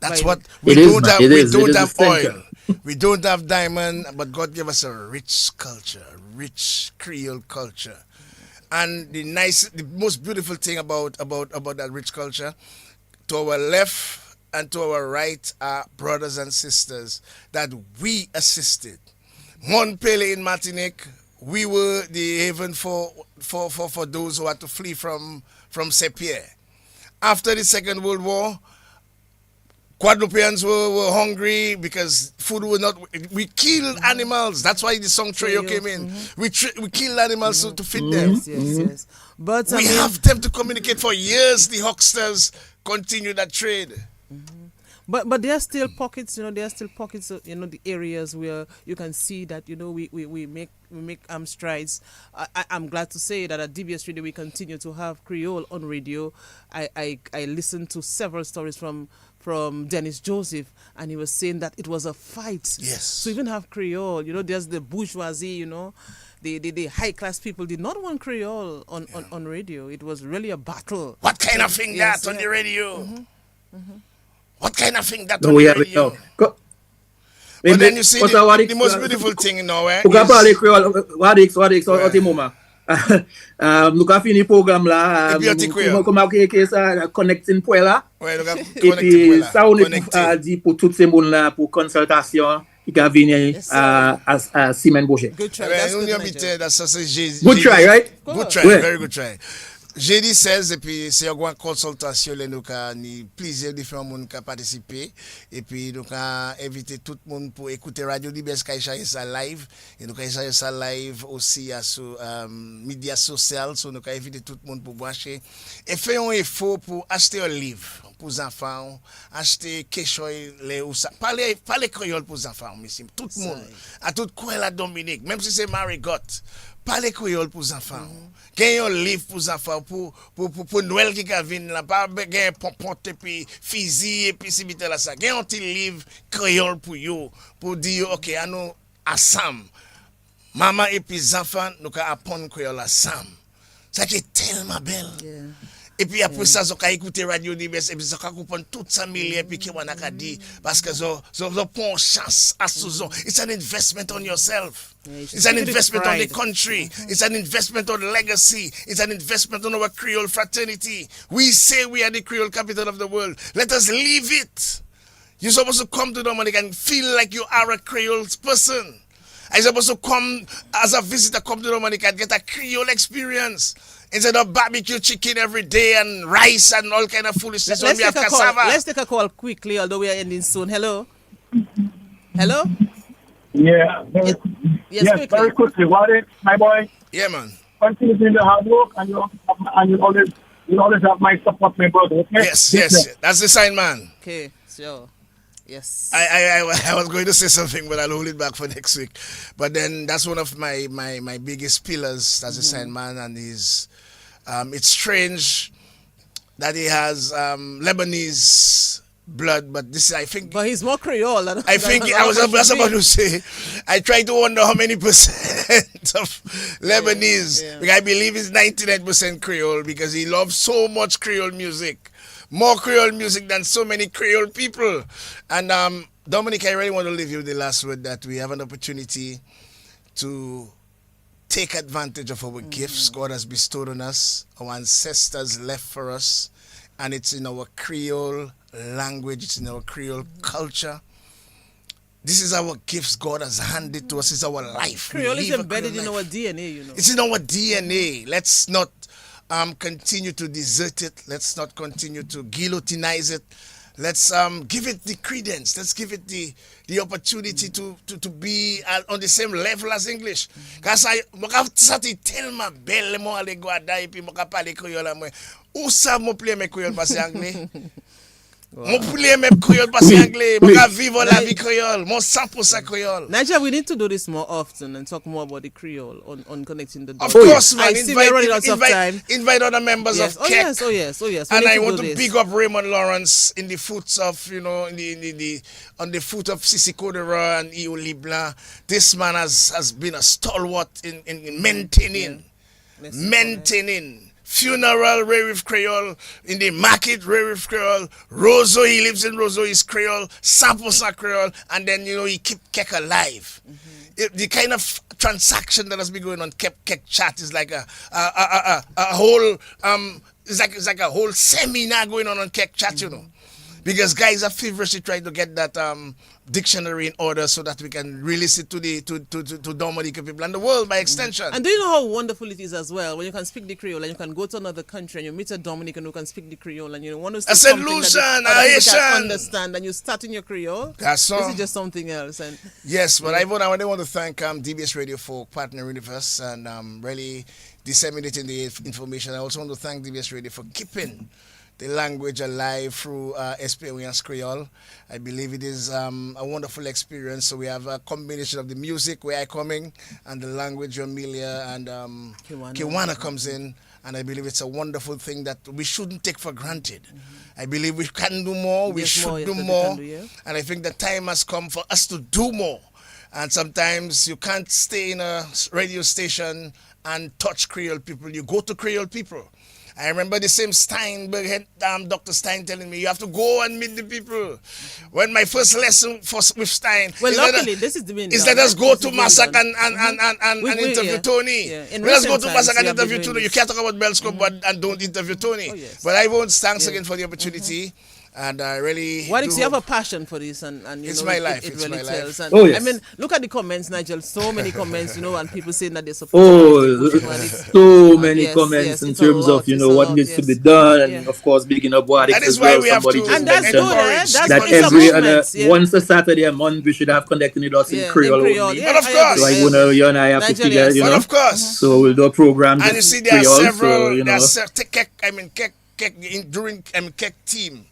That's what we don't have. We don't have oil. We don't have diamond, but God gave us a rich culture, rich Creole culture. And the most beautiful thing about that rich culture, to our left and to our right are brothers and sisters that we assisted. One Pele in Martinique. We were the haven for those who had to flee from Saint-Pierre. After the Second World War, Guadeloupeans were hungry because food was not. We killed animals. That's why the song Trio came in. We killed animals to feed them. Yes. But we have them to communicate for years. The hucksters continue that trade. But there are still pockets, there are still pockets of, the areas where you can see that, we make strides. I'm glad to say that at DBS Radio we continue to have Creole on radio. I listened to several stories from Dennis Joseph, and he was saying that it was a fight. Yes. To even have Creole, there's the bourgeoisie, the high class people did not want Creole on radio. It was really a battle. What kind of thing that on the radio? What kind of thing that No, we have it now. But then you see the most beautiful thing in Norway is... Wadix, moment. Nou ka fini program la, comment ça connecting point là. Et puis ça on est dit pour toutes ces monde là pour consultation, il va venir à semaine prochaine. Good try. Good try, right? Good try, very good try. Jeudi 16 et puis c'est une consultation là nous ni plusieurs différents monde qui participer et puis nous inviter tout le monde pour écouter Radio DBS ça live et nous essayer ça live aussi sur médias sociaux, so nous inviter tout le monde pour brancher et faire un effort pour acheter un livre pour les enfants, acheter quelque chose ou ça parler créole pour les enfants, monsieur, tout le monde à toute quoi la Dominique, même si c'est Marigot, parler créole pour les enfants. Gagne un livre pour les enfants pour Noël qui va venir là, pas gagne pompon et puis fusil et puis si vite là ça. Gagne un petit livre créole pour dire OK, à nous ensemble. Maman et puis les enfants nous apprendre créole ensemble. Ça qui est tellement belle. Yeah. Et puis après ça, vous avez écouté Radio DBS et puis vous avez compris tout ça milliers et puis qui on a dit parce que vous avez chance à ce genre. It's an investment on yourself. It's an investment on the country. It's an investment on legacy. It's an investment on our Creole fraternity. We say we are the Creole capital of the world. Let us live it. You're supposed to come to Dominica and feel like you are a Creole person. You're supposed to come as a visitor, come to Dominica and get a Creole experience. Instead of barbecue chicken every day and rice and all kind of foolishness. Let's take a call quickly, although we are ending soon. Hello? Hello? Yeah. Yes, very quickly. What is my boy? Yeah, man. Continue doing the hard work, and you always have my support, my brother. Okay? Yes. That's the sign, man. Okay, sure. Yes. I was going to say something, but I'll hold it back for next week. But then that's one of my biggest pillars as a sign man, and he's it's strange that he has Lebanese blood, but this I think. But he's more Creole. I think I was about to say. I try to wonder how many percent of Lebanese. Yeah. Because I believe he's 99% Creole because he loves so much Creole music. more Creole music than so many Creole people. And Dominic, I really want to leave you with the last word that we have an opportunity to take advantage of our gifts God has bestowed on us, our ancestors left for us, and it's in our Creole language, it's in our Creole culture. This is our gifts God has handed to us. It's our life. We Creole is live a embedded Creole in life. our DNA, you know. It's in our DNA. Let's not continue to desert it. Let's not continue to guillotinize it. Let's give it the credence. Let's give it the opportunity to be on the same level as English. Because I tell my belle mo ale go adai pi mo ka parler Creole moi. Où ça mo play me Creole passer anglais? Mon poulet même créole parce anglais, mon ka vivre la vie créole, mon 100% créole. Nigeria, we need to do this more often and talk more about the Creole on connecting the dots. Of course, I man. see we're running out of time. Invite other members Yes. of Oh KEC. yes, oh yes, oh yes. We And need I to want do to this. big up Raymond Lawrence in the foot of, you know, in the on the foot of Sissi Kodera and E.O. Leblanc. This man has been a stalwart in maintaining funeral Rarif Creole, in the market Rarif Creole, Roseau, he lives in Roseau, he's Creole, 100% Creole, and then, you know, he keep KEC alive. The kind of transaction that has been going on KEC chat is like a whole it's like a whole seminar going on KEC chat, you know. Because guys are feverishly trying to get that dictionary in order so that we can release it to Dominican people and the world by extension. And do you know how wonderful it is as well when you can speak the Creole and you can go to another country and you meet a Dominican who can speak the Creole and you want to speak I said, something Lucian, that other people can Haitian. understand and you start in your Creole. That's all. This is just something else. And Yes, but I want to thank DBS Radio for partnering with us and really disseminating the information. I also want to thank DBS Radio for keeping the language alive through Experience Creole. I believe it is a wonderful experience. So we have a combination of the music where I coming and the language Amelia and Kiwana comes in. And I believe it's a wonderful thing that we shouldn't take for granted. I believe we can do more, we should do more. And I think the time has come for us to do more. And sometimes you can't stay in a radio station and touch Creole people. You go to Creole people. I remember the same Steinberg had Dr. Stein telling me, you have to go and meet the people. When my first lesson with Stein, well, luckily, this is the main. is let us go to Massac and interview Tony. Yeah. Let us go to Massac and interview Tony. You can't talk about Belscope and don't interview Tony. Oh, yes. But I won't thanks again for the opportunity. And I really Wadix, you have a passion for this, and you it's know, my life. It It's really my tells. life. And Oh, yes. I mean, look at the comments, Nigel. So many comments, you know, and people saying that they support. So many yes, comments yes, in it's a terms lot, of, you it's know, a what lot, needs to yes. be done, and Yeah. of course, bigging up Wadix That is as why well. we have Somebody to just And that's mentioned good, eh? That's that good. It's a every movement, yeah. once a Saturday a month we should have connected with us in Yeah, Creole. in Creole, only. yeah, But of I course. agree, Like, I you know, agree. you and I have to Nigeria, figure, you But know. of course. So we'll do a program And you just see, there are Creole, several. so, you know. During KEC team,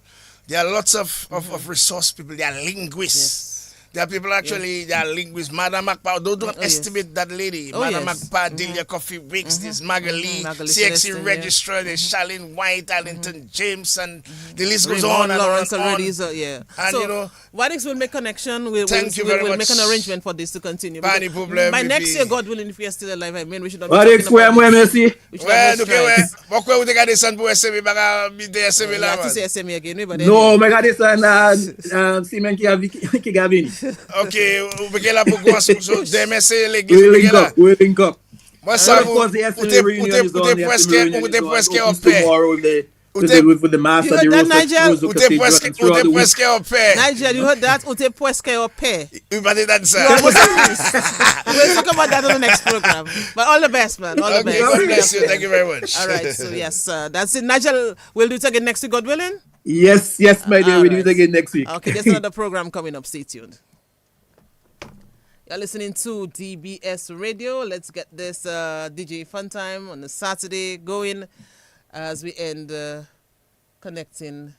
there are lots of resource people. There are linguists. There are people actually. There are linguists. Madame Akpa. Don't estimate that lady. Oh, Madame yes. Akpa, Delia Coffee Wicks, this Magali, Magali CXC Celestin, Registrar, there's Charlene White, Arlington James, and the list goes Raymond on and Lawrence on. already is, yeah. And so, you know, Wadix will make connection. Thank you very we'll much. make an arrangement for this to continue. Pas Because de problème, by et next puis- year, God willing, if we are still alive, I mean, we should not be Wadix, talking where about am I, this. Messi? We should ouais, have donc no ouais. strikes. Pourquoi vous regardez ça pour SME, baga bide SME You là, have to man? say SME again, but No, me gade sa na Simen ki gavini. Ok, ou beke la pou gwa so deme se l'église We'll beke link la. up, we'll link up. Moi And sa of vous, course, the SME reunion is on, the SME reunion is on. presque Opens en paix. tomorrow with the with the master, You the heard that, Rosa Nigel? Ou te Cathedral, presque, and throughout the week. en paix. Nigel, you heard that? Ute pueske or pay. Ou pas de You ça. almost We'll talk about that on the next program. But all the best, man. All the Okay, best. God bless you. Thank you very much. All right, so yes, that's it. Nigel, we'll do it again next week, God willing. Yes, my dear. All We'll do it right. again next week. Okay, there's another program coming up. Stay tuned. You're listening to DBS Radio. Let's get this DJ Fun Time on a Saturday going as we end connecting.